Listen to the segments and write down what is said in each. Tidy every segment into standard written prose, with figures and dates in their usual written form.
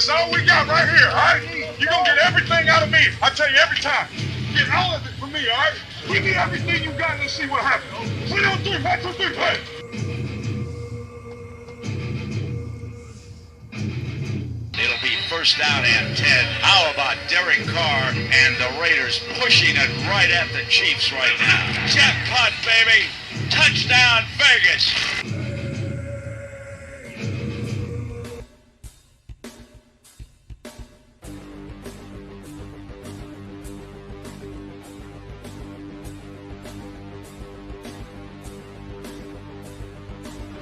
That's all we got right here, all right? You're going to get everything out of me. I tell you every time. Get all of it from me, all right? Give me everything you got and let's see what happens. 3 on 3, 1, 2, 3, play. It'll be first down and 10. How about Derek Carr and the Raiders pushing it right at the Chiefs right now? Jackpot, baby! Touchdown, Vegas!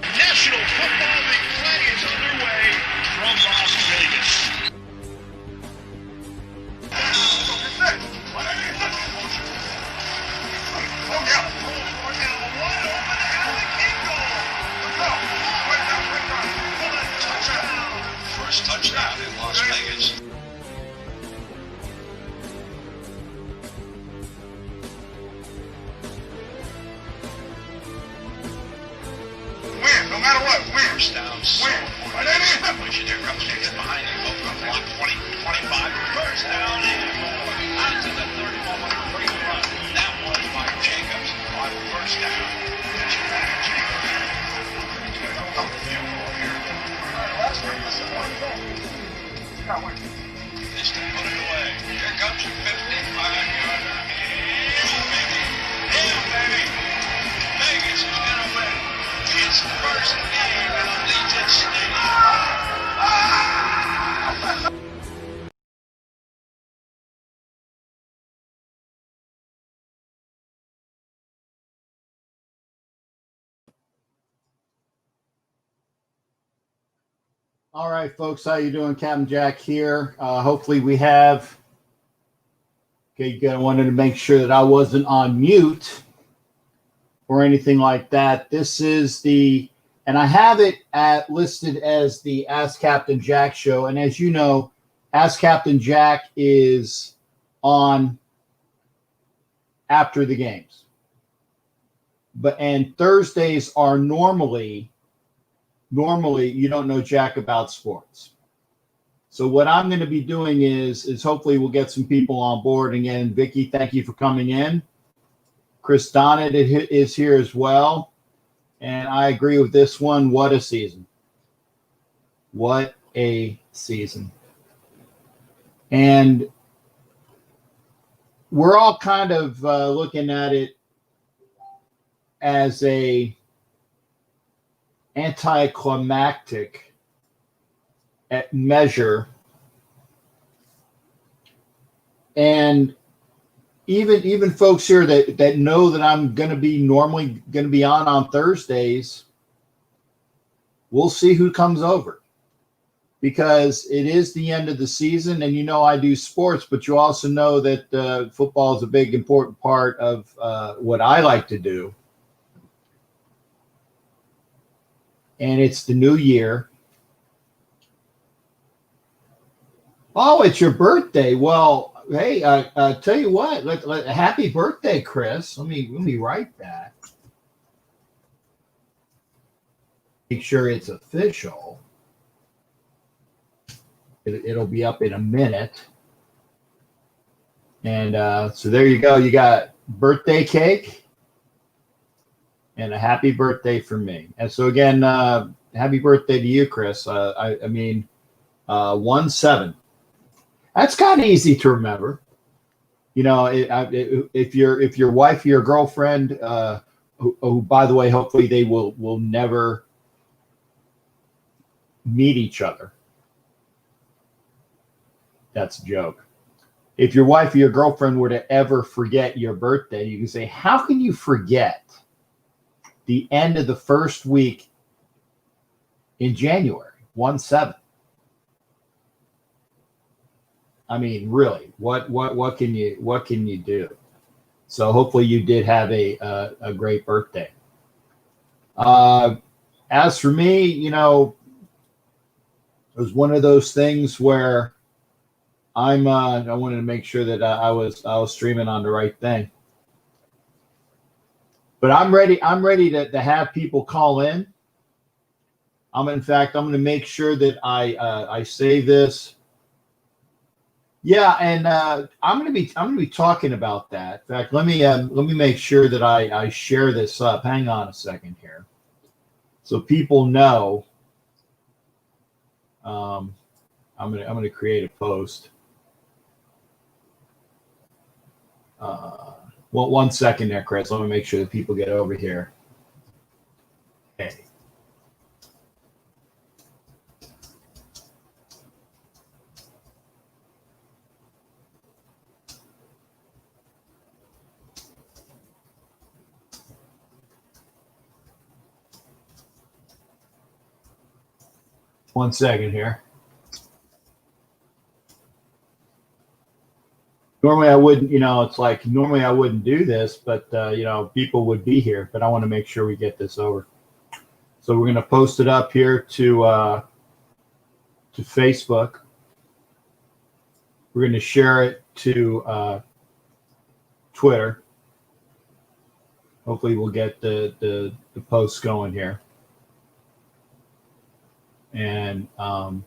National Football League play is underway from Las Vegas. First touchdown in Las Vegas. Win, no matter what, win. First down. Win. There comes Higgins behind him. Open up block 20, 25. First down and more. Out to the 31. Great run. That one by Jacobs on first down. This to put it away. Here comes your 55-yarder. Yeah, baby. Vegas is going to win its first game in Allegiant Stadium. All right, folks, how you doing? Captain Jack here. Hopefully we have. Okay, I wanted to make sure that I wasn't on mute or anything like that. This is the, and I have it listed as the Ask Captain Jack show. And as you know, Ask Captain Jack is on after the games. And Thursdays are normally you don't know jack about sports. So what I'm going to be doing is hopefully we'll get some people on board. Again, Vicky, thank you for coming in. Chris Donnet is here as well. And I agree with this one. What a season. What a season. And we're all kind of looking at it as a anticlimactic measure, and even folks here that know that I'm normally going to be on Thursdays, we'll see who comes over, because it is the end of the season, and I do sports, but you also know that football is a big important part of what I like to do. And it's the new year. Oh, it's your birthday. Well, hey, tell you what, happy birthday, Chris. Let me write that. Make sure it's official. It'll be up in a minute. And so there you go. You got birthday cake. And a happy birthday from me. And so again, happy birthday to you, Chris. I mean, 1-7. That's kind of easy to remember. If your wife or your girlfriend, who by the way, hopefully they will never meet each other. That's a joke. If your wife or your girlfriend were to ever forget your birthday, you can say, how can you forget the end of the first week in January, 1-7. I mean, really, what can you do? So hopefully you did have a great birthday. As for me, it was one of those things where I wanted to make sure that I was streaming on the right thing. But I'm ready to have people call in. I'm going to make sure that I save this. Yeah, and I'm going to be talking about that. In fact, let me make sure that I share this up. Hang on a second here, so people know. I'm going to create a post. Well, 1 second there, Chris. Let me make sure that people get over here. Okay. One second here. Normally I wouldn't, it's like normally I wouldn't do this, but people would be here. But I want to make sure we get this over. So we're going to post it up here to Facebook. We're going to share it to Twitter. Hopefully we'll get the posts going here. And I'm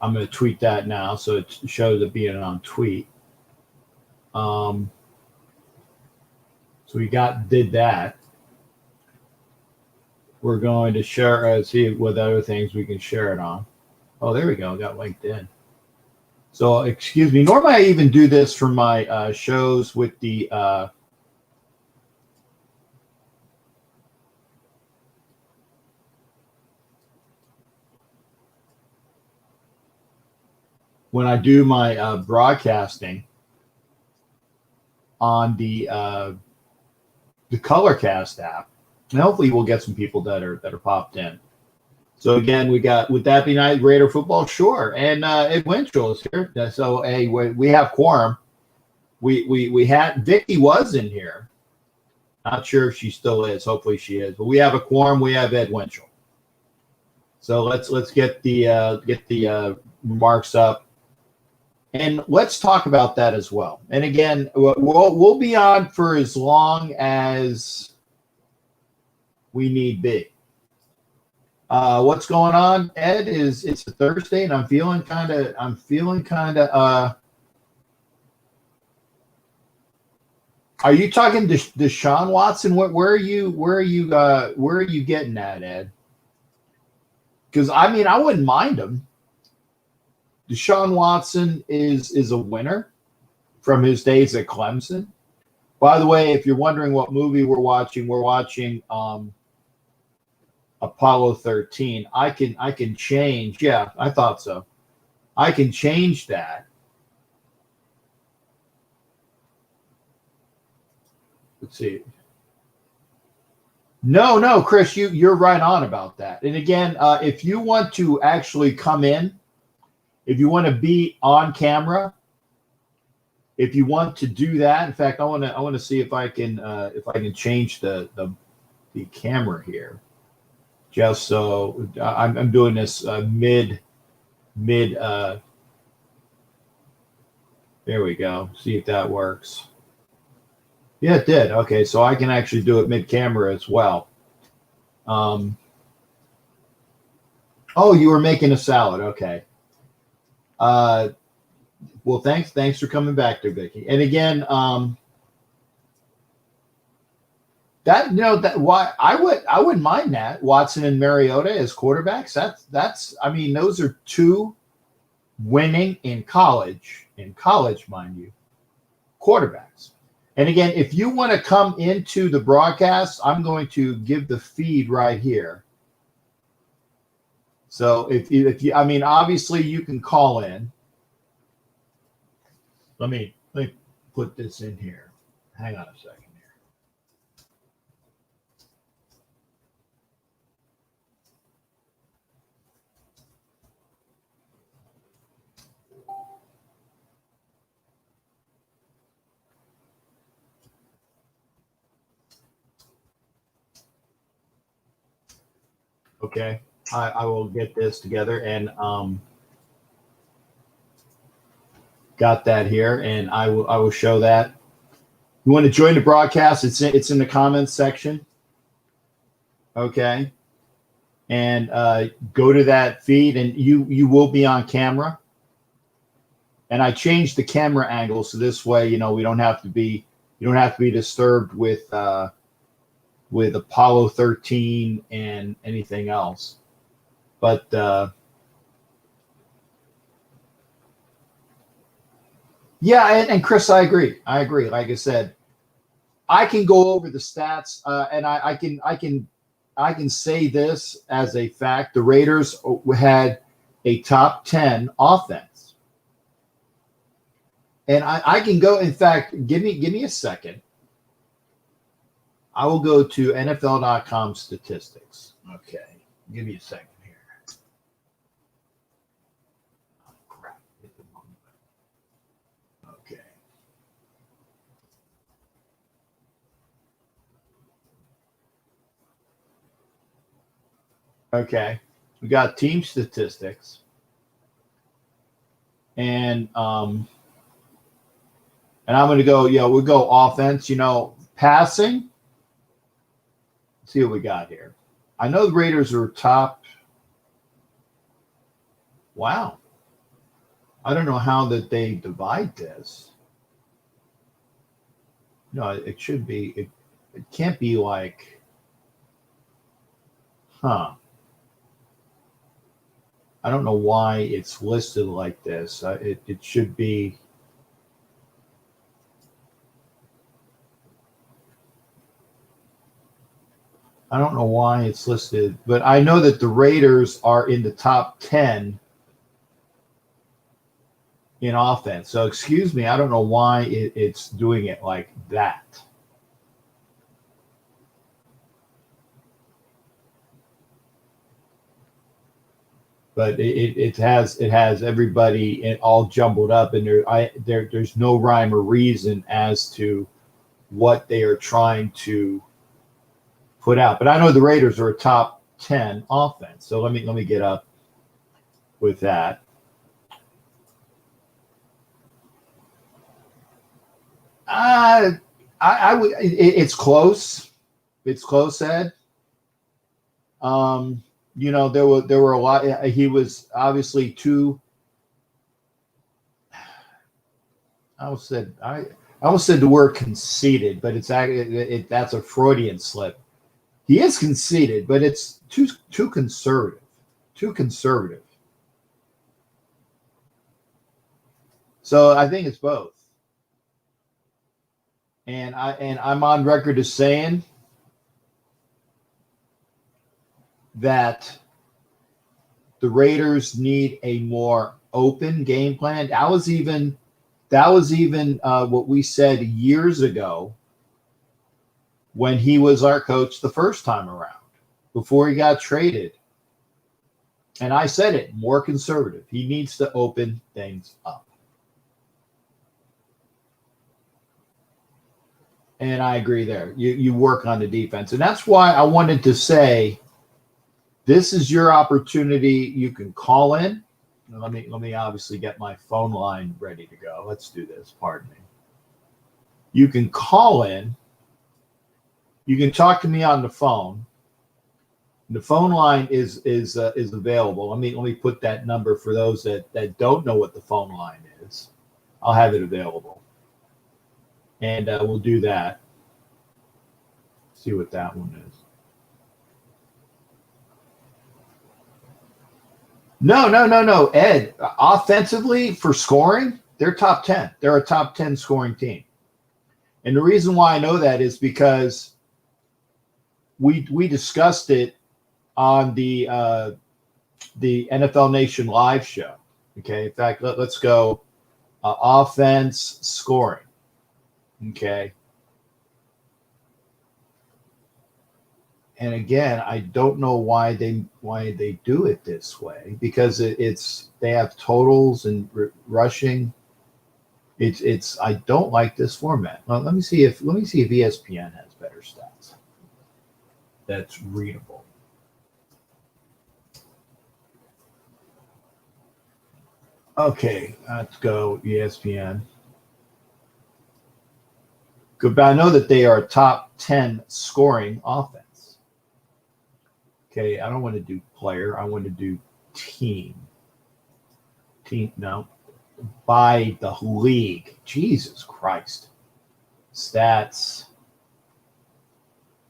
going to tweet that now, so it shows it being on tweet. So we did that. We're going to share, see what other things we can share it on. Oh, there we go. Got LinkedIn. So excuse me. Normally I even do this for my shows with the when I do my broadcasting on the Colorcast app, and hopefully we'll get some people that are popped in. So again, we got Would That Be Nice? Raider football, sure, and Ed Winchell is here. So hey, we have quorum. We had Vicky was in here. Not sure if she still is. Hopefully she is. But we have a quorum. We have Ed Winchell. So let's get the remarks up. And let's talk about that as well. And again, we'll be on for as long as we need be. What's going on, Ed? It's a Thursday, and I'm feeling kind of. Are you talking to Deshaun Watson? Where are you getting at, Ed? Because I wouldn't mind him. Deshaun Watson is a winner from his days at Clemson. By the way, if you're wondering what movie we're watching Apollo 13. I can change. Yeah, I thought so. I can change that. Let's see. No, Chris, you're right on about that. And again, if you want to actually come in, if you want to be on camera, if you want to do that, in fact, I want to see if I can change the camera here, just so I'm doing this mid. There we go. See if that works. Yeah, it did. Okay, so I can actually do it mid camera as well. Oh, you were making a salad. Okay. Well, thanks for coming back there, Vicky. And again, why I wouldn't mind that Watson and Mariota as quarterbacks. That's those are two winning in college, mind you, quarterbacks. And again, if you want to come into the broadcast, I'm going to give the feed right here. So if you, obviously you can call in. Let me put this in here. Hang on a second here. Okay, I will get this together and got that here, and I will show that. You want to join the broadcast? It's in the comments section. Okay. And go to that feed, and you will be on camera. And I changed the camera angle so this way, you don't have to be disturbed with Apollo 13 and anything else. But yeah, and Chris, I agree. Like I said, I can go over the stats, and I can say this as a fact: the Raiders had a top 10 offense, and I can go. In fact, give me a second. I will go to NFL.com statistics. Okay, give me a second here. Oh, crap. Okay. Okay, we got team statistics, and I'm going to go. We'll go offense. Passing. Let's see what we got here. I know the Raiders are top. Wow, I don't know how that they divide this. No, it should be. It can't be like, huh? I don't know why it's listed like this. It should be. I don't know why it's listed, but I know that the Raiders are in the top 10 in offense. So excuse me, I don't know why it's doing it like that. But it has everybody all jumbled up, and there's no rhyme or reason as to what they are trying to put out. But I know the Raiders are a top 10 offense. So let me get up with that. I would. It's close. It's close, Ed. There were a lot. He was obviously too. I almost said the word conceited, but that's a Freudian slip. He is conceited, but it's too conservative. Too conservative. So I think it's both. And I'm on record as saying that the Raiders need a more open game plan. That was even what we said years ago when he was our coach the first time around, before he got traded. And I said it, more conservative. He needs to open things up. And I agree there. You work on the defense. And that's why I wanted to say, this is your opportunity. You can call in. Let me obviously get my phone line ready to go. Let's do this. Pardon me. You can call in. You can talk to me on the phone. The phone line is available. Let me put that number for those that don't know what the phone line is. I'll have it available, and we'll do that. See what that one is. No. Ed, offensively for scoring, they're top 10. They're a top 10 scoring team. And the reason why I know that is because we discussed it on the NFL Nation live show. Okay. In fact, let's go offense scoring. Okay. And again, I don't know why they do it this way, because they have totals and rushing. It's I don't like this format. Well, let me see if ESPN has better stats that's readable. Okay, let's go ESPN. Good, but I know that they are a top 10 scoring offense. Okay, I don't want to do player. I want to do team. Team, no. By the league. Jesus Christ. Stats.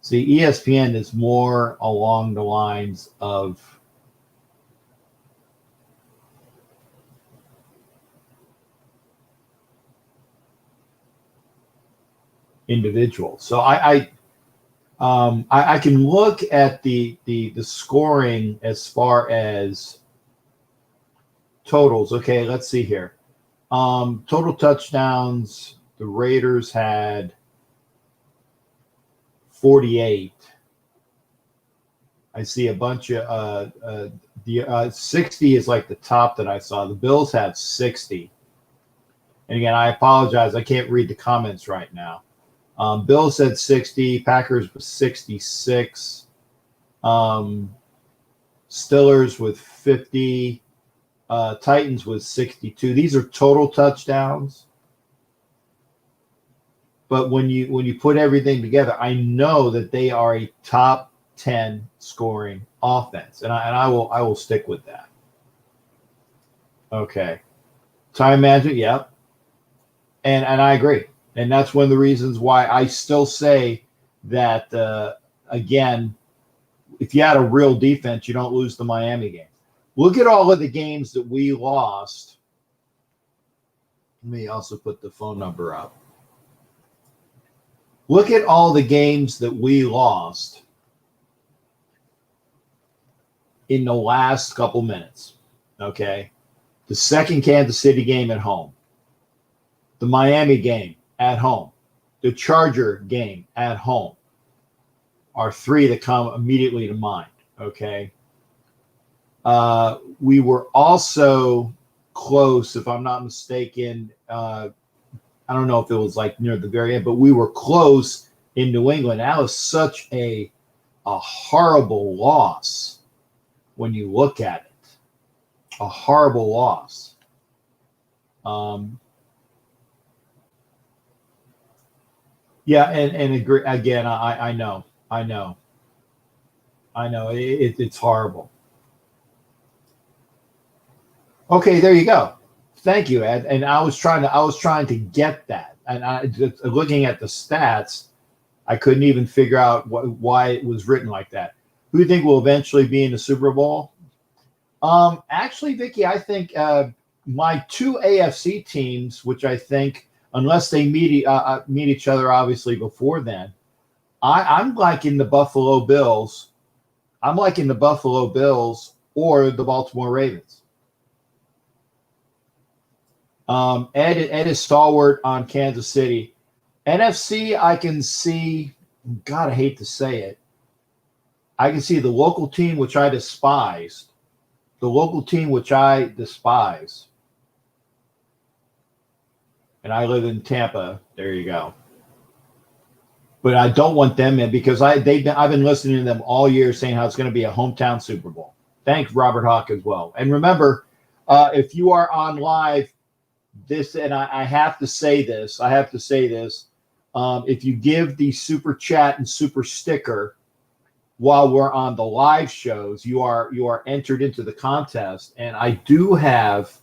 See, ESPN is more along the lines of individual. So I can look at the scoring as far as totals. Okay, let's see here. Total touchdowns. The Raiders had 48. I see a bunch of the 60 is like the top that I saw. The Bills have 60. And again, I apologize. I can't read the comments right now. Bills said 60. Packers was 66. Steelers with 50. Titans was 62. These are total touchdowns. But when you put everything together, I know that they are a top 10 scoring offense, and I will stick with that. Okay, time management, yeah, and I agree. And that's one of the reasons why I still say that, again, if you had a real defense, you don't lose the Miami game. Look at all of the games that we lost. Let me also put the phone number up. Look at all the games that we lost in the last couple minutes, okay? The second Kansas City game at home. The Miami game at home, the Charger game at home are three that come immediately to mind, okay? We were also close, if I'm not mistaken. I don't know if it was like near the very end, but we were close in New England. That was such a horrible loss when you look at it. A horrible loss. Yeah, and agree, again, I know. It's horrible. Okay, there you go. Thank you, Ed. And I was trying to get that. And I just looking at the stats, I couldn't even figure out why it was written like that. Who do you think will eventually be in the Super Bowl? Actually, Vicky, I think my two AFC teams, which I think, unless they meet each other, obviously before then, I'm liking the Buffalo Bills. I'm liking the Buffalo Bills or the Baltimore Ravens. Ed is stalwart on Kansas City. NFC, I can see. God, I hate to say it. I can see the local team, which I despise. And I live in Tampa. There you go. But I don't want them in because I've been listening to them all year saying how it's going to be a hometown Super Bowl. Thanks, Robert Hawk, as well. And remember, if you are on live, I have to say this. If you give the super chat and super sticker while we're on the live shows, you are entered into the contest. And I do have,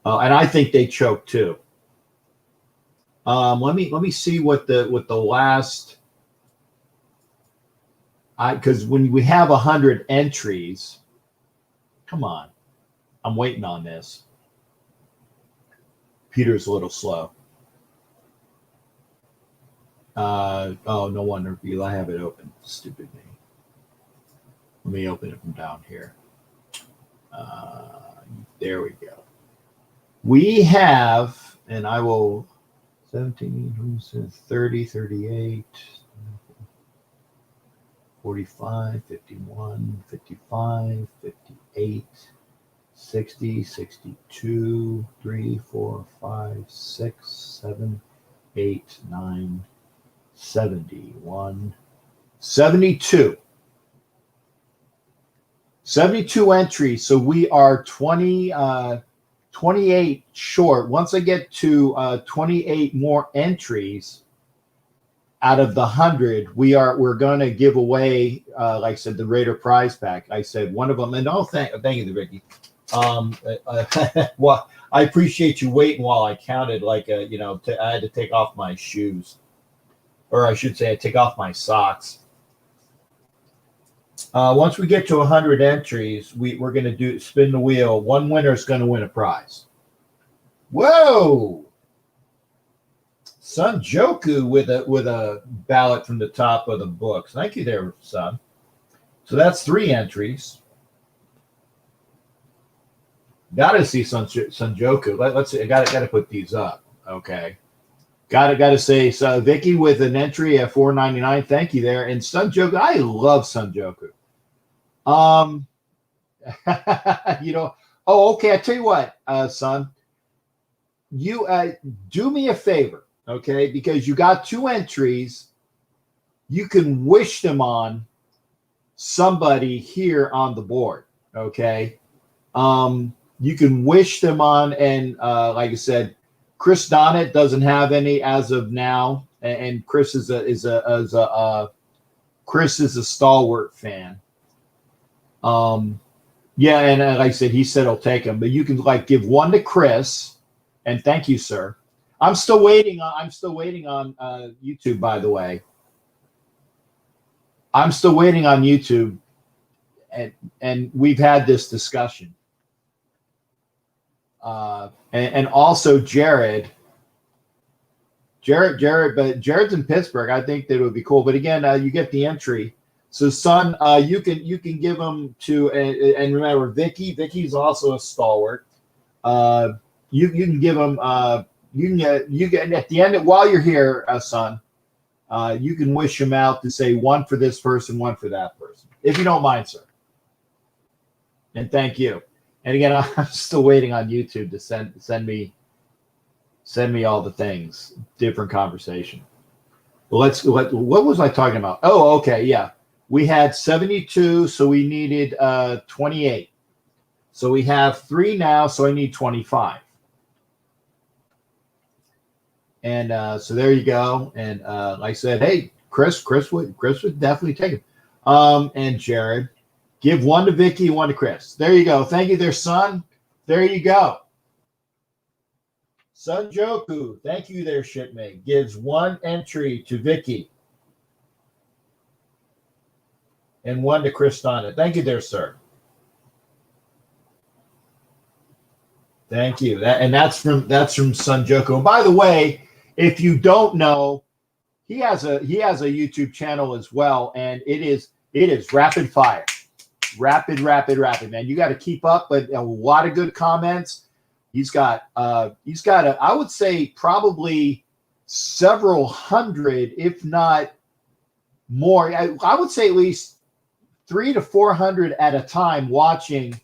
and I think they choke too. Let me see what the last. Because when we have 100 entries, come on, I'm waiting on this. Peter's a little slow. Oh, no wonder. I have it open. Stupid me. Let me open it from down here. There we go. We have, and I will, 17, 30, 38, 45, 51, 55, 58, 60, 62, 3, 4, 5, 6, 7, 8, 9, 71, 72. 72 entries. So we are 28 short. Once I get to 28 more entries, out of the 100, we're going to give away, like I said, the Raider prize pack. I said one of them, and thank you, Ricky. Well, I appreciate you waiting while I counted. Like, I had to take off my shoes, or I should say, I take off my socks. Once we get to 100 entries, we're going to spin the wheel. One winner is going to win a prize. Whoa! Son Joku with a ballot from the top of the books. Thank you there, son. So that's 3 entries. Got to see Son Joku. Let's see. I got to put these up. Okay. Got to say, so Vicky with an entry at $4.99. Thank you there. And Son Joku, I love Son Joku. Oh, okay. I tell you what, son, you do me a favor, okay? Because you got 2 entries, you can wish them on somebody here on the board, okay? You can wish them on, and like I said, Chris Donnet doesn't have any as of now, and Chris is a stalwart fan. Yeah, and like I said, he said he'll take them, but you can give one to Chris, and thank you, sir. I'm still waiting on YouTube, by the way. I'm still waiting on YouTube, and we've had this discussion. And also Jared, but Jared's in Pittsburgh. I think that it would be cool. But again, you get the entry. So, son, you can give them to, and remember, Vicky's also a stalwart. You can give them. You can at the end while you're here, son. You can wish them out to say one for this person, one for that person, if you don't mind, sir. And thank you. And again, I'm still waiting on YouTube to send me all the things, different conversation. Well, what was I talking about? Oh, okay, yeah. We had 72, so we needed 28. So we have 3 now, so I need 25. And so there you go. And like I said, hey, Chris would definitely take it. And Jared. Give one to Vicky, one to Chris. There you go. Thank you there, son. There you go. Son Joku, thank you there, shipmate. Gives 1 entry to Vicky. And 1 to Chris Donnet. Thank you there, sir. Thank you. That's from Son Joku. And by the way, if you don't know, he has a YouTube channel as well, and it is rapid fire. Rapid, man. You got to keep up, but a lot of good comments. He's got I would say probably several hundred, if not more. I would say at least 300 to 400 at a time watching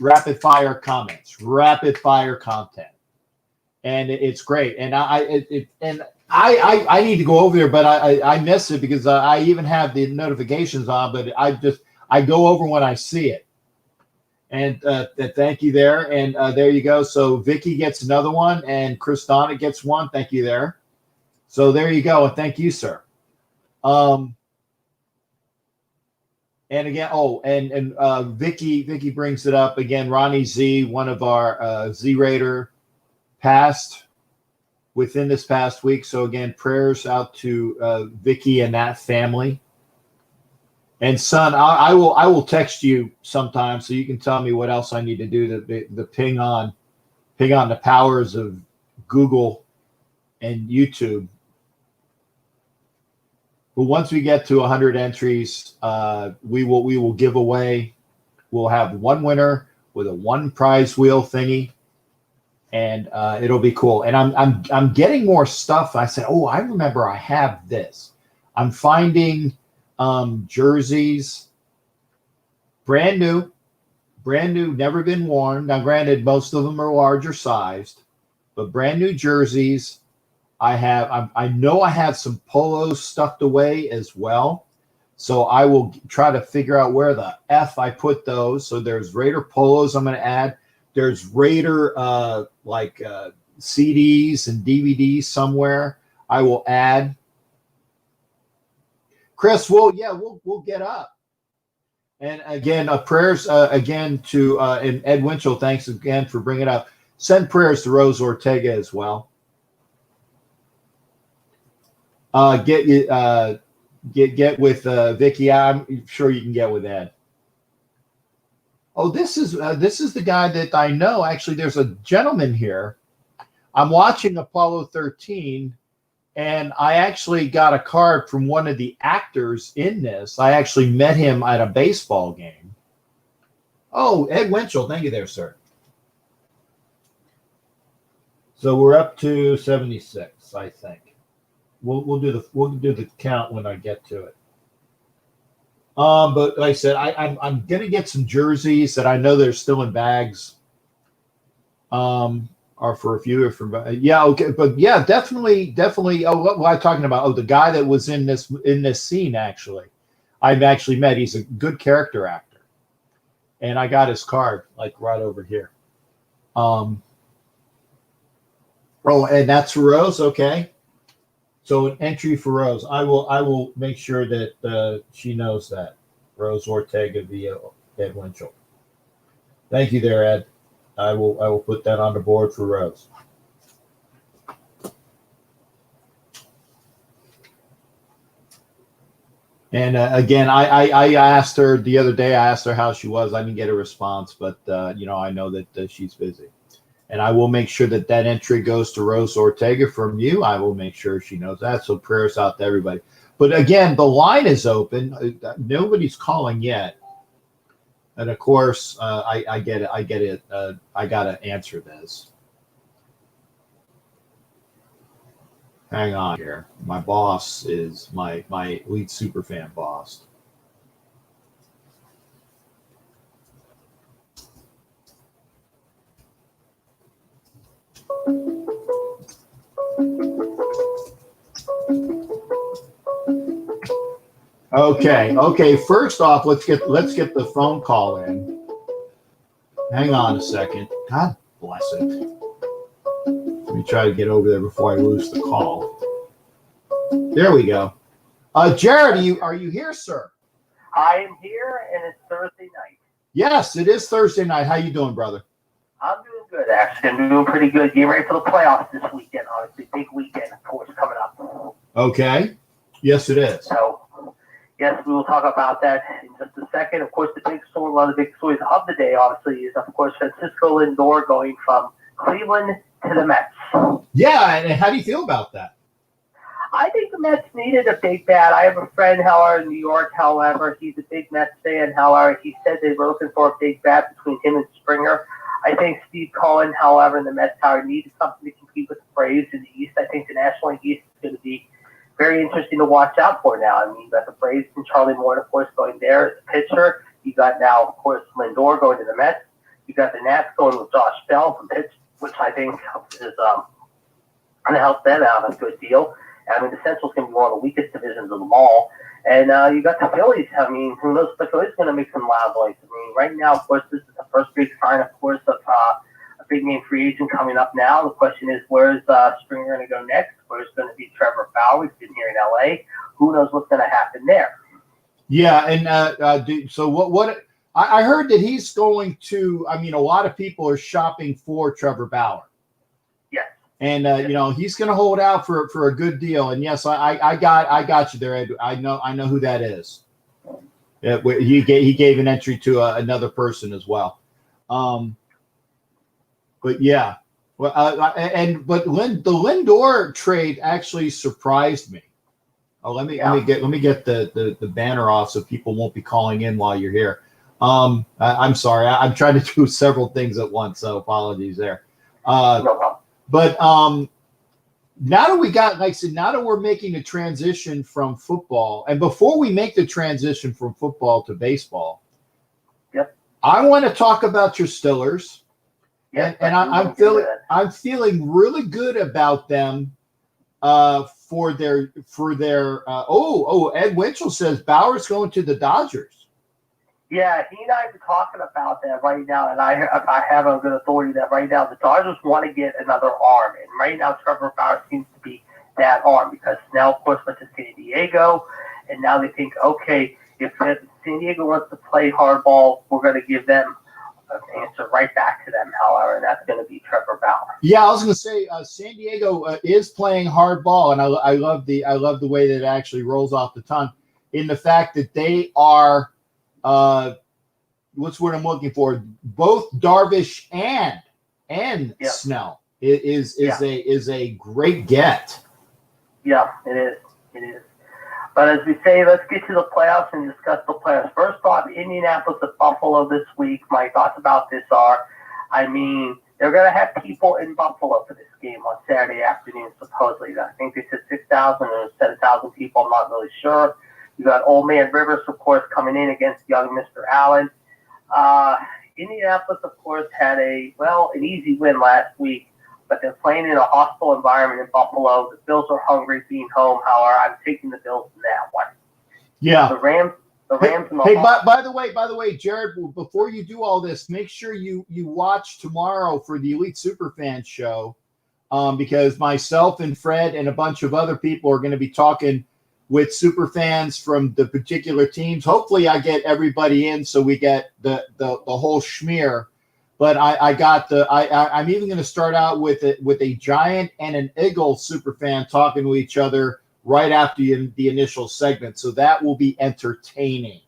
rapid fire comments, rapid fire content, and it's great. And I need to go over there, but I miss it because I even have the notifications on, but I go over when I see it. And thank you there. And there you go. So Vicky gets another one, and Chris Donnet gets 1. Thank you there. So there you go. And thank you, sir. And again, Vicky brings it up again. Ronnie Z, one of our Z Raider, passed within this past week. So again, prayers out to Vicky and that family. And son, I will text you sometime so you can tell me what else I need to do to ping on the powers of Google and YouTube. But once we get to 100 entries, we will give away. We'll have 1 winner with a 1 prize wheel thingy, and it'll be cool. And I'm getting more stuff. I said, oh, I remember I have this. I'm finding jerseys, brand new, never been worn. Now, granted, most of them are larger sized, but brand new jerseys. I know I have some polos stuffed away as well. So I will try to figure out where the F I put those. So there's Raider polos I'm going to add. There's Raider CDs and DVDs somewhere I will add. Chris, we'll get up. And again, prayers again to and Ed Winchell. Thanks again for bringing it up. Send prayers to Rose Ortega as well. Get with Vicky. I'm sure you can get with Ed. Oh, this is the guy that I know. Actually, there's a gentleman here. I'm watching Apollo 13, and I actually got a card from one of the actors in this. I actually met him at a baseball game. Oh, Ed Winchell, thank you there, sir. So we're up to 76, I think. We'll do the count when I get to it. But like I said, I'm gonna get some jerseys that I know they're still in bags. Are for a few from okay, but yeah, definitely. Oh, what am I talking about? Oh, the guy that was in this scene actually, I've actually met. He's a good character actor, and I got his card like right over here. Oh, and that's for Rose. Okay. So an entry for Rose. I will make sure that she knows that. Rose Ortega via Ed Winchell. Thank you there, Ed. I will put that on the board for Rose. And again, I asked her the other day. I asked her how she was. I didn't get a response, but I know that she's busy. And I will make sure that entry goes to Rose Ortega from you. I will make sure she knows that. So prayers out to everybody. But again, the line is open. Nobody's calling yet. And of course, I get it. I got to answer this. Hang on here. My boss is my lead superfan boss. Okay. First off, let's get the phone call in. Hang on a second. God bless it. Let me try to get over there before I lose the call. There we go. Jared, are you here, sir? I am here, and it's Thursday night. Yes, it is Thursday night. How you doing, brother? I'm doing good, actually. I'm doing pretty good. Getting ready for the playoffs this weekend. Obviously, big weekend, of course, coming up. Okay. Yes, it is. So, yes, we will talk about that in just a second. Of course, one of the big stories of the day, obviously, is, of course, Francisco Lindor going from Cleveland to the Mets. Yeah, and how do you feel about that? I think the Mets needed a big bat. I have a friend, however, in New York, however, he's a big Mets fan. However, he said they were looking for a big bat between him and Springer. I think Steve Cohen, however, in the Mets tower needed something to compete with the Braves in the East. I think the National League East is going to be very interesting to watch out for now. I mean, you got the Braves and Charlie Morton, of course, going there as a pitcher. You got now, of course, Lindor going to the Mets. You got the Nats going with Josh Bell from Pittsburgh, which I think is going to help them out a good deal. I mean, the Central's going to be one of the weakest divisions of them all. And you got the Phillies. I mean, who knows if the Phillies are going to make some loud noise. I mean, right now, of course, this is the first big sign, of course, of a big-name free agent coming up now. The question is, where's Springer going to go next? Where's going to be Trevor Bauer? He's been here in L.A. Who knows what's going to happen there? Yeah, and so what I heard that he's going to, I mean, a lot of people are shopping for Trevor Bauer. Yes. And he's going to hold out for a good deal. And yes, I got you there, Ed. I know who that is. He gave an entry to another person as well. But yeah, well, the Lindor trade actually surprised me. Oh, let me get the banner off so people won't be calling in while you're here. I'm sorry, I'm trying to do several things at once, so apologies there. No problem. But now that we got, like I said, now that we're making a transition from football, and before we make the transition from football to baseball, yep, I want to talk about your Stillers, yep, and I'm feeling really good about them. For their Ed Winchell says Bauer's going to the Dodgers. Yeah, he and I are talking about that right now, and I have a good authority that right now the Dodgers want to get another arm, and right now Trevor Bauer seems to be that arm because now, of course, went to San Diego, and now they think, okay, if San Diego wants to play hardball, we're going to give them an answer right back to them, however, and that's going to be Trevor Bauer. Yeah, I was going to say San Diego is playing hardball, and I love the way that it actually rolls off the tongue in the fact that they are what's what I'm looking for. Both Darvish and Snell is a great get. Yeah, it is. It is. But as we say, let's get to the playoffs and discuss the playoffs. First off, Indianapolis at Buffalo this week. My thoughts about this are, I mean, they're going to have people in Buffalo for this game on Saturday afternoon, supposedly. I think they said 6,000 or 7,000 people. I'm not really sure. You got Old Man Rivers, of course, coming in against young Mr. Allen. Indianapolis, of course, had an easy win last week, but they're playing in a hostile environment in Buffalo. The Bills are hungry being home. However, I'm taking the Bills in that one. Yeah. The Rams and the Hawks. By the way, Jared, before you do all this, make sure you watch tomorrow for the Elite Superfan show, because myself and Fred and a bunch of other people are going to be talking with super fans from the particular teams. Hopefully I get everybody in so we get the whole schmear. But I'm even going to start out with a Giant and an Eagle super fan talking to each other right after the initial segment. So that will be entertaining.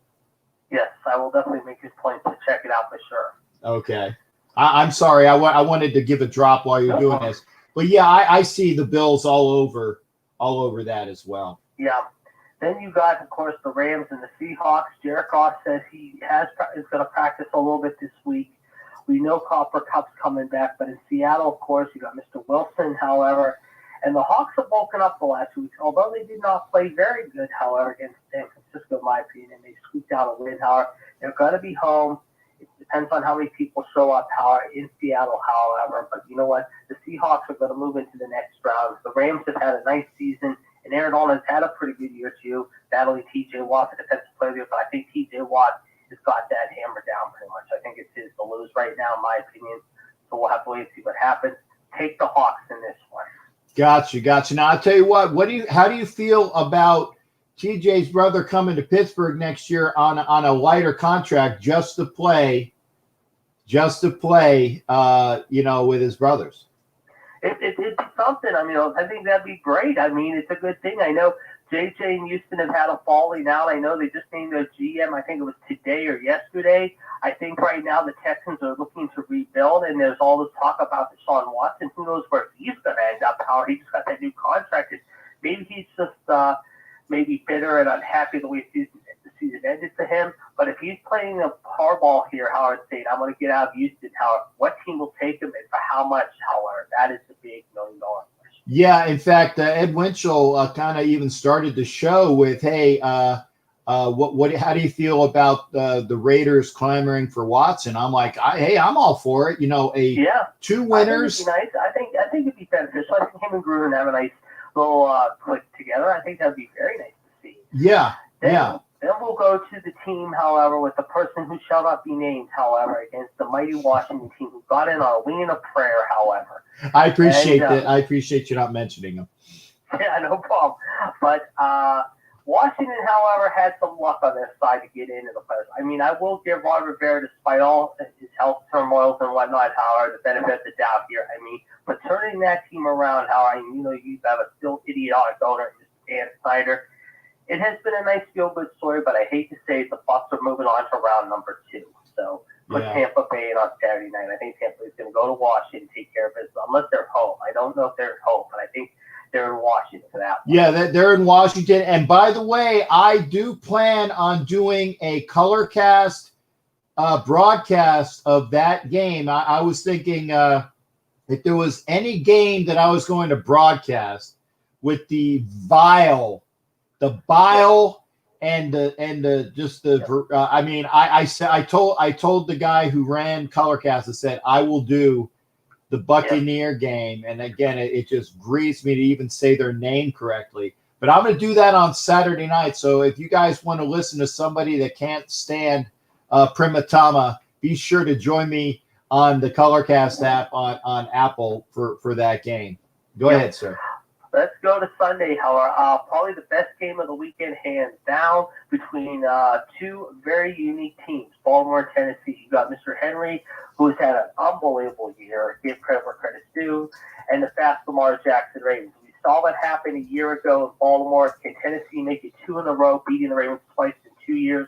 Yes, I will definitely make this point to check it out for sure. Okay. I'm sorry. I wanted to give a drop while you're doing this. But yeah, I see the Bills all over that as well. Yeah. Then you got, of course, the Rams and the Seahawks. Jared Goff says he is going to practice a little bit this week. We know Copper Cup's coming back, but in Seattle, of course, you got Mr. Wilson, however. And the Hawks have woken up the last week, although they did not play very good, however, against San Francisco, in my opinion. They squeaked out a win, however. They're going to be home. It depends on how many people show up, however, in Seattle, however. But you know what? The Seahawks are going to move into the next round. The Rams have had a nice season. And Aaron Donald's had a pretty good year, too, battling T.J. Watt, the defensive player there. But I think T.J. Watt has got that hammered down pretty much. I think it's his to lose right now, in my opinion. So we'll have to wait and see what happens. Take the Hawks in this one. Gotcha. Now, I'll tell you what. How do you feel about T.J.'s brother coming to Pittsburgh next year on a lighter contract just to play, with his brothers? It'd be something. I mean, I think that'd be great. I mean, it's a good thing. I know J.J. and Houston have had a falling out. I know they just named their GM. I think it was today or yesterday. I think right now the Texans are looking to rebuild, and there's all this talk about Deshaun Watson. Who knows where he's going to end up, how he just got that new contract. And maybe he's just maybe bitter and unhappy the way the season ended for him. But if he's playing a hardball here, Howard State, I'm going to get out of Houston. What team will take him and for how much, however? That is the big $1 million question. Yeah, in fact, Ed Winchell kind of even started the show with, "Hey, how do you feel about the Raiders clamoring for Watson?" I'm like, I'm all for it. Two winners. I think it'd be nice. I think it'd be beneficial. I think him and Gruden have a nice little click together. I think that'd be very nice to see. Yeah. Then we'll go to the team, however, with the person who shall not be named, however, against the mighty Washington team who got in on a wing and a prayer, however. I appreciate that. I appreciate you not mentioning them. Yeah, no problem. But Washington, however, had some luck on their side to get into the playoffs. I mean, I will give Ron Rivera, despite all his health turmoils and whatnot, however, the benefit of the doubt here. I mean, but turning that team around, you have a still idiotic owner, Dan Snyder. It has been a nice feel-good story, but I hate to say it, the Bucs are moving on to round number 2. So put Tampa Bay in on Saturday night. I think Tampa is going to go to Washington, take care of business, unless they're home. I don't know if they're home, but I think they're in Washington for that one. Yeah, they're in Washington. And by the way, I do plan on doing a color cast broadcast of that game. I was thinking if there was any game that I was going to broadcast with the bile and I told the guy who ran Colorcast, I said I will do the Buccaneer game, and again it just grieves me to even say their name correctly, but I'm going to do that on Saturday night. So if you guys want to listen to somebody that can't stand Primatama, be sure to join me on the Colorcast app on Apple for that game. Go ahead, sir. Let's go to Sunday, however. Probably the best game of the weekend, hands down, between two very unique teams, Baltimore and Tennessee. You got Mr. Henry, who's had an unbelievable year, give credit where credit's due, and the fast Lamar Jackson Ravens. We saw what happened a year ago in Baltimore. Can Tennessee make it 2 in a row, beating the Ravens twice in 2 years?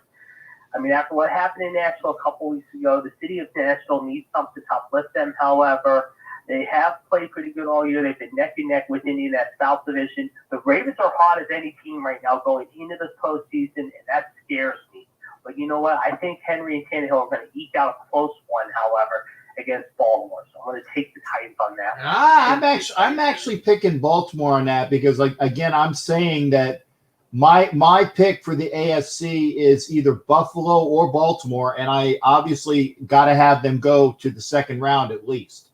I mean, after what happened in Nashville a couple weeks ago, the city of Nashville needs something to uplift them, however. They have played pretty good all year. They've been neck and neck with Indy in that South Division. The Ravens are hot as any team right now going into this postseason, and that scares me. But you know what? I think Henry and Tannehill are going to eke out a close one, however, against Baltimore. So I'm going to take the Titans on that one. I'm actually picking Baltimore on that because, like, again, I'm saying that my pick for the AFC is either Buffalo or Baltimore, and I obviously got to have them go to the second round at least.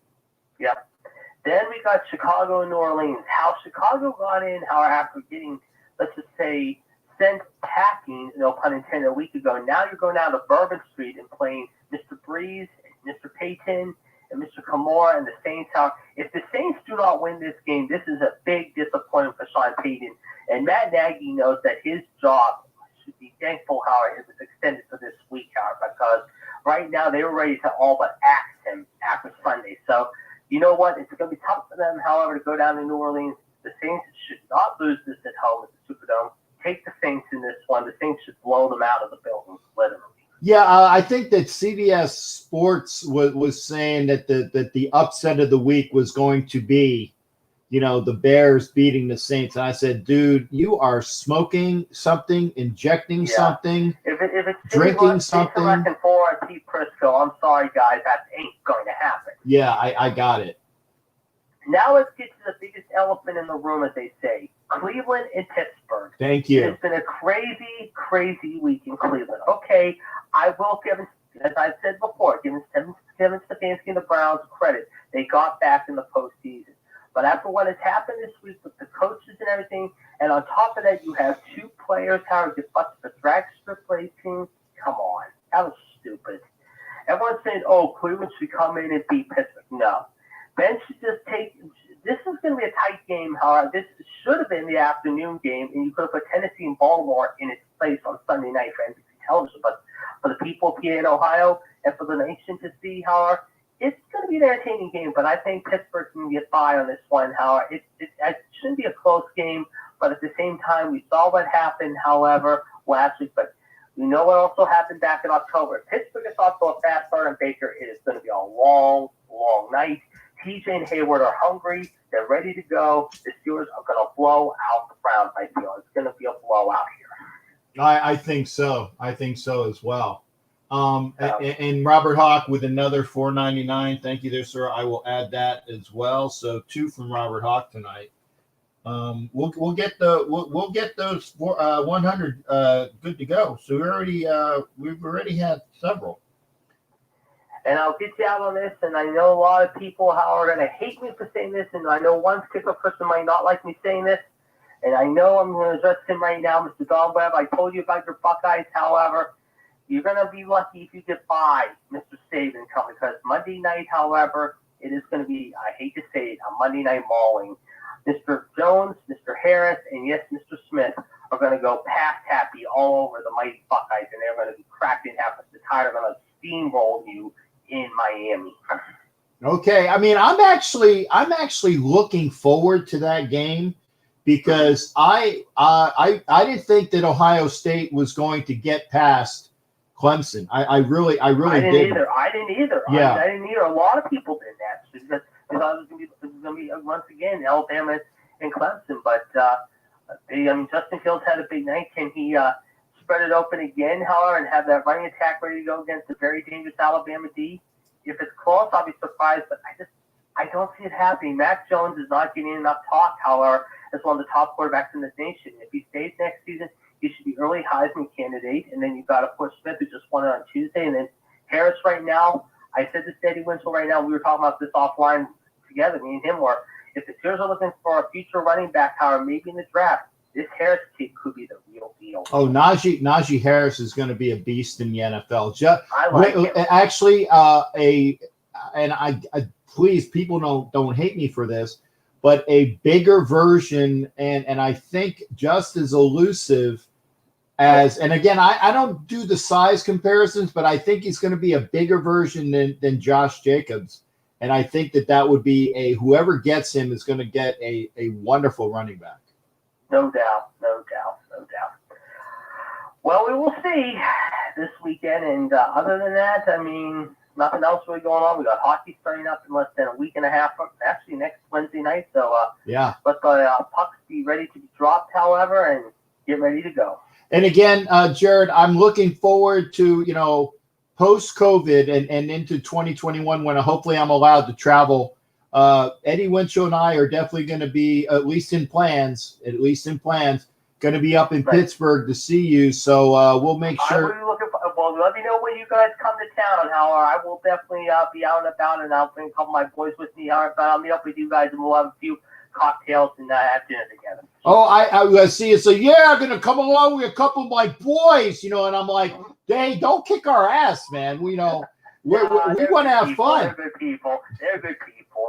Yep. Then we got Chicago and New Orleans. How Chicago got in, however, after getting, let's just say, sent packing, no pun intended, a week ago. Now you're going down to Bourbon Street and playing Mr. Breeze, Mr. Payton, and Mr. Kamara and the Saints. If the Saints do not win this game, this is a big disappointment for Sean Payton. And Matt Nagy knows that his job should be thankful how it was extended for this week, because right now they were ready to all but axe him after Sunday. So, you know what? It's going to be tough for them, however, to go down to New Orleans. The Saints should not lose this at home at the Superdome. Take the Saints in this one. The Saints should blow them out of the building, literally. Yeah, I think that CBS Sports was saying that the upset of the week was going to be, the Bears beating the Saints. And I said, dude, you are smoking something, injecting something, if it's drinking something. And for Pete Prisco, I'm sorry, guys, that ain't going to happen. Yeah, I got it. Now let's get to the biggest elephant in the room, as they say, Cleveland and Pittsburgh. Thank you. It's been a crazy, crazy week in Cleveland. Okay, I will give, as I've said before, give Kevin Stefanski and the Browns credit. They got back in the postseason. But after what has happened this week with the coaches and everything, and on top of that, you have two players, Howard, get busted for drag strip racing. Come on. That was stupid. Everyone's saying, Cleveland should come in and beat Pittsburgh. No. Ben should just take – this is going to be a tight game, however. This should have been the afternoon game, and you could have put Tennessee and Baltimore in its place on Sunday night for NBC television. But for the people of PA and Ohio and for the nation to see, however, it's going to be an entertaining game, but I think Pittsburgh can get by on this one. However, it shouldn't be a close game, but at the same time, we saw what happened, however, last week. But we know what also happened back in October. Pittsburgh is off to a fast start on Baker. It is going to be a long, long night. TJ and Hayward are hungry. They're ready to go. The Steelers are going to blow out the Browns, I feel. It's going to be a blowout here. I think so. I think so as well. And Robert Hawk with another $4.99. Thank you there, sir. I will add that as well. So 2 from Robert Hawk tonight. We'll get those 100 good to go. So we've already had several. And I'll get you out on this, and I know a lot of people are going to hate me for saying this, and I know one particular person might not like me saying this, and I know I'm going to address him right now, Mr. Don Webb. I told you about your Buckeyes, however. You're going to be lucky if you get by Mr. Saban coming, because Monday night, however, it is going to be, I hate to say it, a Monday night mauling. Mr. Jones, Mr. Harris, and yes, Mr. Smith are going to go pass-happy all over the mighty Buckeyes, and they're going to be cracked in half. The Tide are going to steamroll you in Miami. Okay, I mean, I'm actually looking forward to that game because I didn't think that Ohio State was going to get past Clemson. I really didn't. I didn't either. Yeah. I didn't either. A lot of people did that because they thought it was going to be once again Alabama and Clemson. But Justin Fields had a big night. Can he spread it open again, however, and have that running attack ready to go against the very dangerous Alabama D? If it's close, I'll be surprised, but I don't see it happening. Mac Jones is not getting enough talk, however, as one of the top quarterbacks in this nation. If he stays next season, he should be early Heisman candidate. And then you've got, of course, Smith, who just won it on Tuesday. And then Harris right now, I said to Steady Winslow right now, we were talking about this offline together, me and him, where if the Steelers are looking for a future running back, however, maybe in the draft, this Harris kid could be the real deal. Oh, Najee Harris is going to be a beast in the NFL. I like him. Actually, please, people don't hate me for this, but a bigger version, and I think just as elusive as, and again, I don't do the size comparisons, but I think he's going to be a bigger version than Josh Jacobs. And I think that would be whoever gets him is going to get a wonderful running back. No doubt. Well, we will see this weekend. And other than that, I mean, nothing else really going on. We got hockey starting up in less than a week and a half, actually next Wednesday night. So yeah, let the pucks be ready to be dropped, however, and get ready to go. And again, Jared, I'm looking forward to, post-COVID and into 2021 when hopefully I'm allowed to travel. Eddie Winchell and I are definitely going to be, at least in plans, going to be up in Pittsburgh to see you. So we'll make sure. Well, let me know when you guys come to town, Howard. I will definitely be out and about, and I'll bring a couple of my boys with me. But I'll meet up with you guys, and we'll have a few cocktails and have dinner together. Oh, I see it. So yeah, I'm gonna come along with a couple of my boys, and I'm like, hey, don't kick our ass, man. We want to have fun. They're good people.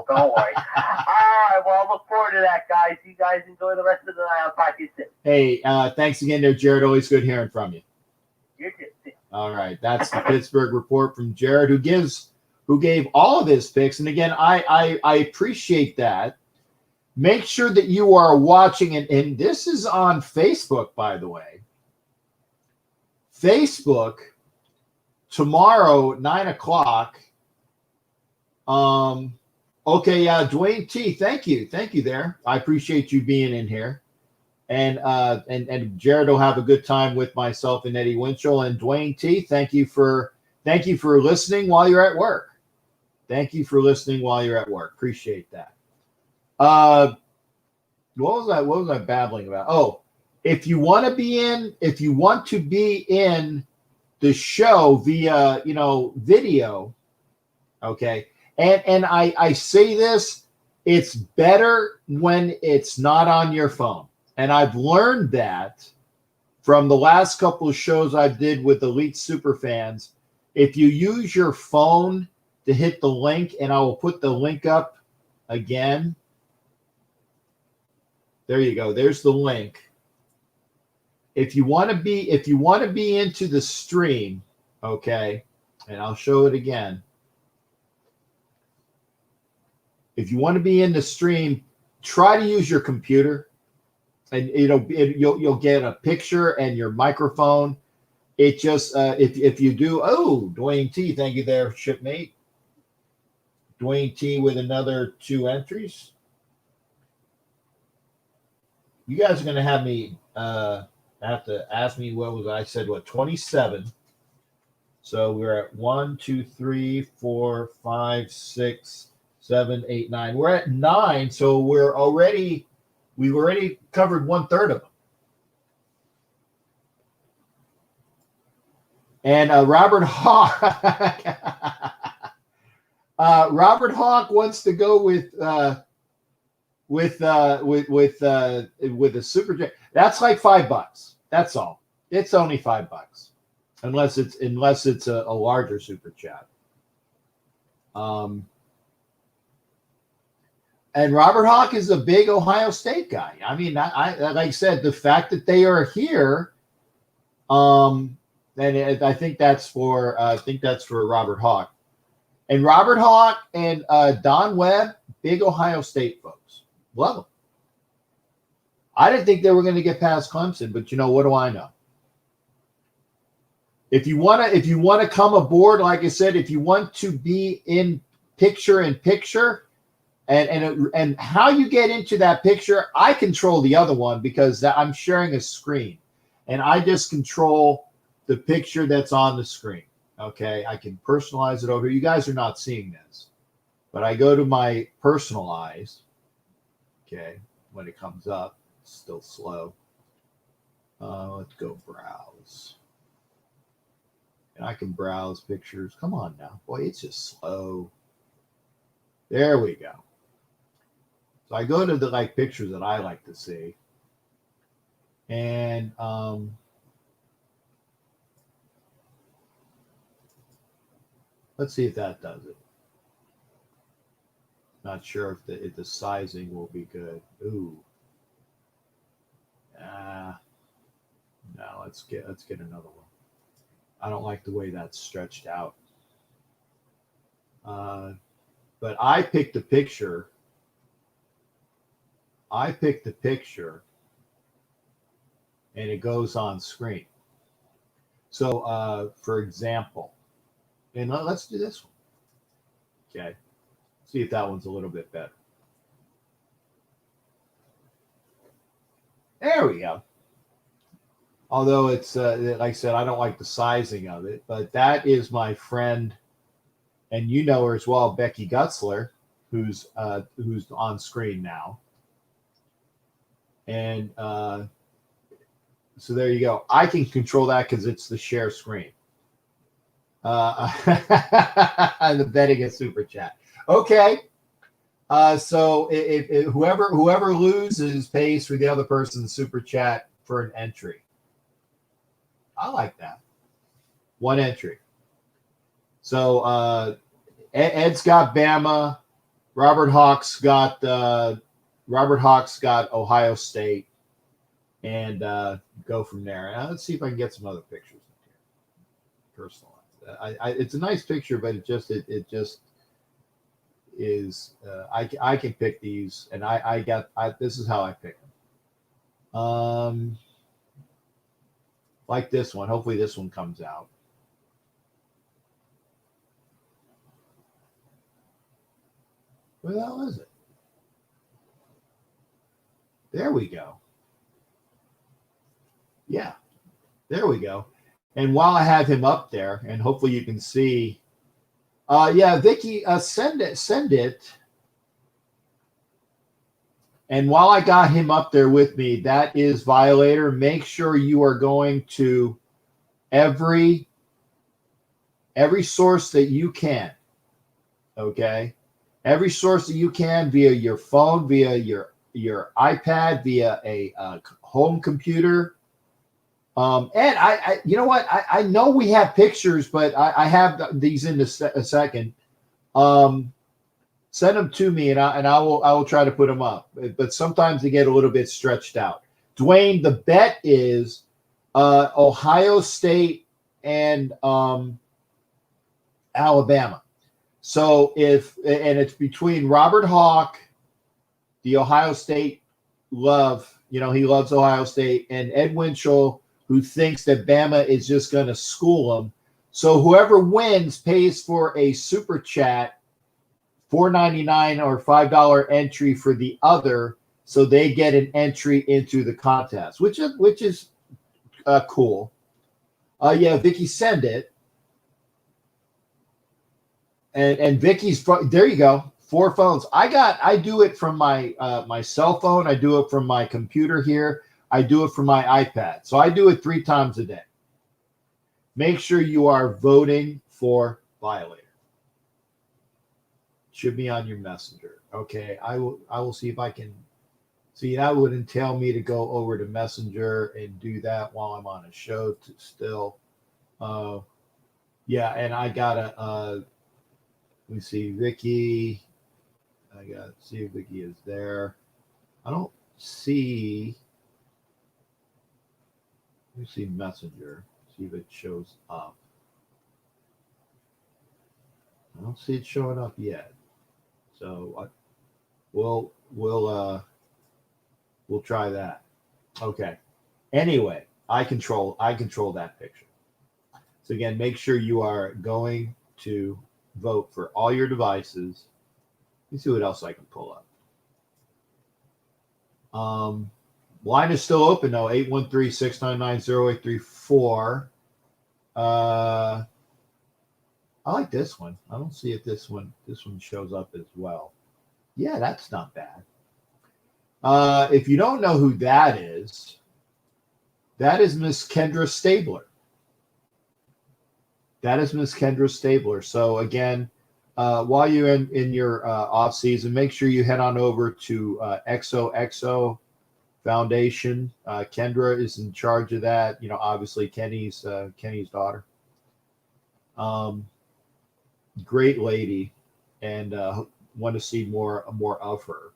Don't worry. All right. Well, I look forward to that, guys. You guys enjoy the rest of the night. I'll talk to you soon. Hey, thanks again, there, Jared. Always good hearing from you. You too. All right, that's the Pittsburgh report from Jared, who gave all of his picks, and again, I appreciate that. Make sure that you are watching, and this is on Facebook, by the way. Facebook, tomorrow, 9 o'clock. Okay, Dwayne T, thank you there. I appreciate you being in here. And Jared will have a good time with myself and Eddie Winchell. And Dwayne T, thank you for listening while you're at work. Appreciate that. What was I babbling about? Oh, if you want to be in the show via, video, okay. And I say this, it's better when it's not on your phone. And I've learned that from the last couple of shows I did with Elite Superfans. If you use your phone to hit the link, and I will put the link up again. There you go. There's the link. If you want to be into the stream, okay, and I'll show it again. If you want to be in the stream, try to use your computer, and you'll get a picture and your microphone. It just if you do. Oh, Dwayne T, thank you there, shipmate. Dwayne T with another 2 entries. You guys are going to have me have to ask me what was I said, 27. So we're at 1, 2, 3, 4, 5, 6, 7, 8, 9. We're at 9, so we've already covered 1/3 of them. And Robert Hawk wants to go with a super chat. That's like $5. That's all. It's only $5, unless it's a larger super chat. And Robert Hawk is a big Ohio State guy. I mean, I like I said, the fact that they are here, and I think that's for Robert Hawk. And Robert Hawk and Don Webb, big Ohio State folks. Love them. I didn't think they were going to get past Clemson, but what do I know? If you want to come aboard, like I said, if you want to be in picture, and how you get into that picture, I control the other one because I'm sharing a screen, and I just control the picture that's on the screen. Okay, I can personalize it over. You guys are not seeing this, but I go to my personalize. Okay, when it comes up, it's still slow. Let's go browse. And I can browse pictures. Come on now. Boy, it's just slow. There we go. So I go to the pictures that I like to see. And let's see if that does it. Not sure if the sizing will be good. Ooh. No, let's get another one. I don't like the way that's stretched out. But I picked a picture. And it goes on screen. So, for example, and let's do this one. Okay, see if that one's a little bit better. There we go. Although it's like I said, I don't like the sizing of it, but that is my friend, and you know her as well, Becky Gutzler, who's on screen now. And so there you go. I can control that because it's the share screen. The betting a super chat. Okay. So if whoever loses pays for the other person's super chat for an entry. I like that. One entry. So Ed's got Bama. Robert Hawks got Ohio State, and go from there. Let's see if I can get some other pictures in here. Personalized. It's a nice picture, but it just is. I can pick these, and this is how I pick them. Like this one. Hopefully this one comes out. Where the hell is it? There we go. Yeah, there we go. And while I have him up there, and hopefully you can see, yeah, Vicky, send it. And while I got him up there with me, that is Violator. Make sure you are going to every source that you can. Okay, every source that you can via your phone, via your iPad, via a home computer. And I you know what? I know we have pictures, but I have these in a second. Send them to me, and I will try to put them up. But sometimes they get a little bit stretched out. Dwayne, the bet is Ohio State and Alabama. So it's between Robert Hawk, the Ohio State love, he loves Ohio State, and Ed Winchell, who thinks that Bama is just going to school them. So whoever wins pays for a super chat, $4.99 or $5 entry for the other, so they get an entry into the contest, which is cool. Yeah, Vicky, send it. And Vicky's, there you go. 4 phones. I do it from my my cell phone. I do it from my computer here. I do it from my iPad. So I do it 3 times a day. Make sure you are voting for Violator. Should be on your messenger. Okay, I will see if I can. See, that would entail me to go over to Messenger and do that while I'm on a show still. Yeah, and I gotta let me see, Vicky. I gotta see if Vicky is there. I don't see. Let me see Messenger. See if it shows up. I don't see it showing up yet. So we'll try that. Okay. Anyway, I control that picture. So again, make sure you are going to vote for all your devices. Let me see what else I can pull up. Line is still open though, 813-699-0834. I like this one. I don't see if this one shows up as well. Yeah, that's not bad. If you don't know who that is Miss Kendra Stabler. That is Miss Kendra Stabler. So again, while you're in your off season, make sure you head on over to XOXO Foundation. Kendra is in charge of that. Obviously Kenny's daughter. Great lady, and want to see more of her.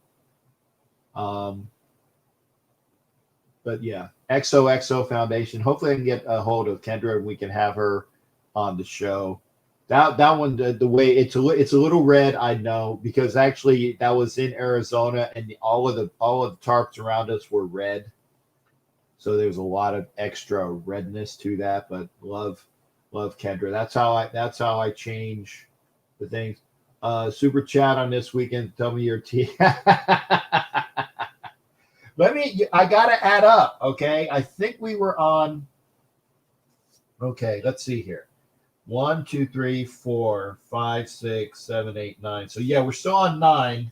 But yeah, XOXO Foundation. Hopefully, I can get a hold of Kendra and we can have her on the show. That one, the way it's a little red, I know, because actually that was in Arizona and all of the tarps around us were red, so there's a lot of extra redness to that. But love Kendra. That's how I change the things. Super chat on this weekend. Tell me your tea. I gotta add up. Okay, I think we were on. Okay, let's see here. 1, 2, 3, 4, 5, 6, 7, 8, 9. So yeah, we're still on 9.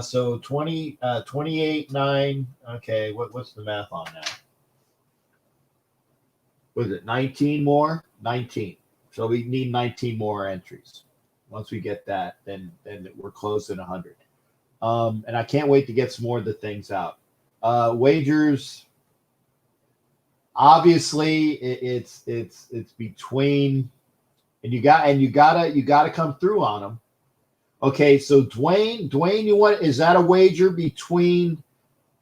So 20, 28, 9. Okay, what's the math on that? Was it 19 more? 19. So we need 19 more entries. Once we get that, then we're close at 100. And I can't wait to get some more of the things out. Wagers. Obviously, it's between. And you gotta come through on them. Okay, so Dwayne, you want, is that a wager between?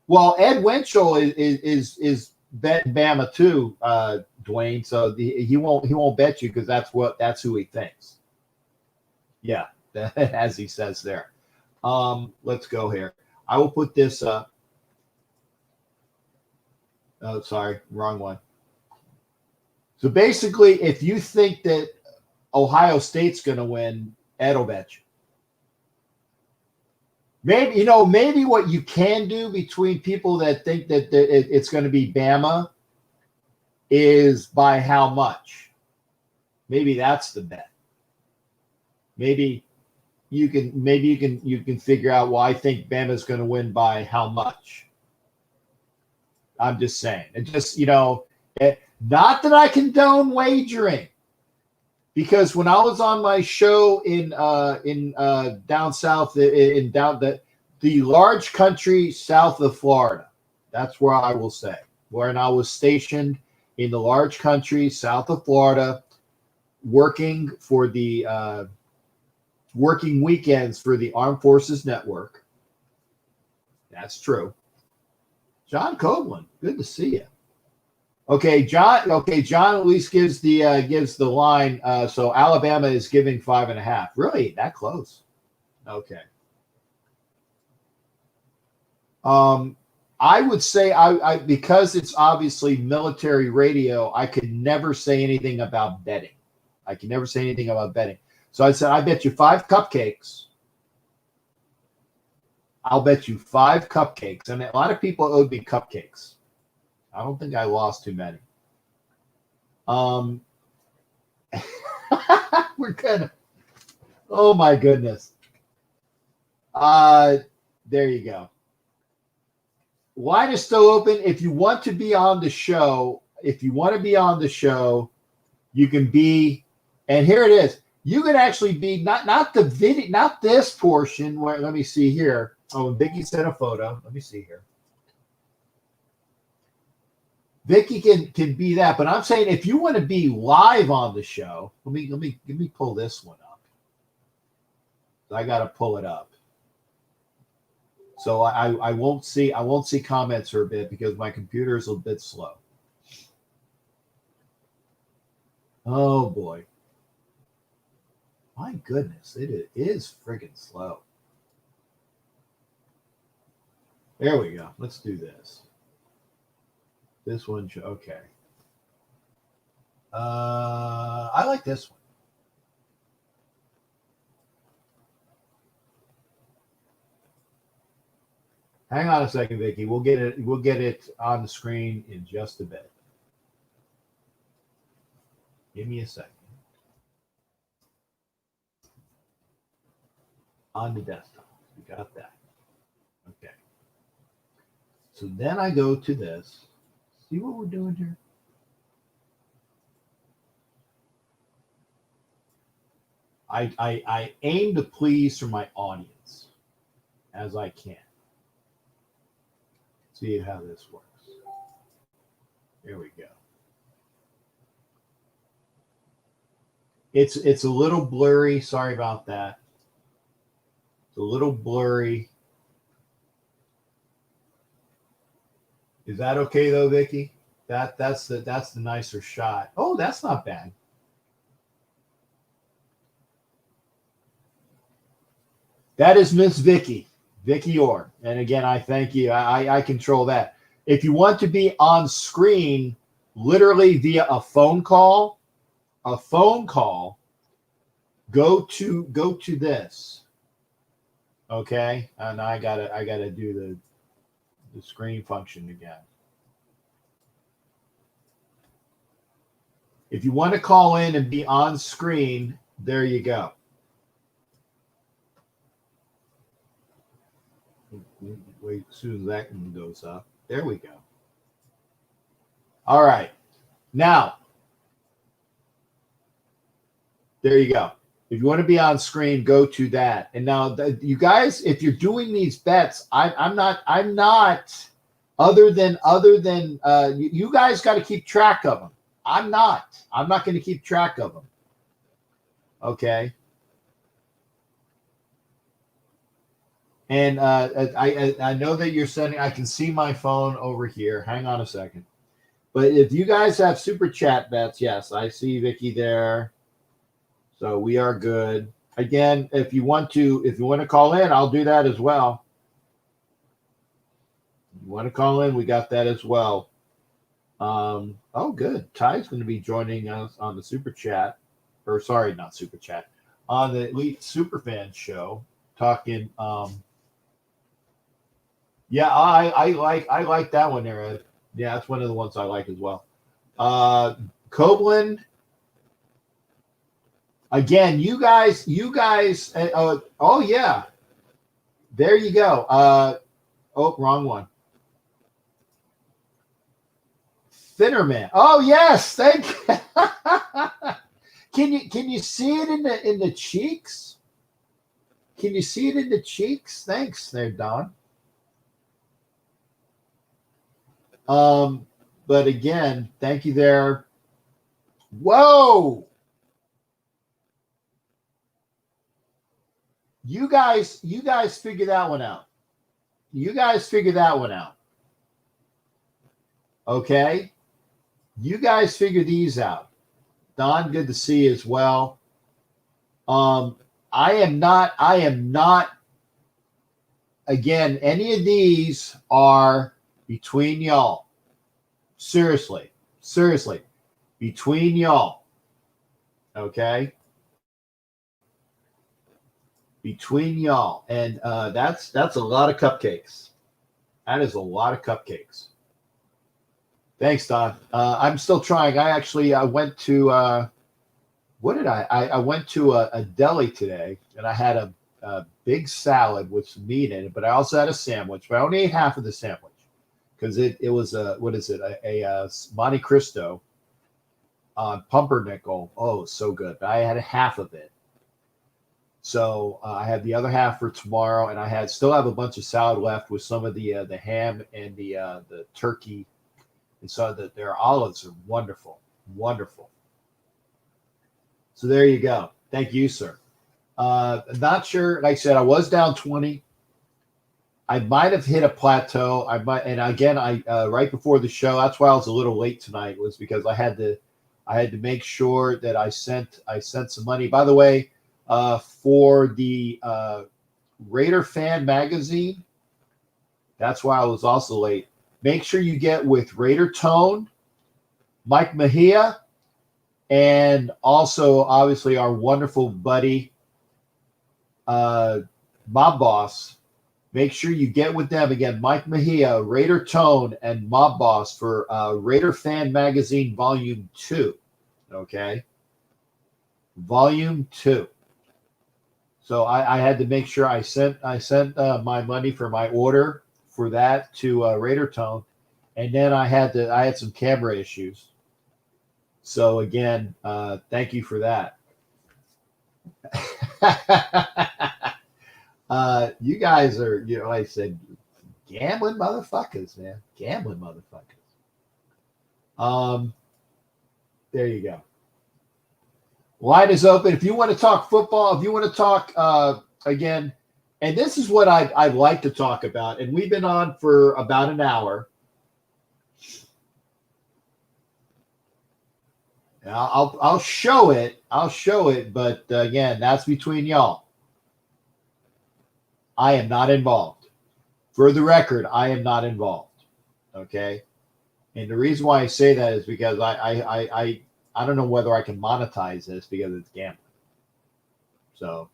Well, Ed Winchell is betting Bama too, Dwayne. So he won't bet you because that's who he thinks. Yeah, as he says there. Let's go here. I will put this up. Oh, sorry, wrong one. So basically, if you think that Ohio State's going to win, Ed will bet you. Maybe what you can do between people that think that it's going to be Bama is by how much. Maybe that's the bet. Maybe you can figure out, well, I think Bama's going to win by how much. I'm just saying. It just, not that I condone wagering. Because when I was on my show in down south, the large country south of Florida, that's where I will say, when I was stationed in the large country south of Florida, working for the working weekends for the Armed Forces Network. That's true. John Copeland, good to see you. Okay, John at least gives the line. So Alabama is giving 5.5. Really, that close? Okay. I would say I because it's obviously military radio, I could never say anything about betting. So I said, I bet you 5 cupcakes. I'll bet you 5 cupcakes, and a lot of people owed me cupcakes. I don't think I lost too many. We're gonna. Oh my goodness. There you go. Line is still open. If you want to be on the show, you can be. And here it is. You can actually be not the video, not this portion. Where let me see here. Oh, Vicky sent a photo. Let me see here. Vicky can be that, but I'm saying if you want to be live on the show, let me pull this one up. I got to pull it up. So I won't see comments for a bit because my computer is a bit slow. Oh boy. My goodness, it is friggin' slow. There we go. Let's do this. This one, okay. I like this one. Hang on a second, Vicky. We'll get it on the screen in just a bit. Give me a second. On the desktop. We got that. Okay. So then I go to this. See what we're doing here? I aim to please for my audience as I can. See how this works. There we go. It's a little blurry. Sorry about that. It's a little blurry. Is that okay though, Vicky? That's the nicer shot. Oh, that's not bad. That is Miss Vicky Orr. And again, I thank you. I control that. If you want to be on screen, literally via a phone call, go to this. Okay, and I gotta do the screen function again. If you want to call in and be on screen, there you go. Wait, as soon as that one goes up, there we go. All right, now there you go. If you want to be on screen, go to that. And now, you guys, if you're doing these bets, I'm not. Other than you guys got to keep track of them. I'm not going to keep track of them. Okay. And I know that you're sending. I can see my phone over here. Hang on a second. But if you guys have super chat bets, yes, I see Vicky there. So we are good. Again, if you want to call in, I'll do that as well. If you want to call in, we got that as well. Oh, good. Ty's going to be joining us on the super chat, or sorry, not super chat, on the Elite Superfan show, talking. Yeah, I like that one there, Ed. Yeah, that's one of the ones I like as well. Copeland. Again, you guys. Oh yeah, there you go. Oh, wrong one. Finnerman. Oh yes, thank you. Can you see it in the cheeks? Can you see it in the cheeks? Thanks, there, Don. But again, thank you there. Whoa. You guys figure that one out. Okay? You guys figure these out. Don, good to see you as well. I am not again, any of these are between y'all. Seriously. Between y'all. Okay? Between y'all. And that's a lot of cupcakes. That is a lot of cupcakes. Thanks, Don. I'm still trying. I went to what did I went to a deli today, and I had a big salad with some meat in it, but I also had a sandwich, but I only ate half of the sandwich because it was a Monte Cristo on pumpernickel. Oh, so good. But I had half of it. So I had the other half for tomorrow, and I still have a bunch of salad left with some of the ham and the turkey, and so their olives are wonderful. So there you go. Thank you, sir. Not sure. Like I said, I was down 20. I might have hit a plateau. And again, right before the show, that's why I was a little late tonight, was because I had to make sure that I sent some money. By the way, for the Raider Fan Magazine, that's why I was also late. Make sure you get with Raider Tone, Mike Mejia, and also obviously our wonderful buddy, Mob Boss. Make sure you get with them again, Mike Mejia, Raider Tone, and Mob Boss for Raider Fan Magazine Volume 2. Okay, Volume 2. So I had to make sure I sent my money for my order for that to Raider Tone, and then I had some camera issues. So again, thank you for that. You guys are, like I said, gambling motherfuckers, man. Gambling motherfuckers. There you go. Line is open. If you want to talk football, if you want to talk, again, And this is what I'd like to talk about. And we've been on for about an hour. I'll show it. I'll show it. But again, that's between y'all. I am not involved. For the record, I am not involved. Okay. And the reason why I say that is because I don't know whether I can monetize this because it's gambling. So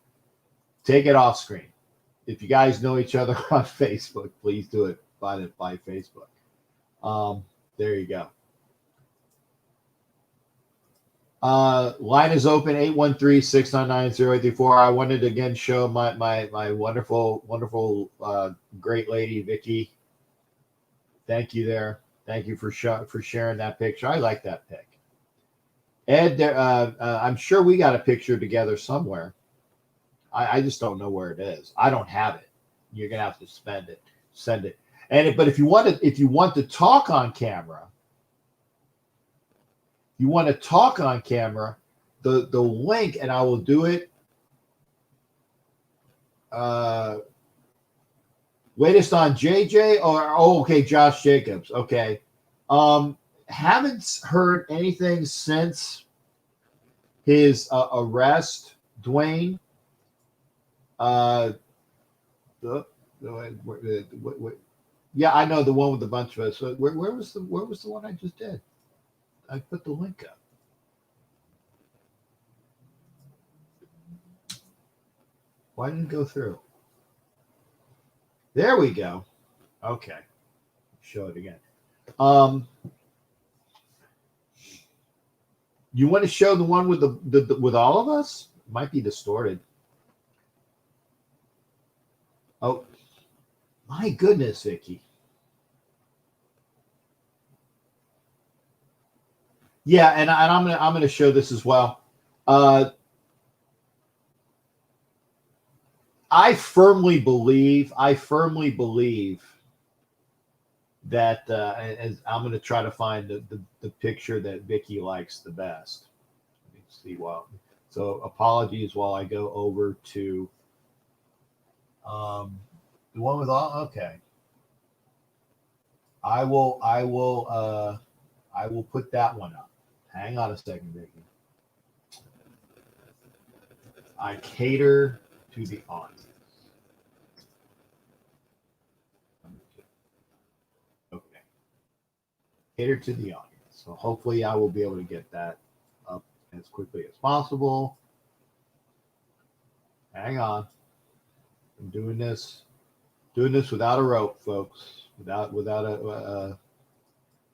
take it off screen. If you guys know each other on Facebook, please do it by Facebook. There you go. Line is open, 813-699-0834. I wanted to again show my wonderful great lady Vicky. Thank you there. Thank you for sharing that picture. I like that pic. Ed, I'm sure we got a picture together somewhere. I just don't know where it is. I don't have it. You're gonna have to send it. But if you want to talk on camera, the link, and I will do it. Latest on JJ okay, Josh Jacobs. Okay. Haven't heard anything since his arrest, Dwayne. Yeah, I know the one with a bunch of us. Where was the one I just did? I put the link up. Why didn't it go through? There we go. Okay. Show it again. You want to show the one with the with all of us? It might be distorted. Oh, my goodness, Vicky. Yeah, and I'm gonna show this as well. I firmly believe that, and I'm going to try to find the picture that Vicky likes the best. Let me see. So apologies while I go over to the one with all. Okay, I will put that one up. Hang on a second, Vicky. I cater to the audience. Okay. Cater to the audience. So hopefully I will be able to get that up as quickly as possible. Hang on. I'm doing this without a rope, folks. Without a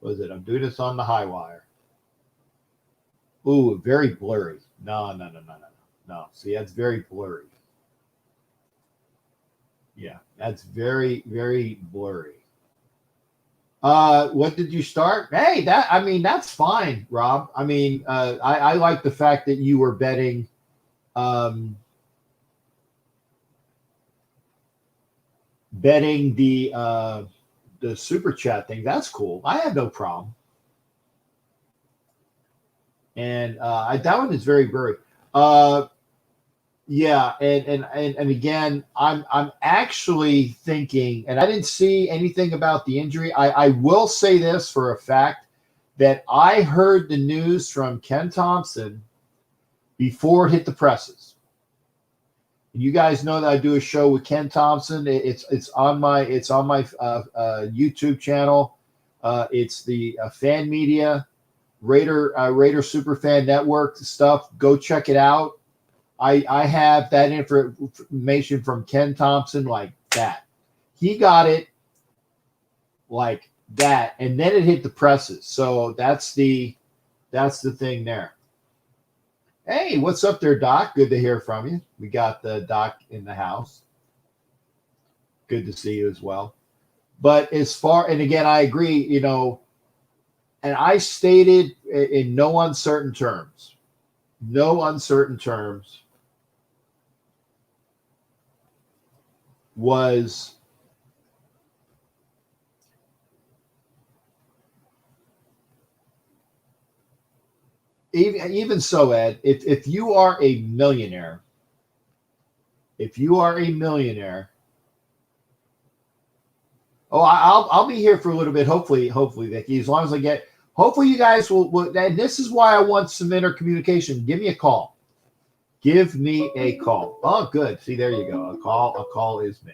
what is it? I'm doing this on the high wire. Ooh, very blurry. No. See, that's very blurry. Yeah, that's very, very blurry. What did you start? Hey, that's fine, Rob. I like the fact that you were betting the super chat thing. That's cool. I have no problem. And that one is very, very yeah, and again, I'm actually thinking, and I didn't see anything about the injury. I will say this for a fact that I heard the news from Ken Thompson before it hit the presses. You guys know that I do a show with Ken Thompson. It's on my YouTube channel. It's the Fan Media Raider Superfan Network stuff. Go check it out. I have that information from Ken Thompson like that. He got it like that, and then it hit the presses. So that's the thing there. Hey, what's up there, Doc? Good to hear from you. We got the Doc in the house. Good to see you as well. But and again, I agree, and I stated in no uncertain terms, was even so, Ed, if you are a millionaire if you are a millionaire, I'll be here for a little bit. Hopefully, Vicky, as long as I get. Hopefully, you guys will. And this is why I want some intercommunication. Give me a call. Give me a call. Oh, good. See, there you go. A call is me.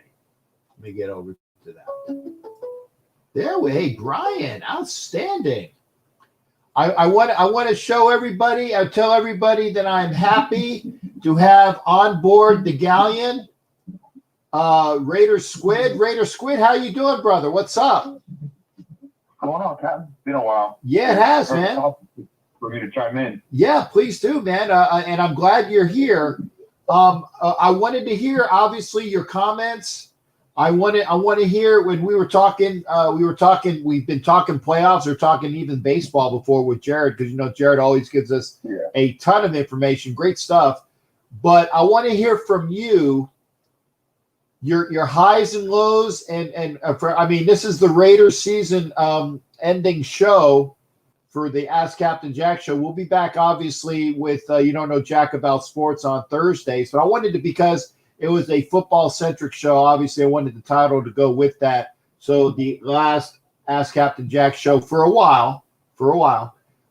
Let me get over to that. There we. Hey, Brian, outstanding. I want to show everybody. I tell everybody that I'm happy to have on board the galleon. Raider Squid, how you doing, brother? What's up? What's going on, Captain? It's been a while. Yeah, it has, man. For me to chime in. Yeah, please do, man. And I'm glad you're here. I wanted to hear, obviously, your comments. I want to hear when we were talking. We've been talking playoffs or talking even baseball before with Jared, because Jared always gives us a ton of information, great stuff. But I want to hear from you. Your highs and lows, and this is the Raiders season ending show for the Ask Captain Jack show. We'll be back, obviously, with You Don't Know Jack About Sports on Thursdays. But I wanted to, because it was a football-centric show, obviously I wanted the title to go with that. So the last Ask Captain Jack show for a while.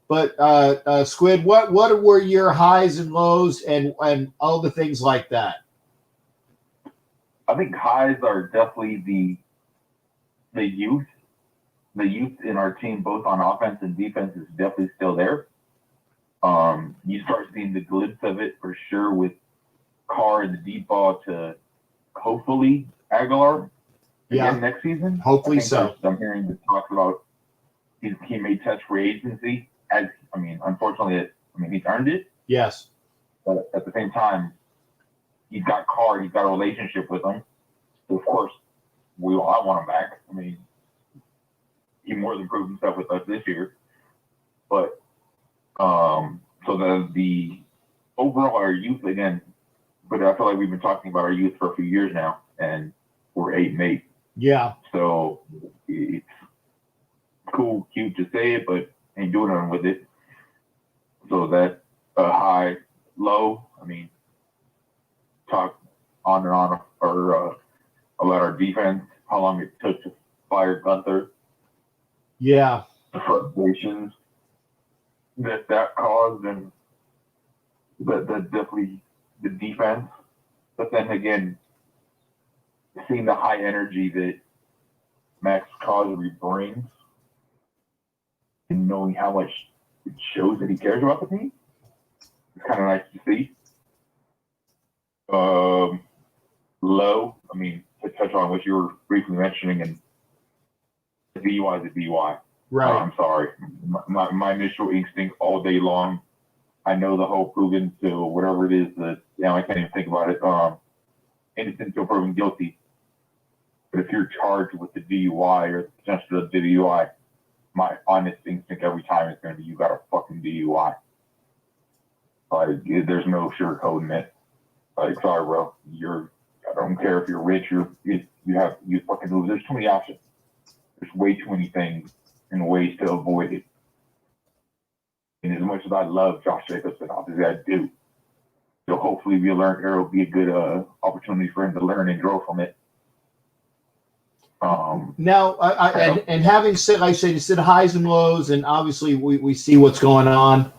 But Squid, what were your highs and lows and all the things like that? I think highs are definitely the youth. The youth in our team, both on offense and defense, is definitely still there. You start seeing the glimpse of it for sure with Carr and the deep ball to hopefully Aguilar again next season. Hopefully so. I'm hearing the talk about he may touch free agency. Unfortunately, he's earned it. Yes. But at the same time, he's got Carr. He's got a relationship with him. So, of course, I want him back. He more than proved himself with us this year. But so the overall, our youth, again, but I feel like we've been talking about our youth for a few years now, and we're 8-8. Yeah. So it's cool, cute to say it, but ain't doing nothing with it. So that high, low, talk on and on about our defense, how long it took to fire Gunther. Yeah. The frustrations that caused, and that definitely the defense. But then again, seeing the high energy that Max Crosby brings and knowing how much it shows that he cares about the team, it's kind of nice to see. Low, to touch on what you were briefly mentioning, and the DUI is a DUI. Right. I'm sorry. My initial instinct all day long, I know the whole proven to whatever it is that, I can't even think about it. Innocent until proven guilty. But if you're charged with the DUI or the potential of the DUI, my honest instinct every time is going to be, you got a fucking DUI. There's no sugarcoating it. Sorry, bro. I don't care if you're rich or you fucking move. There's too many options. There's way too many things and ways to avoid it. And as much as I love Josh Jacobson, obviously I do. So hopefully it will be a good opportunity for him to learn and grow from it. Now, and having said, like I said, you said highs and lows, and obviously we see what's going on.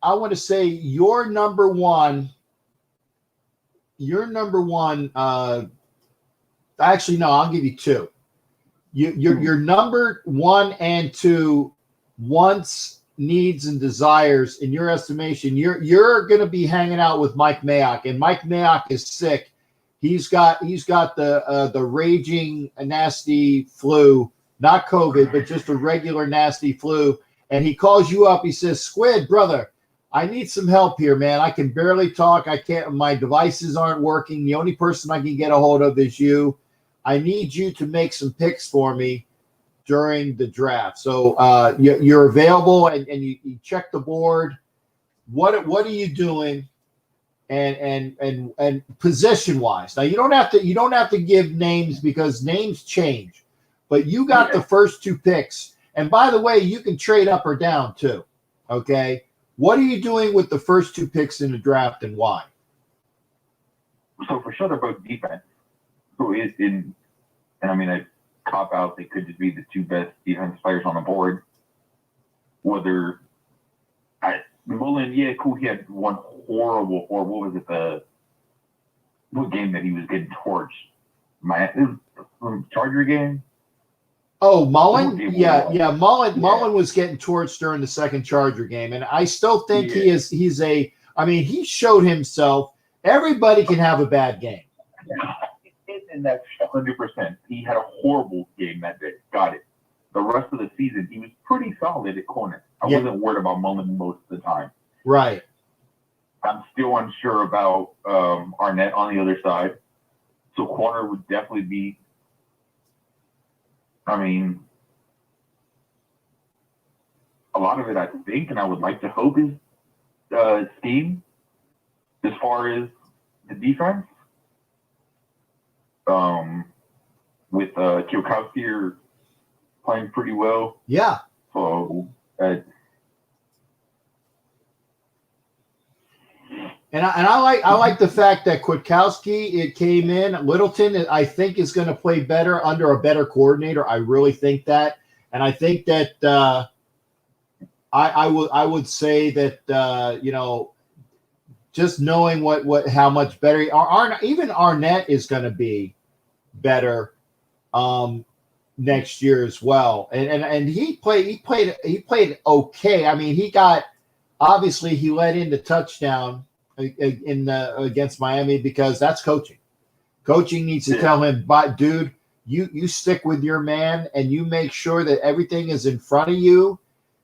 I want to say your number one. Actually, no, I'll give you two. Your number one and two wants, needs, and desires, in your estimation, you're going to be hanging out with Mike Mayock, and Mike Mayock is sick. He's got the raging nasty flu, not COVID, but just a regular nasty flu. And he calls you up. He says, "Squid, brother, I need some help here, man. I can barely talk. I can't. My devices aren't working. The only person I can get a hold of is you. I need you to make some picks for me during the draft." So you're available, and you check the board. What are you doing? And position wise. Now you don't have to give names because names change, but you got the first two picks. And by the way, you can trade up or down too. Okay. What are you doing with the first two picks in the draft and why? So for sure, they're both defense. So and I mean, I cop out. They could just be the two best defense players on the board. Whether Mullen, yeah, cool. He had one horrible. What was it? What game that he was getting torched? Charger game. Oh, Mullen? Yeah. Mullen was getting torched during the second Charger game, and I still think he's he showed himself. Everybody can have a bad game. And that's 100%. He had a horrible game that day. Got it. The rest of the season, he was pretty solid at corner. I wasn't worried about Mullen most of the time. Right. I'm still unsure about Arnett on the other side. So corner would definitely be, I mean, a lot of it, I think, and I would like to hope is scheme as far as the defense. With Kwiatkowski playing pretty well. Yeah. So, and I like the fact that Kwiatkowski, it came in. Littleton, I think, is going to play better under a better coordinator. I really think that, and I think that I would say that just knowing how much better even Arnett is going to be better next year as well. And he played okay. I mean, he let in the touchdown against Miami because that's coaching. Coaching needs to tell him, but dude, you stick with your man and you make sure that everything is in front of you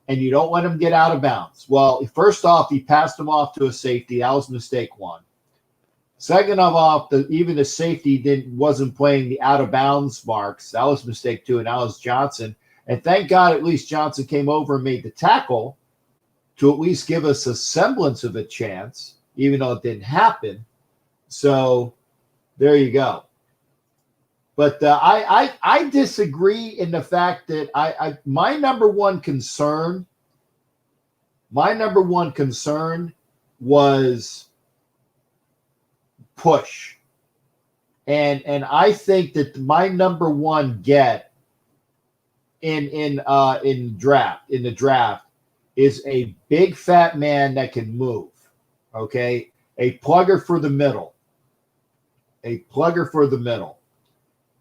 and you don't let him get out of bounds. Well, first off, he passed him off to a safety. That was mistake one. Second of all, even the safety wasn't playing the out of bounds marks. That was mistake two, and that was Johnson. And thank God at least Johnson came over and made the tackle to at least give us a semblance of a chance, even though it didn't happen. So there you go. But I disagree in the fact that my number one concern was push. And I think that my number one get in the draft is a big fat man that can move. Okay? A plugger for the middle.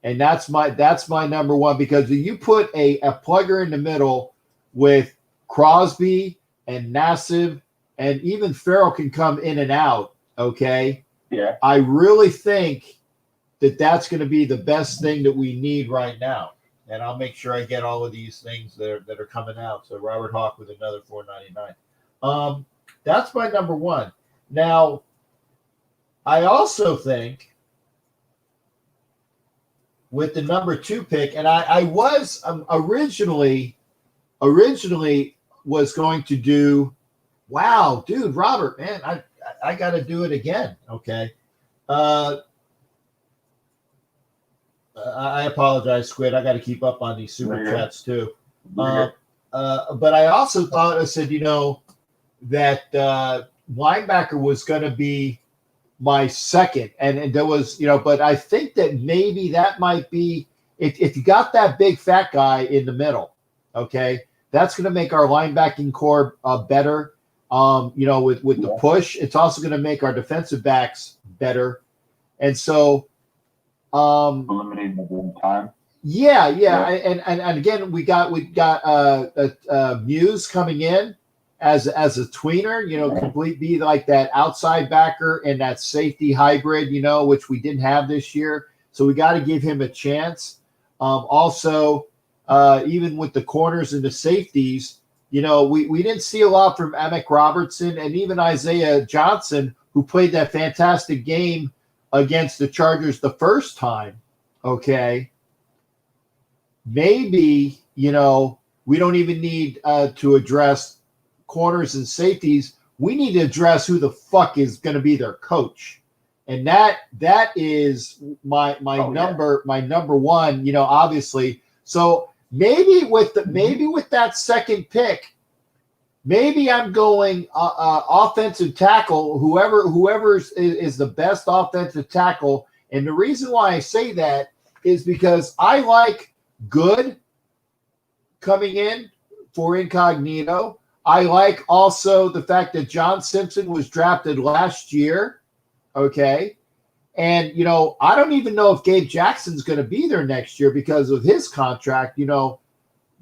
And that's my number one, because if you put a plugger in the middle with Crosby and Nassib, and even Farrell can come in and out, okay? Yeah. I really think that that's going to be the best thing that we need right now. And I'll make sure I get all of these things that are coming out. So Robert Hawk with another $4.99. That's my number one. Now, I also think with the number two pick, and I was originally was going to do, wow, dude, Robert, man, I got to do it again. Okay. I apologize, Squid. I got to keep up on these super chats too. But I also thought, I said, that linebacker was going to be my second. And there was, but I think that maybe that might be, if you got that big fat guy in the middle, okay, that's going to make our linebacking core better. With the push, it's also going to make our defensive backs better. And so, eliminating the time. Yeah. And again, we got Muse coming in as a tweener, be like that outside backer and that safety hybrid, which we didn't have this year. So we got to give him a chance. Also, even with the corners and the safeties, we didn't see a lot from Emick Robertson and even Isaiah Johnson, who played that fantastic game against the Chargers the first time. Okay. Maybe, we don't even need to address corners and safeties. We need to address who the fuck is going to be their coach. And that is my number one, obviously. So maybe with that second pick, Maybe I'm going offensive tackle. Whoever is the best offensive tackle, and the reason why I say that is because I like good coming in for incognito. I like also the fact that John Simpson was drafted last year. Okay. And, I don't even know if Gabe Jackson's going to be there next year because of his contract.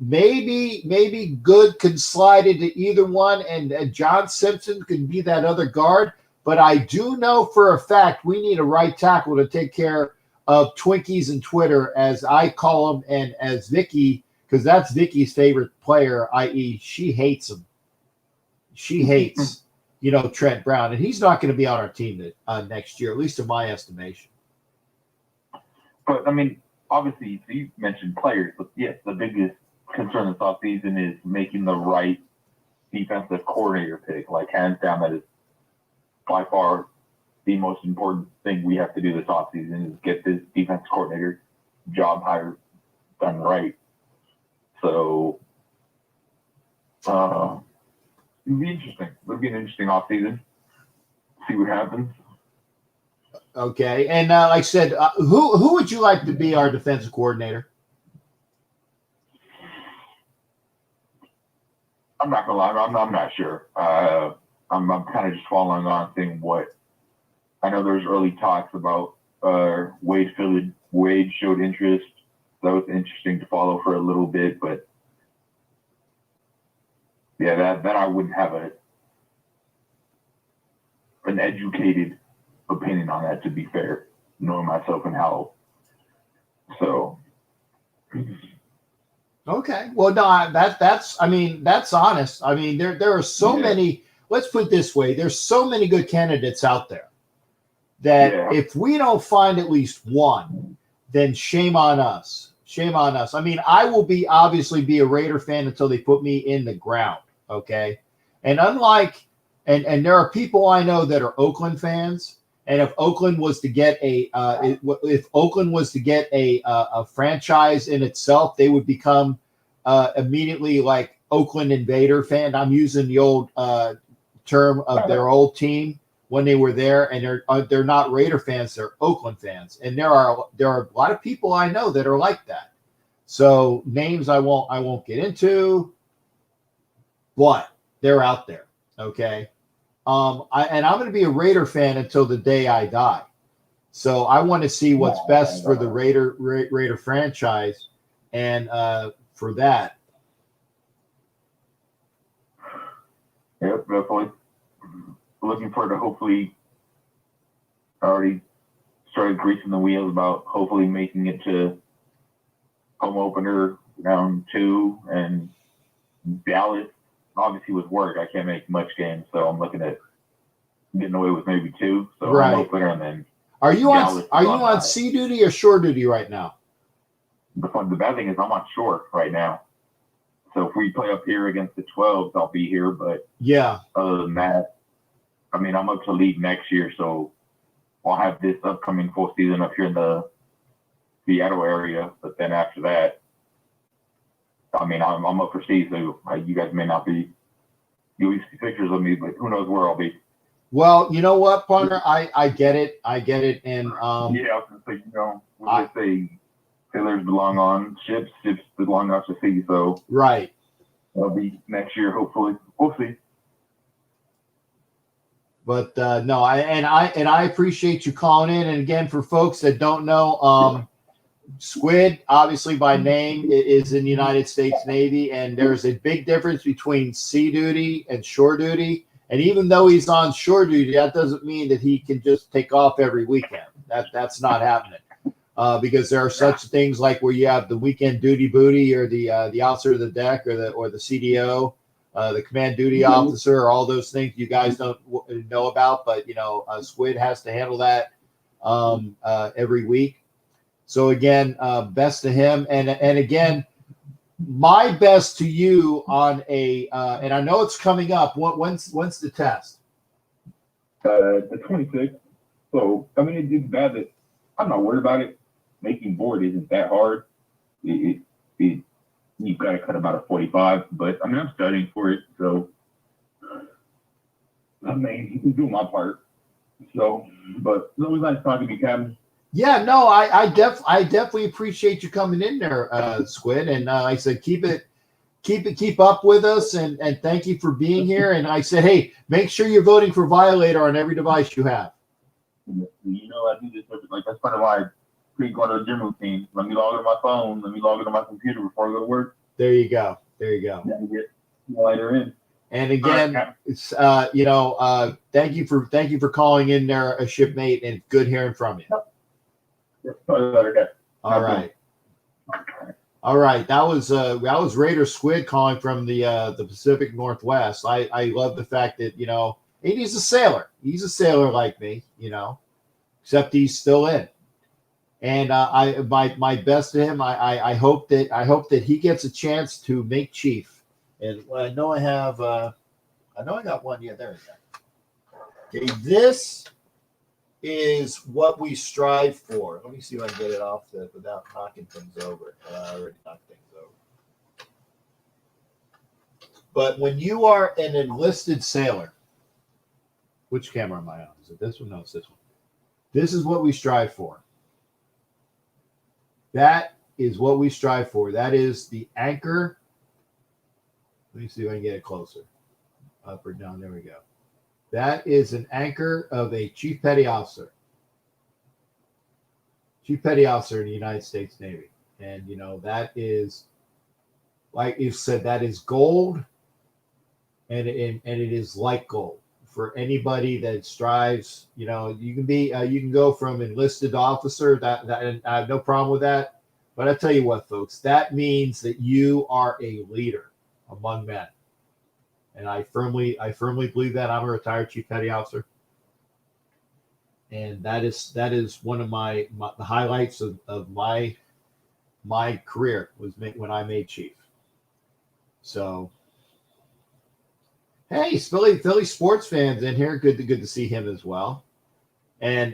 Maybe Good can slide into either one, and John Simpson can be that other guard. But I do know for a fact we need a right tackle to take care of Twinkies and Twitter, as I call them, and as Vicky, because that's Vicky's favorite player, i.e. she hates him. She hates, Trent Brown, and he's not going to be on our team next year, at least in my estimation. But, obviously, so you mentioned players, but yes, the biggest concern this offseason is making the right defensive coordinator pick. Like, hands down, that is by far the most important thing we have to do this offseason is get this defense coordinator job hire done right. So, it'll be interesting. It'll be an interesting offseason. See what happens. Okay. And like I said, who would you like to be our defensive coordinator? I'm not gonna lie, I'm not sure. I'm kind of just following on seeing what I know. There's early talks about Wade showed interest. That was interesting to follow for a little bit, but yeah, that I wouldn't have an educated opinion on that, to be fair, knowing myself and how. So. Okay. Well, no, that's honest. There are so many, let's put it this way. There's so many good candidates out there that if we don't find at least one, then shame on us. Shame on us. I will obviously be a Raider fan until they put me in the ground. Okay. And and there are people I know that are Oakland fans. And if Oakland was to get a franchise in itself, they would become immediately like Oakland Invader fan. I'm using the old term of their old team when they were there, and they're not Raider fans, they're Oakland fans. And there are a lot of people I know that are like that. So names I won't get into, but they're out there. Okay. I'm going to be a Raider fan until the day I die. So I want to see what's best for the Raider franchise, and for that. Yep, definitely. Looking forward to hopefully. I already started greasing the wheels about hopefully making it to home opener round 2, and Dallas. Obviously, with work, I can't make much games, so I'm looking at getting away with maybe 2. So right. home opener, and then are you on sea duty or shore duty right now? The bad thing is I'm on shore right now. So if we play up here against the 12s, I'll be here. But yeah, other than that, I'm up to league next year, so I'll have this upcoming full season up here in the Seattle area. But then after that, I'm up for sea, so you guys may not be. You see pictures of me, but who knows where I'll be. Well, you know what, partner? I get it, and yeah, I was gonna say, what do they say? Sailors belong on ships, ships belong off the sea. So right, it'll be next year, hopefully. We'll see. But no, I appreciate you calling in. And again, for folks that don't know, Squid, obviously by name, is in the United States Navy, and there's a big difference between sea duty and shore duty. And even though he's on shore duty, that doesn't mean that he can just take off every weekend. That's not happening, because there are such things like where you have the weekend duty booty, or the officer of the deck, or the CDO, the command duty officer, or all those things you guys don't know about. But Squid has to handle that every week. So again, best to him, and again, my best to you on and I know it's coming up. When's the test? The 26th. So it's bad that I'm not worried about it. Making board isn't that hard. You've got to cut about a 45, but I'm studying for it, so I mean, do my part. So, but it was nice talking to you, Kevin. Yeah, no, I definitely appreciate you coming in there, Squid. And I said, keep up with us, and thank you for being here. And I said, hey, make sure you're voting for Violator on every device you have. You know, I do this like that's part of my pre-going to the gym routine. Let me log into my phone. Let me log into my computer before I go to work. There you go. There you go. Then get later in. And again, it's thank you for calling in there, a shipmate, and good hearing from you. All right. All right. That was Raider Squid calling from the Pacific Northwest. I love the fact that, and he's a sailor. He's a sailor like me, except he's still in. And my best to him. I hope that he gets a chance to make chief. And I know I got one. Yeah, there we go. Okay, this is what we strive for. Let me see if I can get it off without knocking things over. I already knocked things over. But when you are an enlisted sailor, which camera am I on? Is it this one? No, it's this one. This is what we strive for. That is what we strive for. That is the anchor. Let me see if I can get it closer. Up or down. There we go. That is an anchor of a chief petty officer. Chief petty officer in the United States Navy. And, that is, like you said, that is gold. And it is like gold. For anybody that strives, you can go from enlisted officer. That I have no problem with that. But I tell you what, folks, that means that you are a leader among men, and I firmly believe that. I'm a retired chief petty officer, and that is one of the highlights of my career was when I made chief. So, hey, Philly sports fans in here. Good to see him as well. And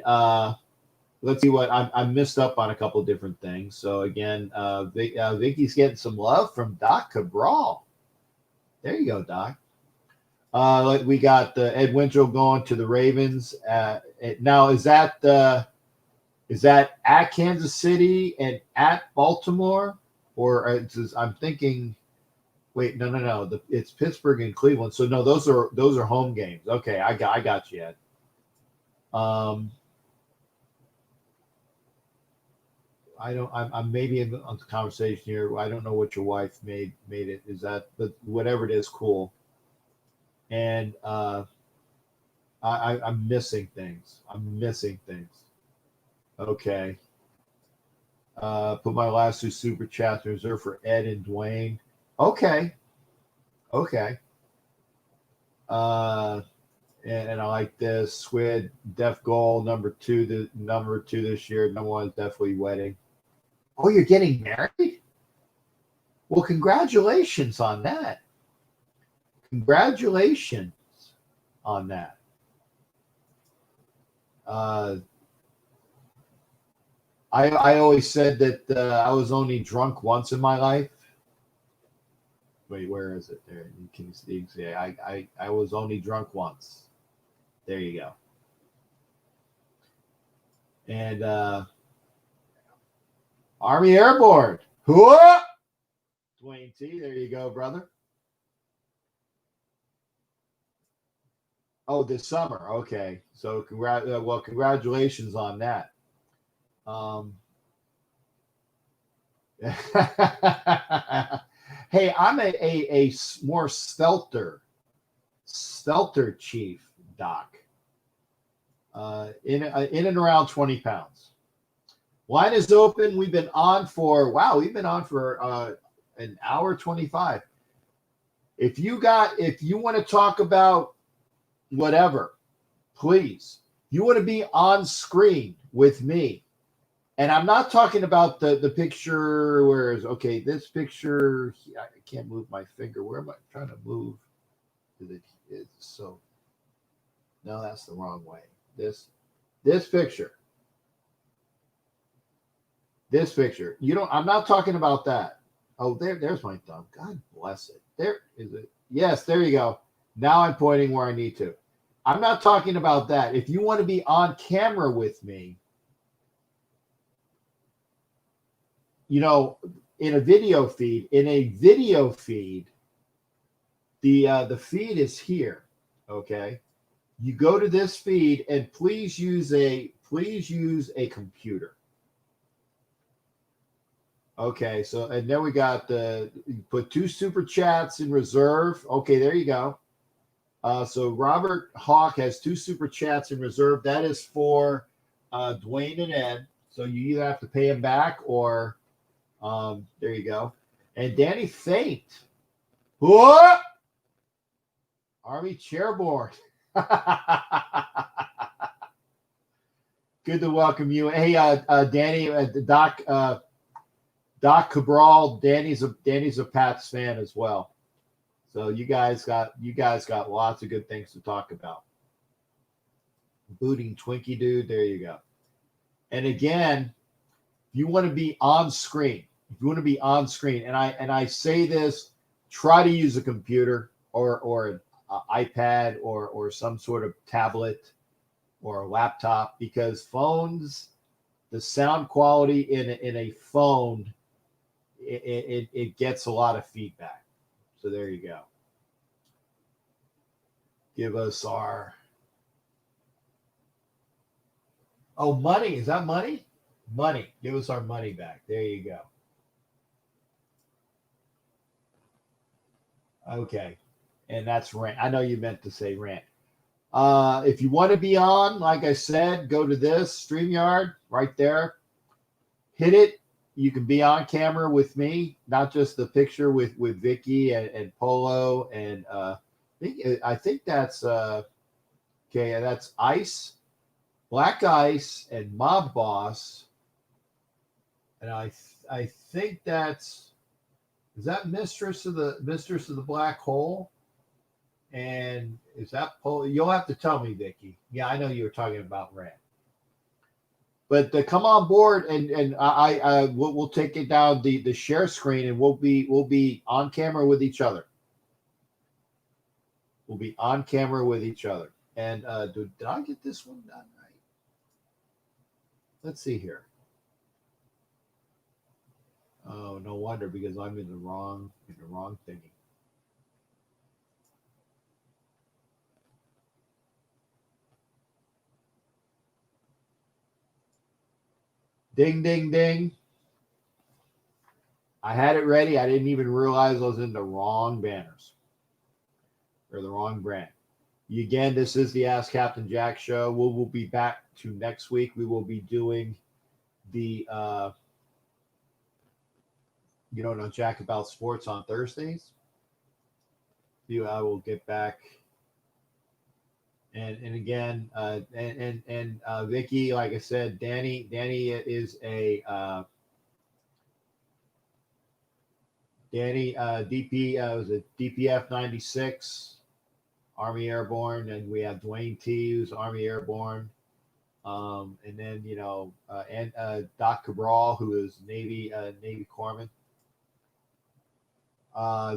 let's see what I missed up on a couple of different things. So again, Vicky's getting some love from Doc Cabral. There you go, Doc. We got Ed Wintrow going to the Ravens. Now, is that at Kansas City and at Baltimore, or I'm thinking? Wait, no. It's Pittsburgh and Cleveland. So no, those are home games. Okay, I got you, Ed. I'm maybe in the conversation here. I don't know what your wife made it. Is that, but whatever it is, cool. And I'm missing things. Okay. Put my last two super chats in reserve for Ed and Dwayne. Okay. And I like this. Squid, Def Goal, number two this year. Number one is definitely wedding. Oh, you're getting married? Well, congratulations on that. I always said that I was only drunk once in my life. Wait, where is it? There, you can see. I was only drunk once. There you go. And Army Airborne. Whoa! Dwayne T. There you go, brother. Oh, this summer. Okay. So congratulations on that. Hey, I'm a more stelter chief, Doc. In and around 20 pounds. Line is open. We've been on for an hour 25. If you want to talk about whatever, please. You want to be on screen with me. And I'm not talking about the picture where this picture, I can't move my finger. Where am I trying to move? No, that's the wrong way. This picture. I'm not talking about that. Oh, there's my thumb. God bless it. There is it. Yes, there you go. Now I'm pointing where I need to. I'm not talking about that. If you want to be on camera with me, in a video feed, the feed is here. Okay. You go to this feed and please use a computer. Okay, so and then we got put 2 super chats in reserve. Okay, there you go. So Robert Hawk has 2 super chats in reserve. That is for Dwayne and Ed. So you either have to pay him back or there you go. And Danny Faint. What? Army Chairboard. Good to welcome you. Hey, Danny, Doc Cabral. Danny's a Pats fan as well. So you guys got lots of good things to talk about. Booting Twinkie Dude. There you go. And again, if you want to be on screen, and I say this, try to use a computer or an iPad or some sort of tablet or a laptop, because phones, the sound quality in a phone, it gets a lot of feedback. So there you go. Give us our money. Is that money? Money. Give us our money back. There you go. Okay. And that's rant. I know you meant to say rant. If you want to be on, like I said, go to this StreamYard right there. Hit it. You can be on camera with me, not just the picture with Vicky and Polo. And I think that's okay. That's Ice, Black Ice, and Mob Boss. And I think is that Mistress of the Black Hole. And is that Polo? You'll have to tell me, Vicky. Yeah, I know you were talking about Rand. But come on board, and we'll take it down the share screen, and we'll be on camera with each other. We'll be on camera with each other. And did I get this one done right? Let's see here. Oh, no wonder, because I'm in the wrong thingy. Ding, ding, ding. I had it ready. I didn't even realize I was in the wrong banners or the wrong brand. Again, this is the Ask Captain Jack show. We'll be back to next week. We will be doing the, Jack About Sports on Thursdays. I will get back. And again, Vicky, like I said, Danny is a DP was a DPF 96 Army Airborne, and we have Dwayne T, who's Army Airborne, and then Doc Cabral, who is Navy Corpsman.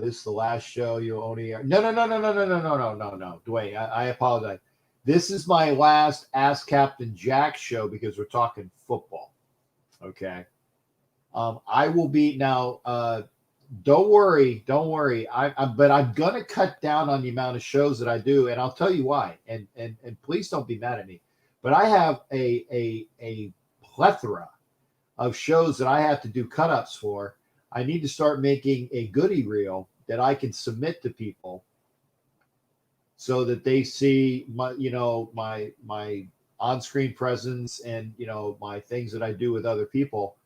This is the last show you only are. No. Dwayne, I apologize. This is my last Ask Captain Jack show because we're talking football. Okay. I will be now. Don't worry. But I'm gonna cut down on the amount of shows that I do, and I'll tell you why. And please don't be mad at me. But I have a plethora of shows that I have to do cut-ups for. I need to start making a goodie reel that I can submit to people so that they see my on-screen presence and, my things that I do with other people.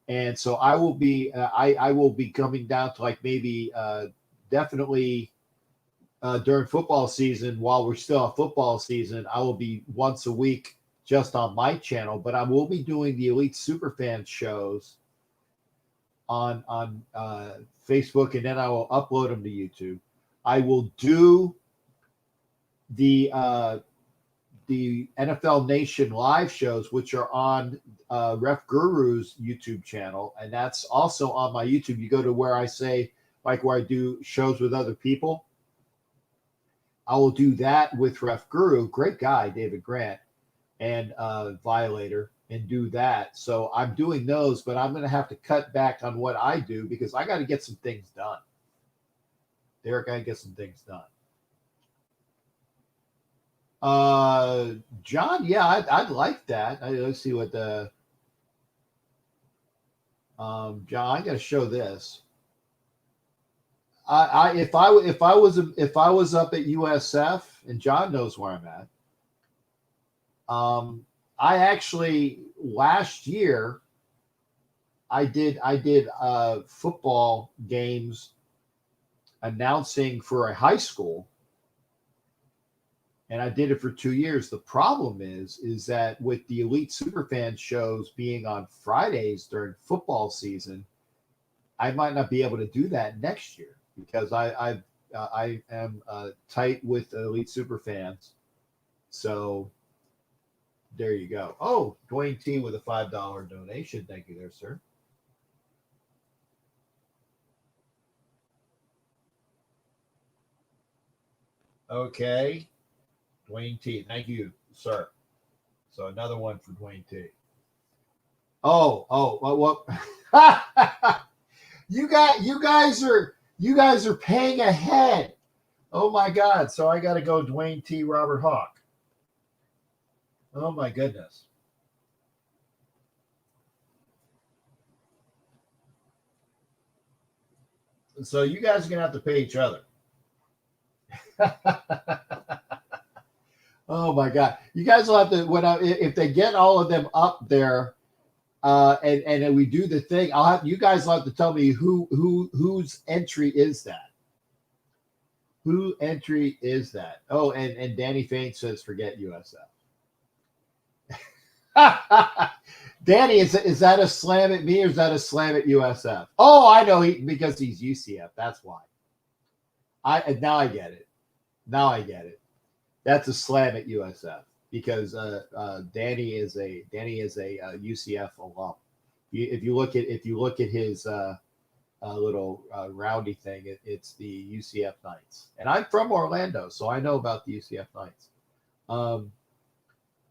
And so I will be, I will be coming down to like maybe definitely during football season, while we're still on football season, I will be once a week just on my channel, but I will be doing the Elite Superfan shows on Facebook, and then I will upload them to YouTube. I will do the NFL Nation live shows, which are on Ref Guru's YouTube channel, and that's also on my YouTube. You go to where I say, like where I do shows with other people, I will do that with Ref Guru, great guy, David Grant, and Violator, and do that. So I'm doing those, but I'm going to have to cut back on what I do because I got to get some things done. Derek, I got to get some things done. John, yeah, I'd like that. Let's see what the John. I got to show this. If I was up at USF, and John knows where I'm at. I actually last year I did football games announcing for a high school, and I did it for 2 years. The problem is that with the Elite Superfan shows being on Fridays during football season, I might not be able to do that next year because I am tight with Elite Superfans. So there you go. Oh, Dwayne T with a $5 donation. Thank you there, sir. Okay. Dwayne T. Thank you, sir. So another one for Dwayne T. What? You guys are paying ahead. Oh my God. So I got to go Dwayne T. Robert Hawk. Oh my goodness. So you guys are going to have to pay each other. Oh my God. You guys will have to, if they get all of them up there, and we do the thing, you guys will have to tell me whose entry is that. Who entry is that? Oh, and Danny Faint says forget USF. Danny, is that a slam at me or is that a slam at USF? Oh, I know because he's UCF. That's why. Now I get it. That's a slam at USF because Danny is a UCF alum. If you look at his little roundy thing, it's the UCF Knights, and I'm from Orlando, so I know about the UCF Knights. A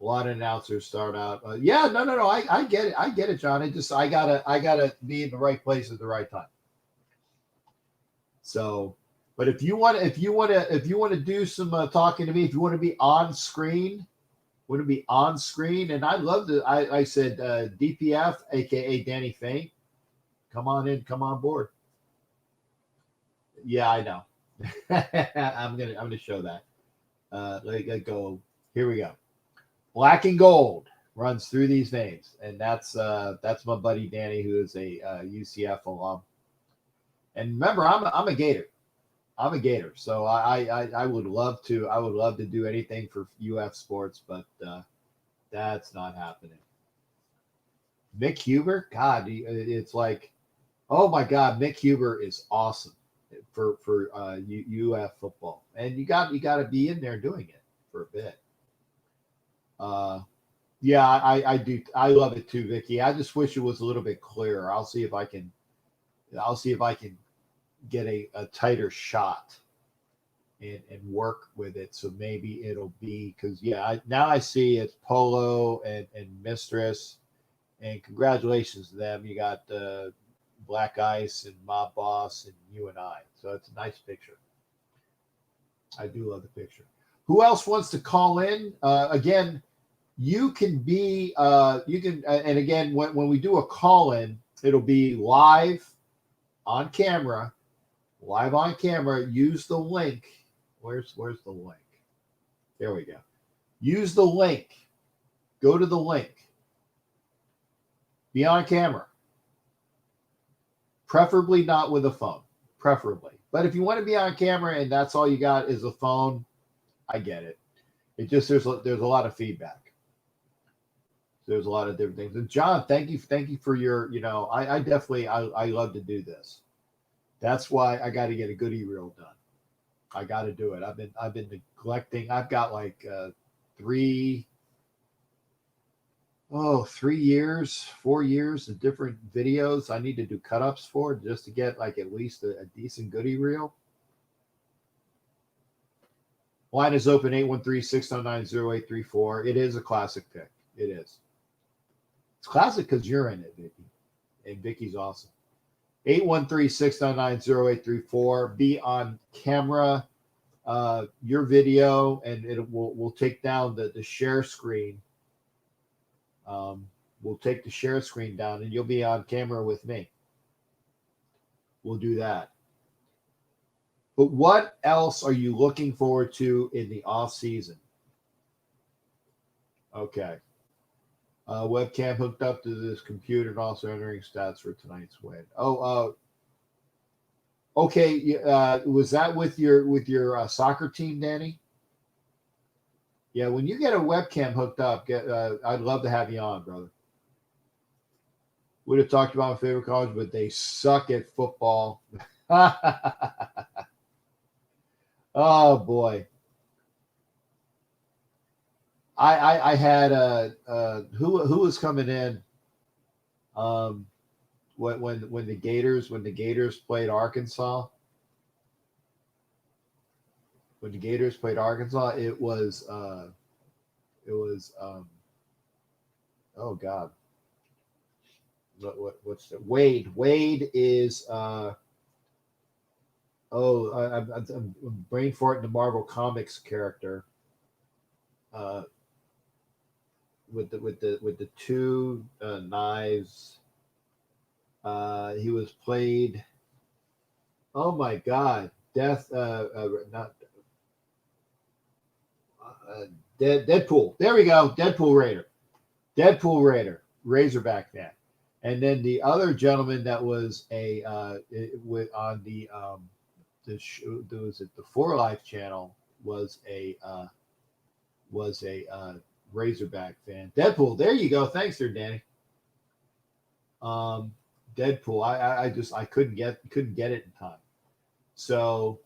lot of announcers start out, yeah, no, I get it, John. I gotta be in the right place at the right time. So. But if you want to do some talking to me, if you want to be on screen, and I love to. I said DPF, aka Danny Faint, come on in, come on board. Yeah, I know. I'm gonna show that. Let go. Here we go. Black and gold runs through these names, and that's my buddy Danny, who is a UCF alum. And remember, I'm a Gator. I'm a Gator, so I would love to do anything for UF sports, but that's not happening. Mick Huber, God, it's like, oh my God, Mick Huber is awesome for UF football, and you got to be in there doing it for a bit. Yeah, I do. I love it too, Vicky. I just wish it was a little bit clearer. I'll see if I can get a tighter shot and work with it. So maybe it'll be because now I see it's Polo and Mistress, and congratulations to them. You got Black Ice and Mob Boss and you and I. So it's a nice picture. I do love the picture. Who else wants to call in? Again, you can be and again when we do a call in, it'll be live on camera. Use the link. Where's the link? There we go. Use the link. Go to the link. Be on camera. Preferably not with a phone. Preferably. But if you want to be on camera and that's all you got is a phone, I get it. It just there's a lot of feedback. There's a lot of different things. And John, thank you for your, I definitely love to do this. That's why I got to get a goodie reel done. I got to do it. I've been neglecting. I've got like 3 years, 4 years of different videos I need to do cut-ups for just to get like at least a decent goodie reel. Line is open 813-609-0834. It is a classic pick. It is. It's classic because you're in it, Vicky. And Vicky's awesome. 813-699-0834. Be on camera. Your video, and we'll take down the share screen. We'll take the share screen down, and you'll be on camera with me. We'll do that. But what else are you looking forward to in the off season? Okay. Webcam hooked up to this computer and also entering stats for tonight's win. Okay. Was that with your soccer team, Danny? Yeah. When you get a webcam hooked up, I'd love to have you on, brother. Would have talked about my favorite college, but they suck at football. Oh boy. I had who was coming in when the Gators played Arkansas. When the Gators played Arkansas, it was oh God. What's the Wade? Wade is I'm brain farting the Marvel Comics character. With the two knives. He was played. Oh my God! Deadpool. There we go. Deadpool Raider, Razorback fan. And then the other gentleman that was on the For Life channel was a Razorback fan. Deadpool. There you go. Thanks, there, Danny. Deadpool. I couldn't get it in time. So,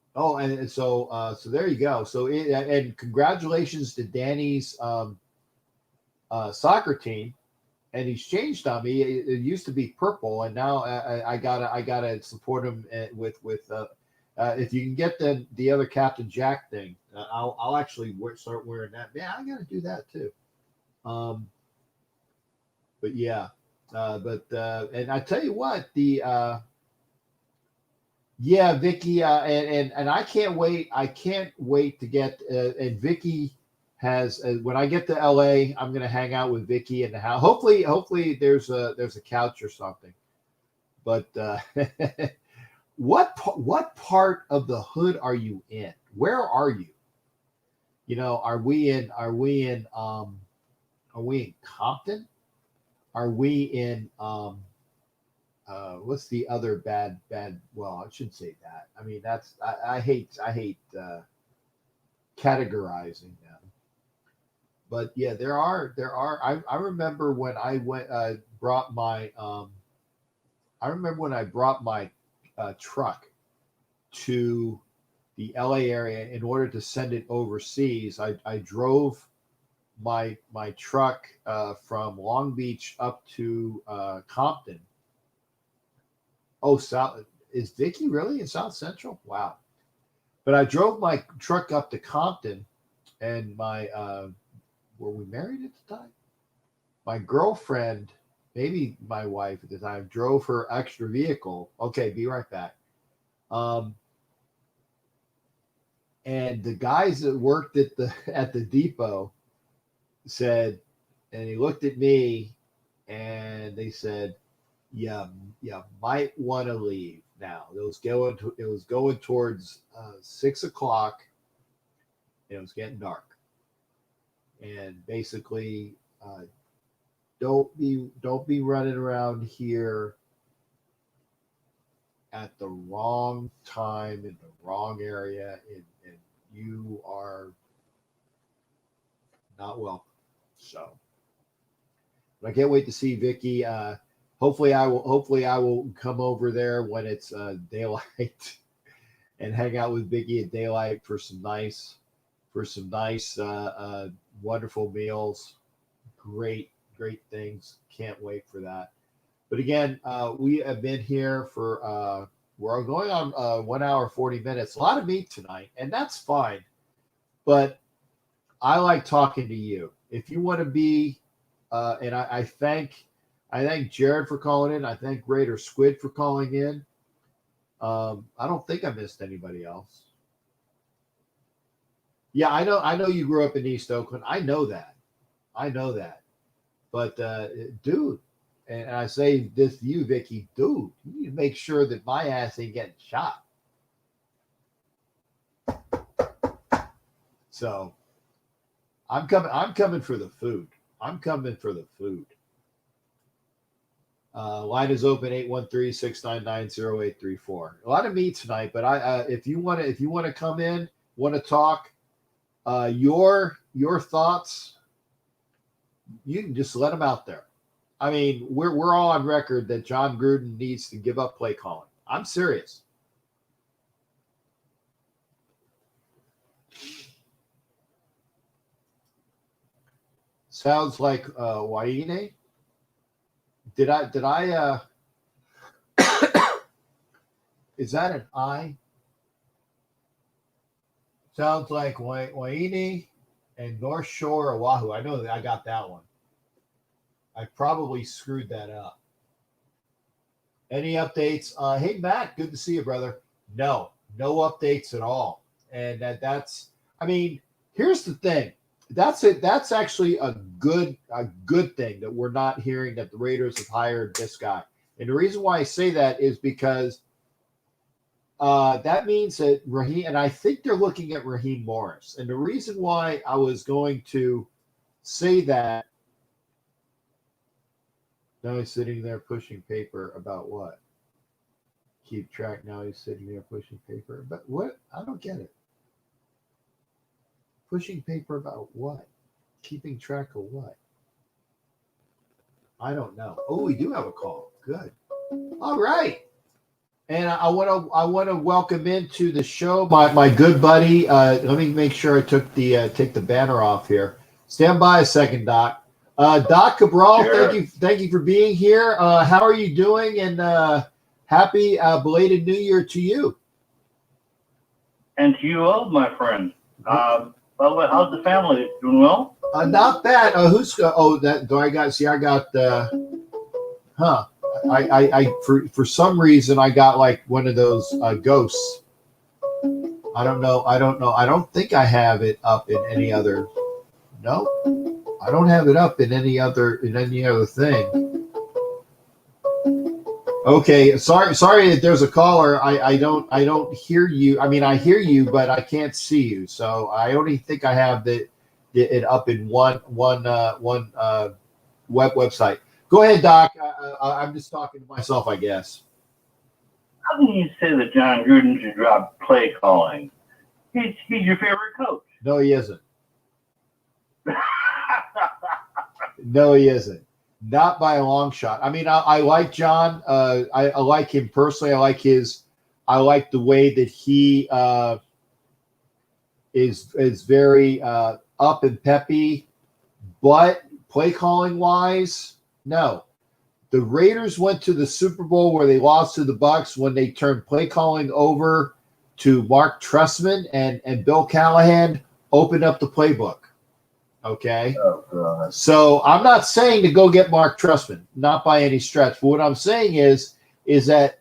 so there you go. So and congratulations to Danny's soccer team. And he's changed on me. It used to be purple, and now I gotta support him with if you can get the other Captain Jack thing, I'll actually start wearing that. Yeah, I gotta do that too. But yeah, and I tell you what, Vicky, and I can't wait. I can't wait to get and Vicky has when I get to LA, I'm gonna hang out with Vicky in the house. Hopefully there's a couch or something. But what part of the hood are you in? Where are you? You know, are we in Compton? Are we in what's the other bad? Well, I shouldn't say that. I mean, I hate categorizing them. But yeah, there are. I remember when I brought my truck to the LA area in order to send it overseas. I drove my truck from Long Beach up to Compton. Oh, South is Vicky really in South Central? Wow. But I drove my truck up to Compton, and my were we married at the time? My girlfriend, maybe my wife at the time, drove her extra vehicle. Okay, be right back. And the guys that worked at the depot said, and he looked at me, and they said, "Yeah, might want to leave now." It was going towards 6 o'clock, and it was getting dark. And basically, don't be running around here at the wrong time in the wrong area, and you are not welcome. So, but I can't wait to see Vicky. Hopefully I will come over there when it's daylight and hang out with Vicky at daylight for some nice wonderful meals, great things. Can't wait for that. But again, we have been here for we're going on 1 hour 40 minutes. A lot of meat tonight, and that's fine. but I like talking to you. If you want to be, and I thank Jared for calling in. I thank Raider Squid for calling in. I don't think I missed anybody else. Yeah, I know you grew up in East Oakland. I know that. But dude, and I say this to you, Vicky, dude, you need to make sure that my ass ain't getting shot. So I'm coming for the food. Line is open 813-699-0834. A lot of meat tonight, but if you want to come in, want to talk, your thoughts, you can just let them out there. I mean, we're all on record that John Gruden needs to give up play calling. I'm serious. Sounds like Waine. Did I is that an I? Sounds like Waine and North Shore Oahu. I know that I got that one. I probably screwed that up. Any updates? Hey Matt, good to see you, brother. No updates at all. And that's I mean, here's the thing. That's it. That's actually a good thing that we're not hearing that the Raiders have hired this guy. And the reason why I say that is because that means that Raheem, and I think they're looking at Raheem Morris. And the reason why I was going to say that, now he's sitting there pushing paper about what? Keep track. Now he's sitting there pushing paper. But what? I don't get it. Pushing paper about what? Keeping track of what? I don't know. Oh, we do have a call. Good. All right. And I want to welcome into the show my good buddy. Let me make sure I take the banner off here. Stand by a second, Doc. Doc Cabral, Sure. Thank you for being here. How are you doing? And happy belated New Year to you. And to you all, my friend. By the way, how's the family? Doing well? Not bad. Who's? Oh, that do I got? See, I got. I for some reason I got like one of those ghosts. I don't know. I don't think I have it up in any other. No, I don't have it up in any other thing. Okay, sorry that there's a caller. I don't hear you. I mean, I hear you, but I can't see you. So I only think I have it up in one website. Go ahead, Doc. I'm just talking to myself, I guess. How can you say that John Gruden should drop play calling? He's your favorite coach. No, he isn't. No, he isn't. Not by a long shot. I mean, I like John. I like him personally. I like the way that he is very up and peppy. But play calling wise, no. The Raiders went to the Super Bowl where they lost to the Bucs when they turned play calling over to Mark Trestman and Bill Callahan opened up the playbook. Okay. Oh, God. So I'm not saying to go get Mark Trestman, not by any stretch. But what I'm saying is that,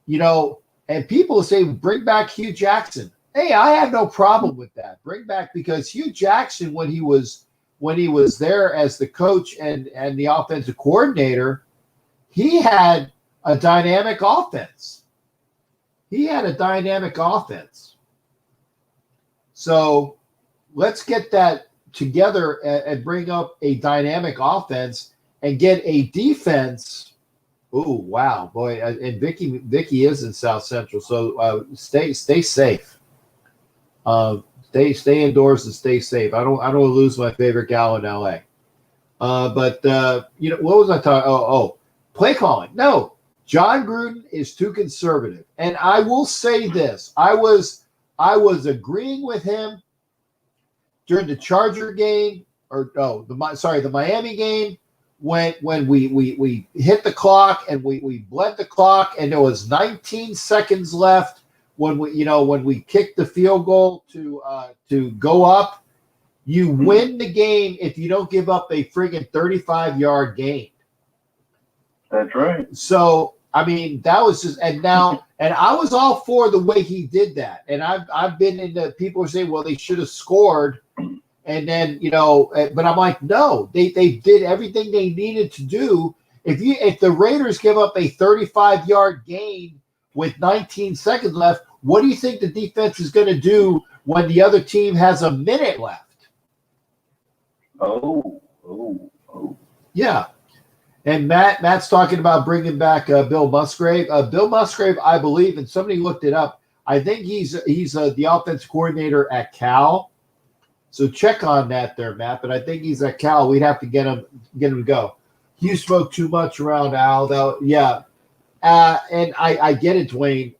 and people say, bring back Hugh Jackson. Hey, I have no problem with that. Bring back, because Hugh Jackson, when he was there as the coach and the offensive coordinator, he had a dynamic offense. So let's get that together and bring up a dynamic offense and get a defense. Oh, wow, boy! And Vicky is in South Central, so stay safe. Stay indoors and stay safe. I don't lose my favorite gal in LA. But what was I talking? Oh, play calling. No, John Gruden is too conservative, and I will say this: I was agreeing with him during the Charger game, the Miami game, when we hit the clock and we bled the clock and there was 19 seconds left when we kick the field goal to go up, you win the game if you don't give up a friggin' 35-yard gain. That's right. So I mean, that was just and I was all for the way he did that. And I've been into people who say, well, they should have scored, and then but I'm like, no, they did everything they needed to do. If the Raiders give up a 35-yard gain with 19 seconds left, what do you think the defense is going to do when the other team has a minute left? Oh. Yeah. And Matt's talking about bringing back Bill Musgrave. Bill Musgrave, I believe, and somebody looked it up, I think he's the offensive coordinator at Cal. So check on that there, Matt. But I think he's at Cal. We'd have to get him to go. You spoke too much around Al, though. Yeah. And I get it, Dwayne.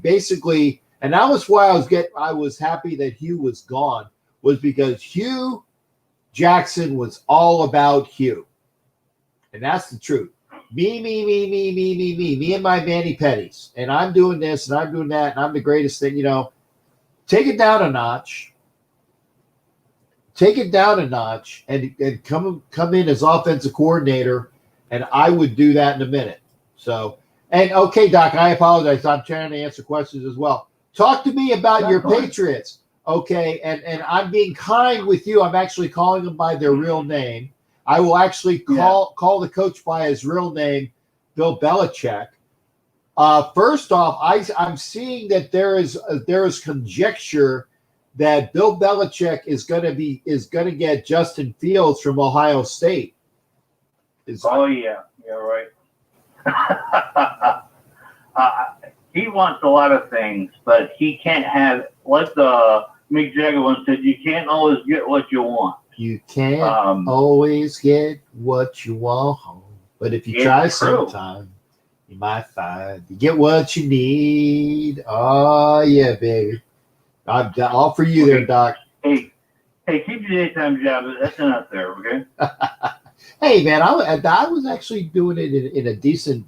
Basically, and that was why I was happy that Hugh was gone, was because Hugh Jackson was all about Hugh. And that's the truth. Me and my mani-pedis. And I'm doing this and I'm doing that and I'm the greatest thing. Take it down a notch. Take it down a notch and come in as offensive coordinator. And I would do that in a minute. So, and okay, Doc, I apologize. I'm trying to answer questions as well. Talk to me about your Patriots. Okay, and I'm being kind with you. I'm actually calling them by their real name. I will actually call the coach by his real name, Bill Belichick. First off, I'm seeing that there is conjecture that Bill Belichick is going to get Justin Fields from Ohio State. Yeah, right. He wants a lot of things, but he can't have, like the Mick Jagger once said, you can't always get what you want. You can't always get what you want, but if you try sometime, you might find you get what you need. Oh, yeah, baby. I'm all for you there, Doc. Hey, keep your daytime job. That's enough there, okay? Hey, man, I was actually doing it in a decent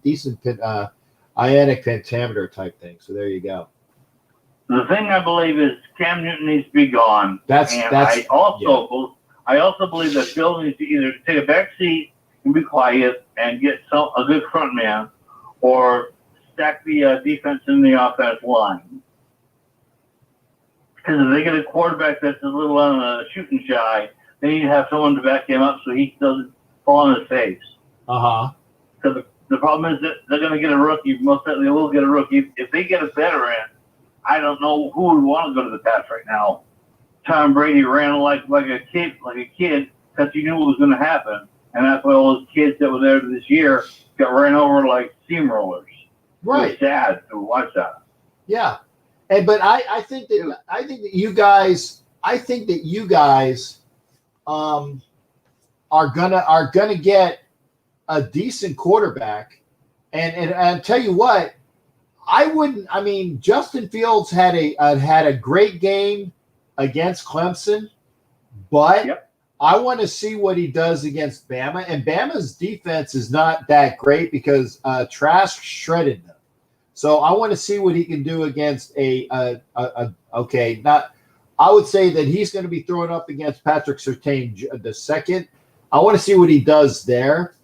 ionic pentameter type thing. So there you go. The thing I believe is Cam Newton needs to be gone. I also believe that Bill needs to either take a back seat and be quiet and get a good front man, or stack the defense in the offense line. Because if they get a quarterback that's a little on a shooting shy, they need to have someone to back him up so he doesn't fall on his face. Because the problem is that they're going to get a rookie. Most likely they will get a rookie. If they get a veteran, I don't know who would want to go to the Pats right now. Tom Brady ran like a kid because he knew what was going to happen, and that's why all those kids that were there this year got ran over like steamrollers. Right. It was sad to watch that. Yeah, but I think that you guys are gonna get a decent quarterback, and tell you what, Justin Fields had a great game against Clemson, but I want to see what he does against Bama. And Bama's defense is not that great because Trask shredded them. So I want to see what he can do against I would say that he's going to be throwing up against Patrick Surtain the second. I want to see what he does there.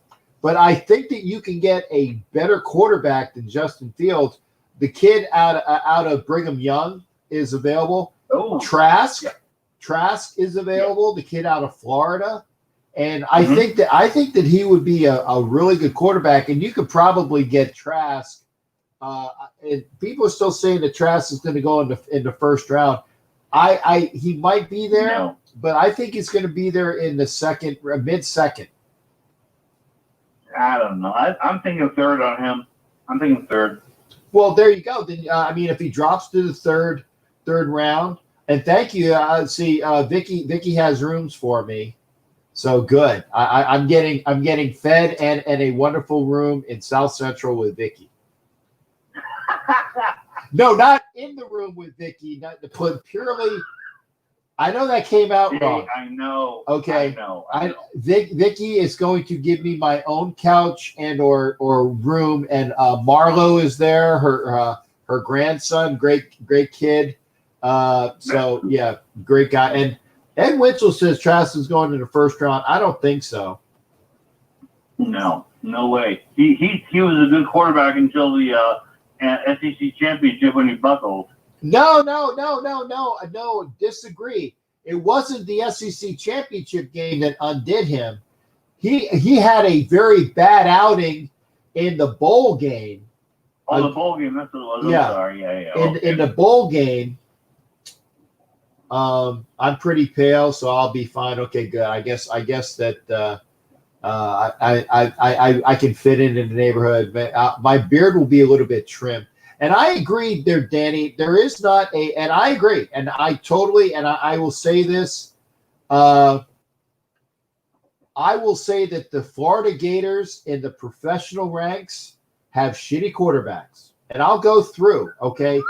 But I think that you can get a better quarterback than Justin Fields. The kid out of Brigham Young is available. Trask is available. The kid out of Florida, and I think that he would be a really good quarterback. And you could probably get Trask. And people are still saying that Trask is going to go in the first round. He might be there, but I think he's going to be there in the mid-second. I don't know. I'm thinking third on him. I'm thinking third. Well, there you go. Then if he drops to the third round, and thank you. See, Vicky has rooms for me, so good. I'm getting fed and a wonderful room in South Central with Vicky. No, not in the room with Vicky. Not to put purely. I know that came out wrong. I know. Okay. I know. Vicky is going to give me my own couch and or room, and Marlo is there. her grandson, great kid. So yeah, great guy. And Ed Winchell says Trask is going to the first round. I don't think so. No way. He was a good quarterback until the SEC championship when he buckled. No, disagree. It wasn't the SEC championship game that undid him. He had a very bad outing in the bowl game. Oh, the bowl game, that's what it was. Yeah. I'm sorry. Yeah. In the bowl game, I'm pretty pale, so I'll be fine. Okay, good. I guess that I can fit in the neighborhood. My beard will be a little bit trimmed. And I agree there, Danny. There is not and I agree. And I totally, and I will say this. I will say that the Florida Gators in the professional ranks have shitty quarterbacks. And I'll go through, okay?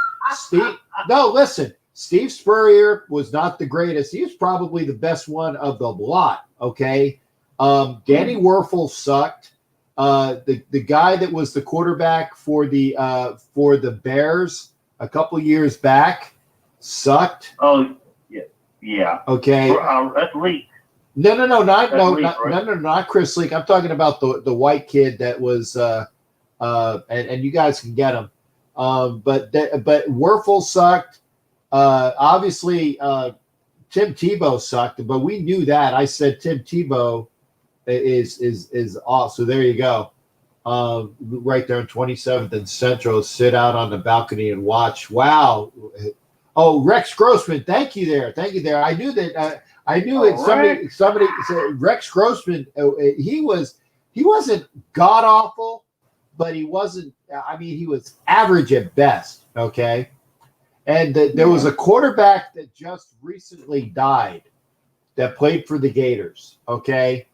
Steve Spurrier was not the greatest. He was probably the best one of the lot, okay? Danny Werfel sucked. The guy that was the quarterback for the Bears a couple years back sucked. Oh, yeah. Okay. That's Leak. No, not Chris Leak. I'm talking about the white kid that was and you guys can get him. But Werfel sucked. Obviously, Tim Tebow sucked, but we knew that. I said Tim Tebow is off. So there you go. Right there in 27th and Central, sit out on the balcony and watch. Wow. Oh, Rex Grossman, thank you there. I knew that. Somebody said Rex Grossman. He wasn't god awful, but he wasn't. I mean, he was average at best. Okay, and there was a quarterback that just recently died that played for the Gators. Okay,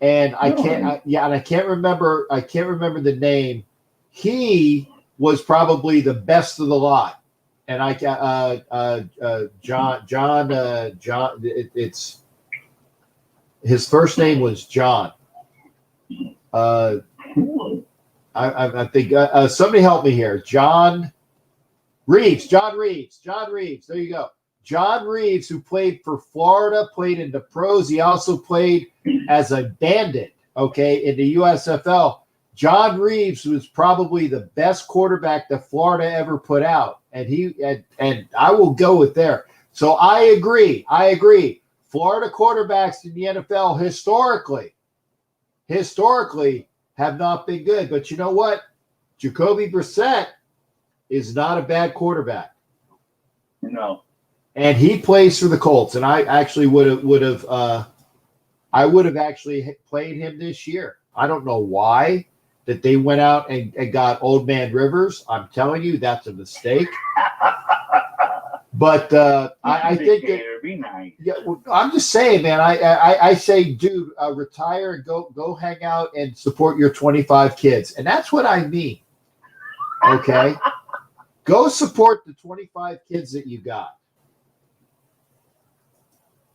and I can't remember the name. He was probably the best of the lot. And John. It's his first name was John. I think somebody help me here. John Reeves. There you go. John Reeves, who played for Florida, played in the pros. He also played as a bandit. Okay, in the USFL. John Reeves was probably the best quarterback that Florida ever put out. And I will go with there. So I agree. Florida quarterbacks in the NFL historically have not been good. But you know what? Jacoby Brissett is not a bad quarterback. No. And he plays for the Colts. And I actually would have actually played him this year. I don't know why that they went out and got Old Man Rivers. I'm telling you, that's a mistake. But I think it'd be nice. Yeah, I'm just saying, man. I say, dude, retire and go hang out and support your 25 kids, and that's what I mean. Okay, go support the 25 kids that you got.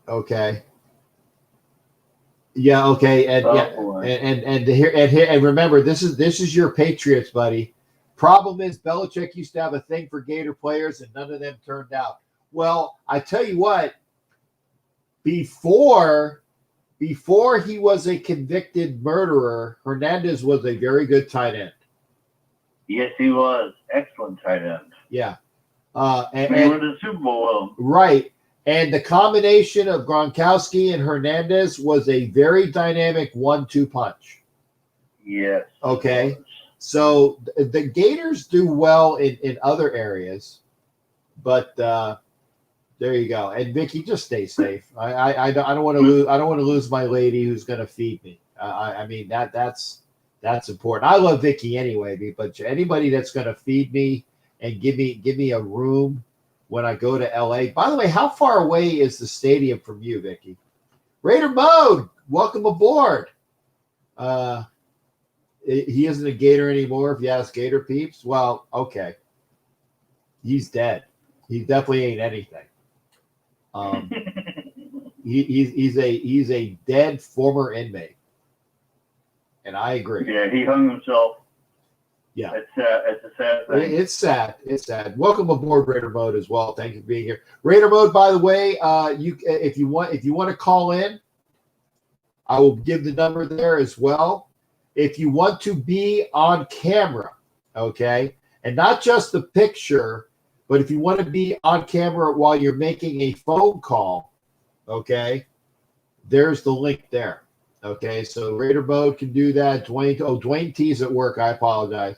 Okay. Yeah. Okay. And and remember, this is your Patriots, buddy. Problem is, Belichick used to have a thing for Gator players, and none of them turned out. Well, I tell you what. Before he was a convicted murderer, Hernandez was a very good tight end. Yes, he was. Excellent tight end. Yeah. And he won the Super Bowl. Right. And the combination of Gronkowski and Hernandez was a very dynamic 1-2 punch. Yes. Okay. So the Gators do well in other areas, but there you go. And Vicky, just stay safe. I don't want to lose. I don't want to lose my lady who's going to feed me. I mean that's important. I love Vicky anyway, but anybody that's going to feed me and give me a room when I go to LA. By the way, how far away is the stadium from you, Vicky? Raider Mode, welcome aboard. He isn't a Gator anymore, if you ask Gator peeps. Well, okay. He's dead. He definitely ain't anything. He's a dead former inmate. And I agree. Yeah, he hung himself. Yeah. It's a sad thing. It's sad. It's sad. Welcome aboard, Raider Mode, as well. Thank you for being here. Raider Mode, by the way, if you want to call in, I will give the number there as well. If you want to be on camera, okay, and not just the picture, but if you want to be on camera while you're making a phone call, okay, there's the link there. Okay, so Raider Mode can do that. Dwayne T's at work. I apologize.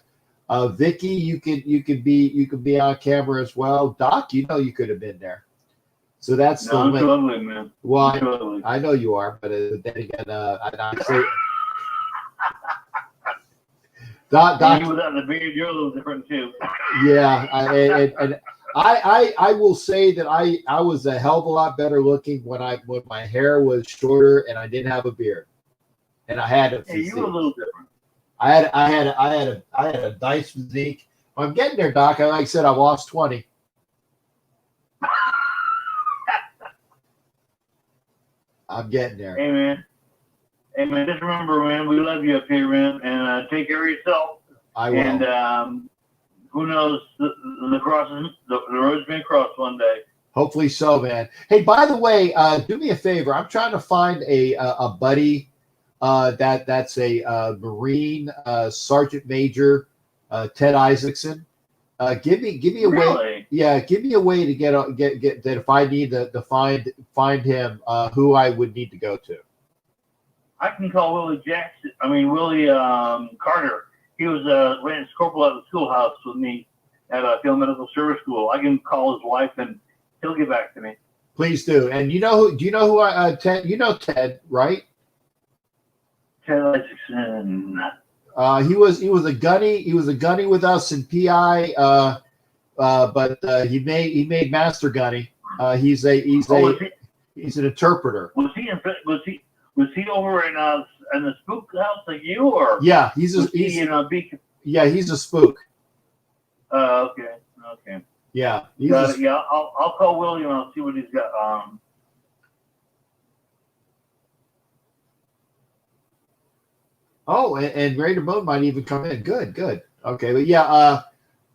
Vicky, you can be on camera as well. Doc, you could have been there. So that's the I'm link. struggling, man. Well, I know you are, but then again, I say. Doc, you without the beard, you're a little different too. Yeah, I will say that I was a hell of a lot better looking when my hair was shorter and I didn't have a beard, and I had a physique. Yeah, you were a little different. I had a nice physique. I'm getting there, Doc. Like I said, I lost 20. I'm getting there. Hey, man. Hey, man, just remember, man, we love you up here, man, and take care of yourself. I will. And who knows, the road's been crossed one day. Hopefully so, man. Hey, by the way, do me a favor. I'm trying to find a buddy that's a Marine Sergeant Major, Ted Isaacson. Give me a way. Yeah, give me a way to get that if I need to find him, who I would need to go to. I can call Willie Carter. He was ran corporal at the schoolhouse with me at Field Medical Service School. I can call his wife and he'll get back to me. Please do. And do you know who Ted? You know Ted, right? Ted Isaacson. He was a gunny. He was a gunny with us in PI. But he made master gunny. He's an interpreter. Was he over in the spook house like you, or yeah, he's a spook. Okay. Yeah, I'll call Willie and I'll see what he's got. Oh, and Raider Mode might even come in. Good. Okay, but yeah,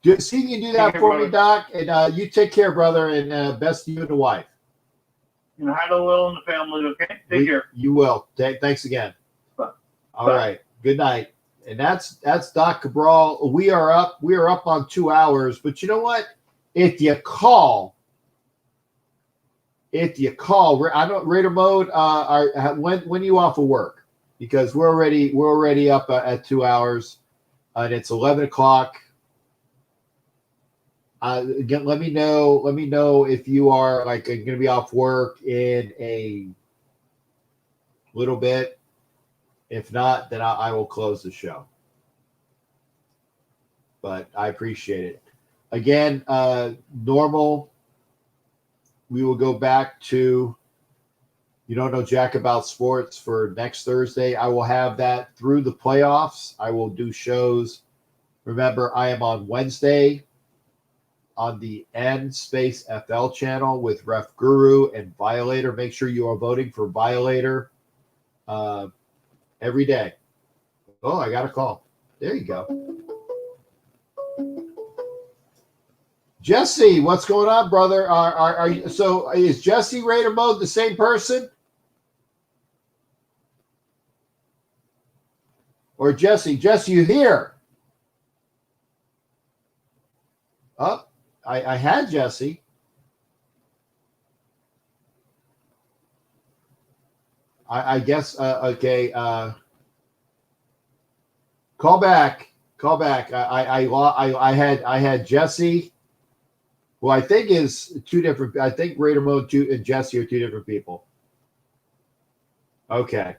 see if you can do that for me, Doc. And you take care, brother, and best to you and the wife. And hi to Will and the family, okay? Take care. You will. Thanks again. Bye. All right. Good night. And that's Doc Cabral. We are up on 2 hours. But you know what? If you call, I don't Raider Mode. When are you off of work? Because we're already up at 2 hours, and it's 11 o'clock. Again, let me know if you are going to be off work in a little bit. If not, then I will close the show. But I appreciate it. Again, normal. We will go back to You Don't Know Jack About Sports for next Thursday. I will have that through the playoffs. I will do shows. Remember, I am on Wednesday on the N-FL channel with Ref Guru and Violator. Make sure you are voting for Violator every day. Oh, I got a call. There you go. Jesse, what's going on, brother? Are you, so is Jesse Raider Mode the same person? Or Jesse, you here? Oh, I had Jesse. I guess, okay. Call back. I had Jesse, who I think is two different. I think Raider Mode and Jesse are two different people. Okay.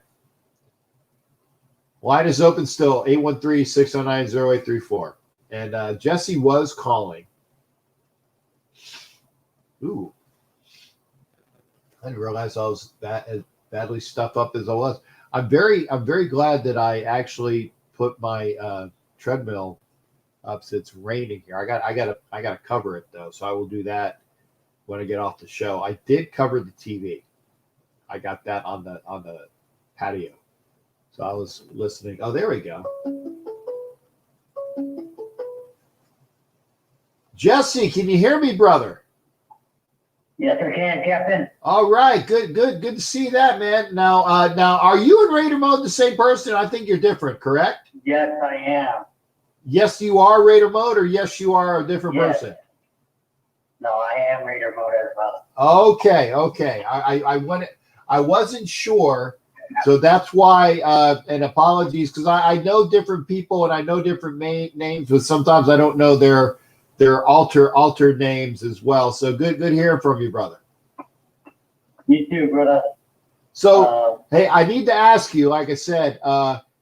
Line is open still, 813-609-0834. And Jesse was calling. Ooh. I didn't realize I was as badly stuffed up as I was. I'm very glad that I actually put my treadmill up since it's raining here. I gotta cover it though, so I will do that when I get off the show. I did cover the TV. I got that on the patio. So I was listening. Oh, there we go. Jesse, can you hear me, brother? Yes, I can, Captain. All right, good to see that, man. Now, are you and Raider Mode the same person? I think you're different, correct? Yes, I am. Yes, you are Raider Mode, or yes, you are a different person? No, I am Raider Mode as well. Okay. I wasn't sure, so that's why. And apologies, because I know different people and I know different names, but sometimes I don't know their altered names as well. So good hearing from you, brother. You too, brother. So hey, I need to ask you, like I said,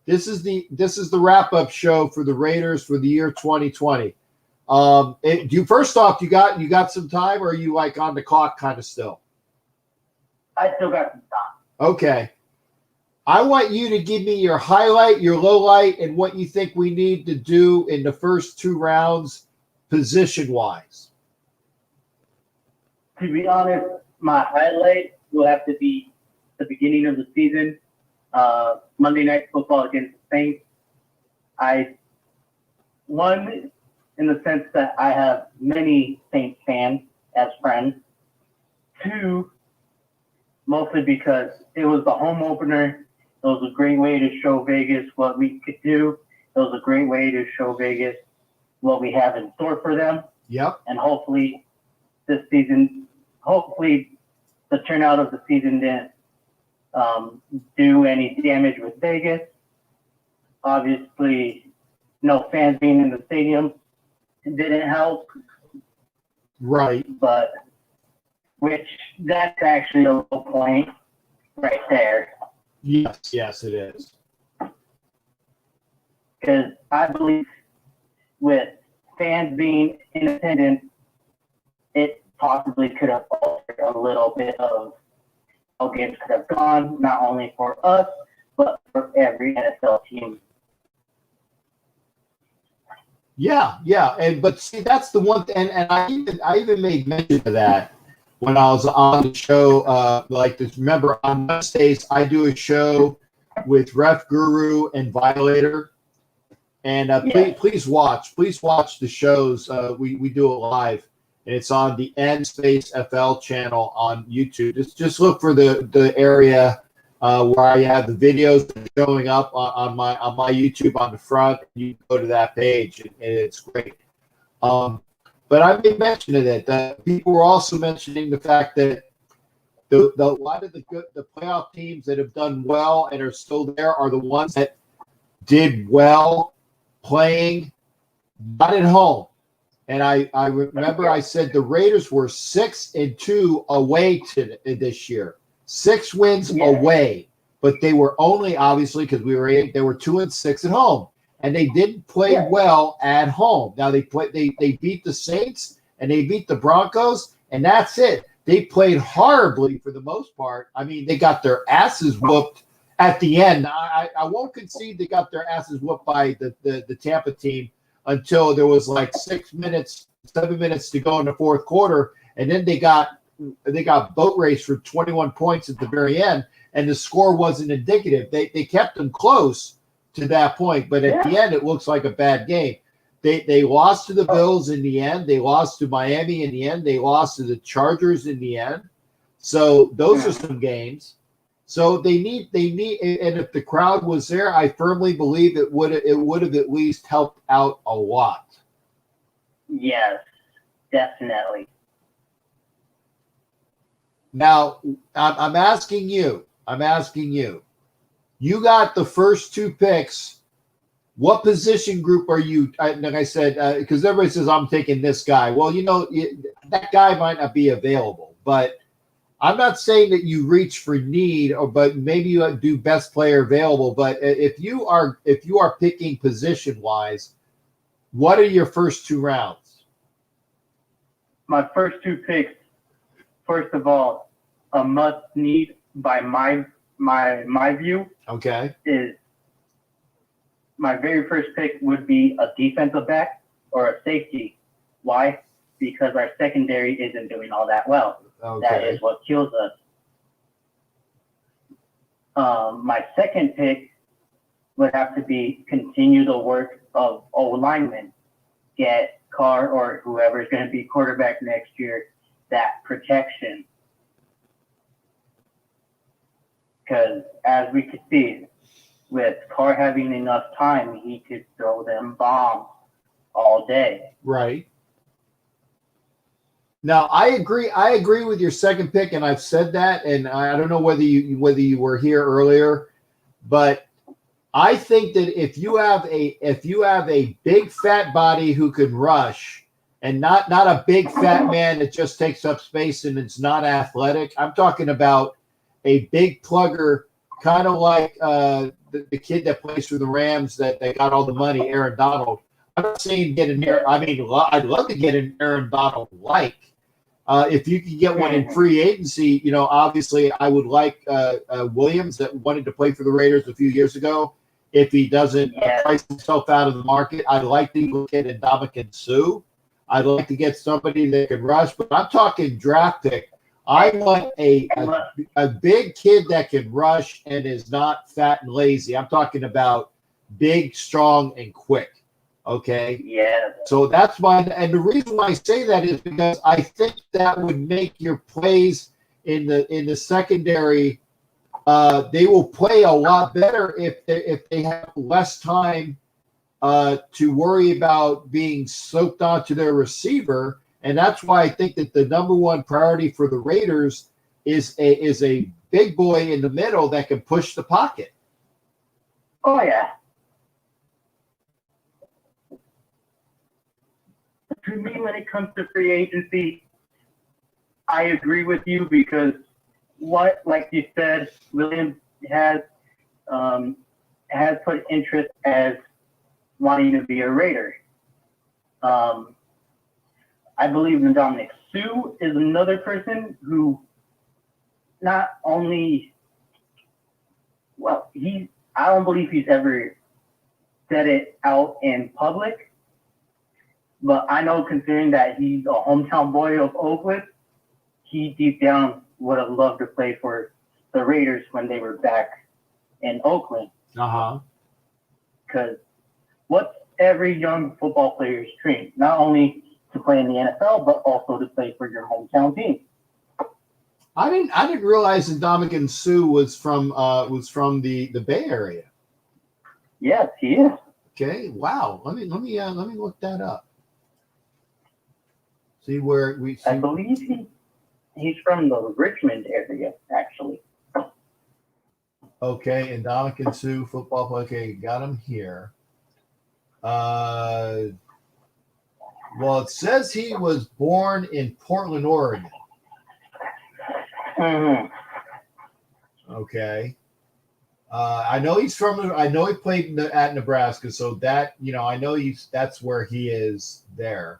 this is the wrap-up show for the Raiders for the year 2020. First off, you got some time, or are you like on the clock kind of still? I still got some time. Okay. I want you to give me your highlight, your low light, and what you think we need to do in the first 2 rounds, position-wise. To be honest, my highlight will have to be the beginning of the season, Monday Night Football against the Saints. I won in the sense that I have many Saints fans as friends. 2, mostly because it was the home opener. It was a great way to show Vegas what we could do. It was a great way to show Vegas what we have in store for them. Yep. And hopefully this season, the turnout of the season didn't do any damage with Vegas. Obviously, no fans being in the stadium didn't help. Right. But that's actually a low point right there. Yes, it is. Because I believe with fans being in attendance, it possibly could have altered a little bit of how games could have gone, not only for us, but for every NFL team. Yeah, but see, that's the one thing, and I even made mention of that when I was on the show. Like this, remember on Wednesdays I do a show with Ref Guru and Violator, and please watch the shows. We do it live, and it's on the N Space FL channel on YouTube. Just look for the area where I have the videos showing up on my YouTube on the front. You go to that page, and it's great. But I made mention of it. That people were also mentioning the fact that a lot of the playoff teams that have done well and are still there are the ones that did well playing not at home. And I remember I said the Raiders were 6-2 away this year. 6 wins away, but they were only, obviously, because they were 2-6 at home, and they didn't play well at home. Now they beat the Saints and they beat the Broncos, and that's it. They played horribly for the most part. I mean, they got their asses whooped at the end. I won't concede they got their asses whooped by the Tampa team until there was like 7 minutes to go in the fourth quarter, and then they got boat race for 21 points at the very end, and the score wasn't indicative. They kept them close to that point, but at the end it looks like a bad game. They lost to the Bills in the end. They lost to Miami in the end. They lost to the Chargers in the end. So those are some games. So they need, and if the crowd was there, I firmly believe it would have at least helped out a lot. Yes, definitely. Now, I'm asking you. You got the first 2 picks. What position group are you? Like I said, because everybody says I'm taking this guy. Well, that guy might not be available, but I'm not saying that you reach for need, but maybe you do best player available. But if you are picking position wise, what are your first 2 rounds? My first 2 picks. First of all, a must need by my view. Okay. Is my very first pick would be a defensive back or a safety. Why? Because our secondary isn't doing all that well. Okay. That is what kills us. My second pick would have to be continue the work of O-linemen. get Carr or whoever is going to be quarterback next year that protection. Because as we could see, with Carr having enough time, he could throw them bombs all day. Right. Now, I agree. I agree with your second pick, and I've said that, and I don't know whether you were here earlier, but I think that if you have a big fat body who can rush, and not a big fat man that just takes up space and it's not athletic. I'm talking about a big plugger, kind of like the kid that plays for the Rams that got all the money, Aaron Donald. I'm not saying get in there. I mean, I'd love to get an Aaron Donald like. If you could get one in free agency, obviously I would like Williams that wanted to play for the Raiders a few years ago. If he doesn't price himself out of the market, I'd like to look at Ndamukong Suh. I'd like to get somebody that can rush, but I'm talking draft pick. I want a big kid that can rush and is not fat and lazy. I'm talking about big, strong, and quick. Okay. Yeah. So that's why, and the reason why I say that is because I think that would make your plays in the secondary. They will play a lot better if they have less time to worry about being soaked onto their receiver, and that's why I think that the number one priority for the Raiders is a big boy in the middle that can push the pocket. Oh yeah. To me, when it comes to free agency, I agree with you because like you said, Williams has put interest as wanting to be a Raider. I believe Ndamukong Suh is another person who not only, I don't believe he's ever said it out in public, but I know considering that he's a hometown boy of Oakland, he deep down would have loved to play for the Raiders when they were back in Oakland. Because what's every young football player's dream? Not only to play in the NFL, but also to play for your hometown team. I didn't realize that Ndamukong Suh was from the Bay Area. Yes, he is. Okay. Wow. Let me look that up. See where we. I believe he's from the Richmond area, actually. Okay, and Ndamukong Suh, football player. Okay, got him here. Well, it says he was born in Portland, Oregon. Mm-hmm. Okay. I know he played at Nebraska, so that I know that's where he is there.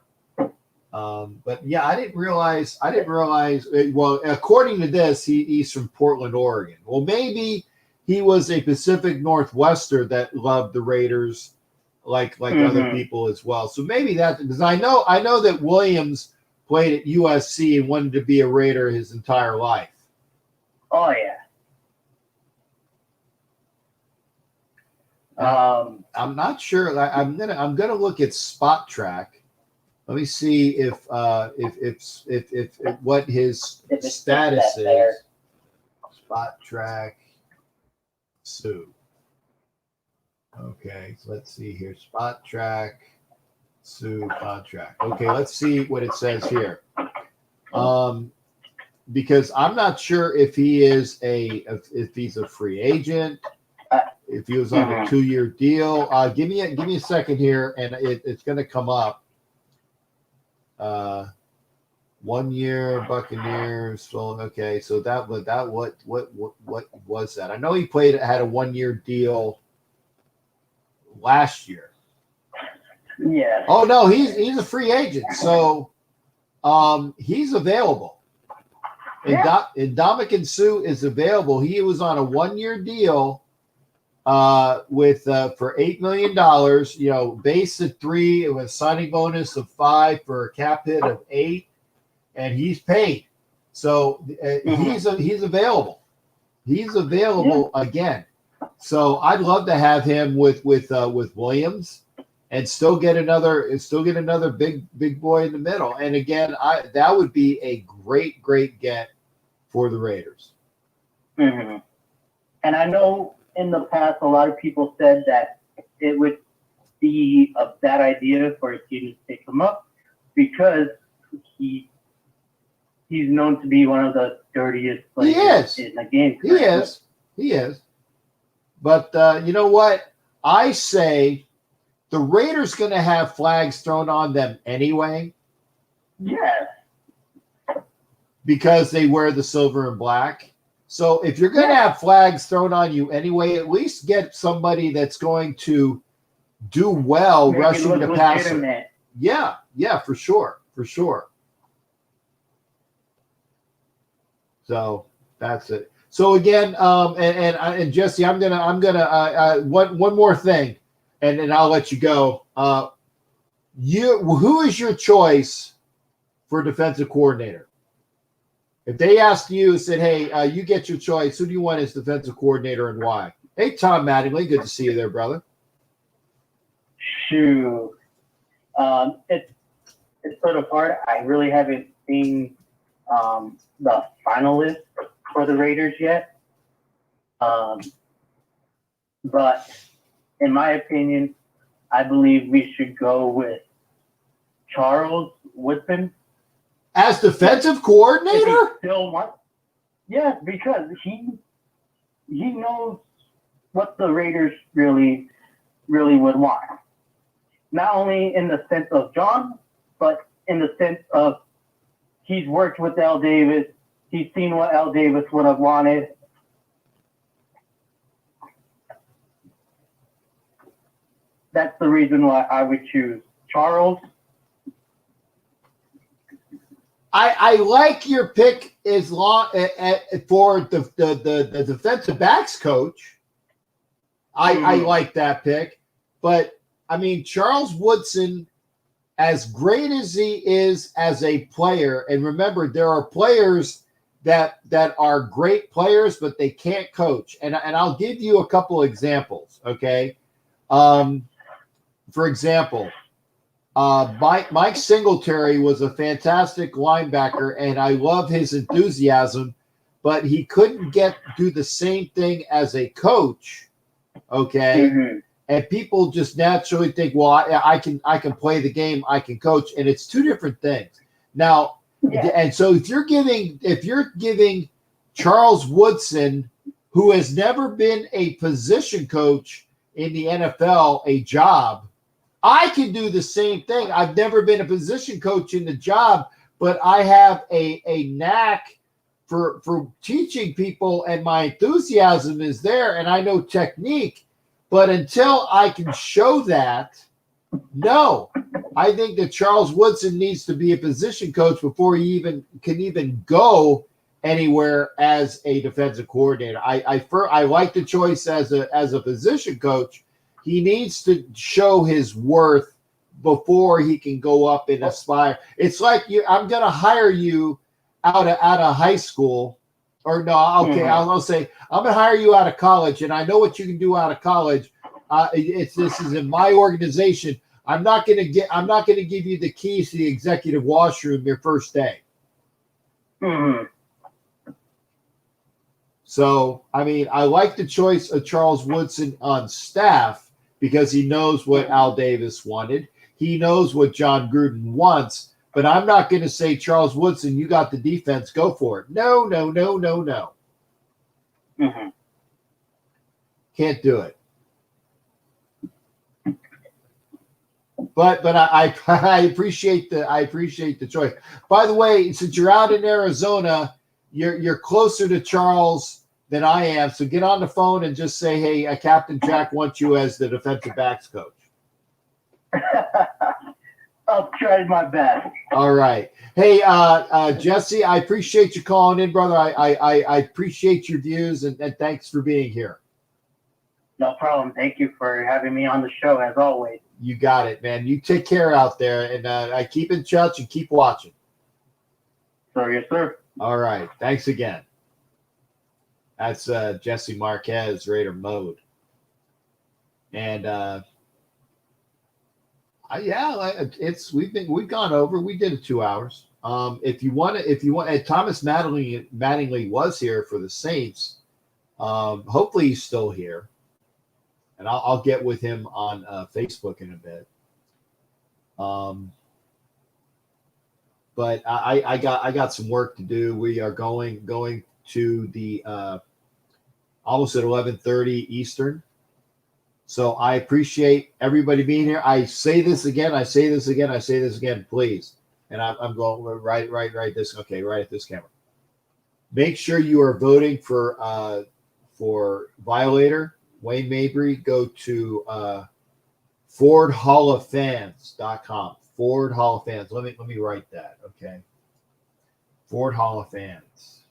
But yeah, I didn't realize. Well, according to this, he's from Portland, Oregon. Well, maybe he was a Pacific Northwester that loved the Raiders, like other people as well. So maybe that, because I know that Williams played at USC and wanted to be a Raider his entire life. Oh yeah. I'm not sure. I'm gonna look at Spot Track. Let me see if what his status is. There. Spot Track Suh. Okay, so let's see here. Spot Track Suh contract. Okay, let's see what it says here. Because I'm not sure if he's a free agent, if he was on a 2-year deal. Give me a second here, and it's going to come up. 1 year Buccaneers. So okay, so what was that? I know he had a 1-year deal last year. Yeah. Oh no, he's a free agent, so he's available. Yeah. Ndamukong Suh is available. He was on a 1-year deal with for $8 million. Base at 3 with signing bonus of 5 for a cap hit of 8, and he's paid. So he's available. He's available again. So I'd love to have him with Williams, and still get another big boy in the middle. And again, that would be a great get for the Raiders. Mm-hmm. And I know in the past a lot of people said that it would be a bad idea for a team to pick him up because he's known to be one of the dirtiest players in the game. He is. But you know what? I say the Raiders going to have flags thrown on them anyway. Yes. Because they wear the silver and black. So if you're going to have flags thrown on you anyway, at least get somebody that's going to do well rushing the passer. Yeah, for sure. So that's it. So again, and Jesse, I'm gonna one more thing, and I'll let you go. Who is your choice for defensive coordinator? If they asked you, said, "Hey, you get your choice. Who do you want as defensive coordinator and why?" Hey, Tom Mattingly, good to see you there, brother. Shoot, it's sort of hard. I really haven't seen the finalists for the Raiders yet. But in my opinion, I believe we should go with Charles Woodson. As defensive coordinator? Yes, because he knows what the Raiders really would want. Not only in the sense of John, but in the sense of he's worked with Al Davis. He's seen what Al Davis would have wanted. That's the reason why I would choose Charles. I like your pick as long for the defensive backs coach. I like that pick, but I mean Charles Woodson, as great as he is as a player, and remember there are players that are great players, but they can't coach. And I'll give you a couple examples. Okay, for example. Mike Singletary was a fantastic linebacker, and I love his enthusiasm, but he couldn't do the same thing as a coach. Okay, and people just naturally think, well, I can play the game, I can coach, and it's two different things. Now, and so if you're giving Charles Woodson, who has never been a position coach in the NFL, a job. I can do the same thing. I've never been a position coach in the job, but I have a knack for teaching people, and my enthusiasm is there, and I know technique. But until I can show that, no. I think that Charles Woodson needs to be a position coach before he can go anywhere as a defensive coordinator. I like the choice as a position coach. He needs to show his worth before he can go up and aspire. It's like I'm going to hire you out of high school, or no, okay, I'll say I'm going to hire you out of college, and I know what you can do out of college. This is in my organization. I'm not going to give you the keys to the executive washroom your first day. So, I mean, I like the choice of Charles Woodson on staff, because he knows what Al Davis wanted. He knows what John Gruden wants. But I'm not going to say, Charles Woodson, you got the defense, go for it. No. Can't do it. But I appreciate the choice. By the way, since you're out in Arizona, you're closer to Charles than I am. So get on the phone and just say, hey, Captain Jack wants you as the defensive backs coach. I'll try my best. All right. Hey, Jesse, I appreciate you calling in, brother. I appreciate your views, and thanks for being here. No problem. Thank you for having me on the show, as always. You got it, man. You take care out there, and I keep in touch and keep watching. Yes, sir. All right. Thanks again. That's Jesse Marquez, Raider Mode. And We've gone over. We did it 2 hours. If you want, and Thomas Mattingly was here for the Saints. Hopefully he's still here, and I'll get with him on Facebook in a bit. But I got some work to do. We are going to the almost at 11:30 Eastern. So I appreciate everybody being here. I say this again. Please. And I'm going right this. Okay, right at this camera. Make sure you are voting for Violator Wayne Mabry. Go to FordHallOfFans.com. Ford Hall of Fans. Let me write that. Okay. Ford Hall of Fans.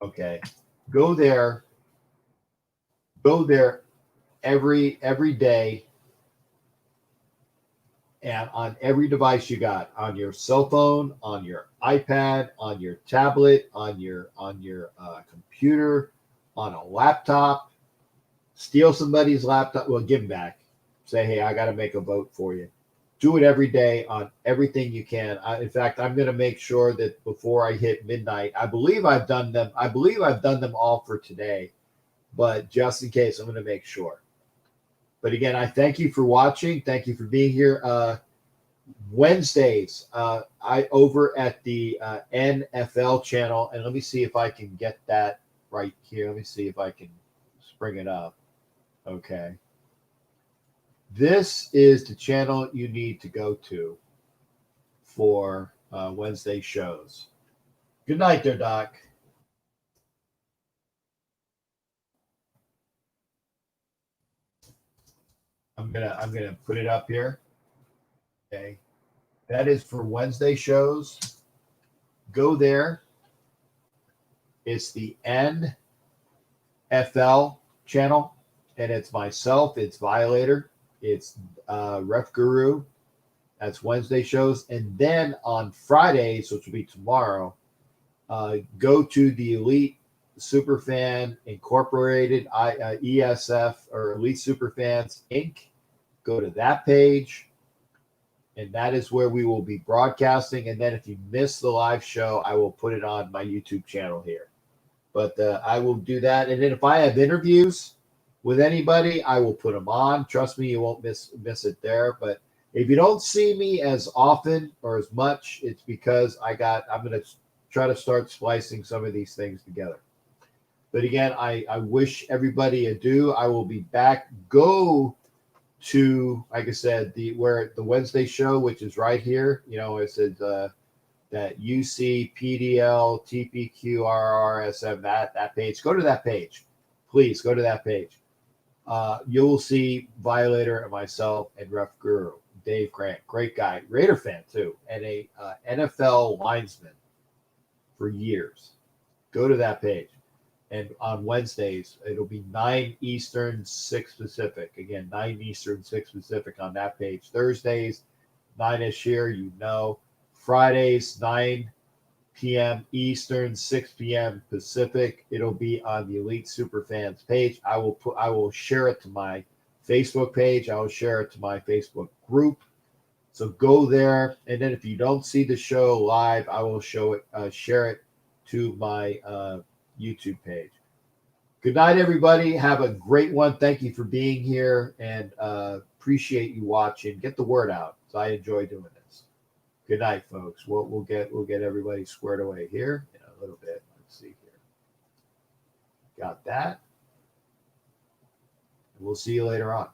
Okay. Go there every day, and on every device you got, on your cell phone, on your iPad, on your tablet, on your computer, on a laptop. Steal somebody's laptop. Well, give them back. Say, hey, I got to make a vote for you. Do it every day on everything you can. In fact, I'm going to make sure that before I hit midnight, I believe I've done them all for today, but just in case, I'm going to make sure. But again, I thank you for watching. Thank you for being here. Wednesdays, I over at the NFL channel, and let me see if I can get that right here. Let me see if I can bring it up. Okay. This is the channel you need to go to for Wednesday shows. Good night there, Doc. I'm gonna put it up here. Okay. That is for Wednesday shows. Go there. It's the NFL channel, and it's myself, it's Violator, it's Ref Guru. That's Wednesday shows. And then on Fridays, which will be tomorrow, go to the Elite Superfan Incorporated, ESF, or Elite Superfans Inc. Go to that page, and that is where we will be broadcasting. And then if you miss the live show, I will put it on my YouTube channel here. But I will do that. And then if I have interviews with anybody, I will put them on. Trust me, you won't miss it there. But if you don't see me as often or as much, it's because I'm going to try to start splicing some of these things together. But again, I wish everybody adieu. I will be back. Go to, like I said, the Wednesday show, which is right here. You know, it says that UC, PDL, TPQ, RRSM, that page. Go to that page. Please go to that page. You'll see Violator and myself and Ref Guru, Dave Grant, great guy, Raider fan too, and a NFL linesman for years. Go to that page. And on Wednesdays, it'll be 9 Eastern, 6 Pacific. Again, 9 Eastern, 6 Pacific on that page. Thursdays, 9-ish here, you know. Fridays, 9 p.m. Eastern, 6 p.m. Pacific. It'll be on the Elite Superfans page. I will share it to my Facebook page. I will share it to my Facebook group. So go there. And then if you don't see the show live, I will share it to my YouTube page. Good night, everybody. Have a great one. Thank you for being here, and appreciate you watching. Get the word out, because I enjoy doing this. Good night, folks. We'll get everybody squared away here in a little bit. Let's see here. Got that. We'll see you later on.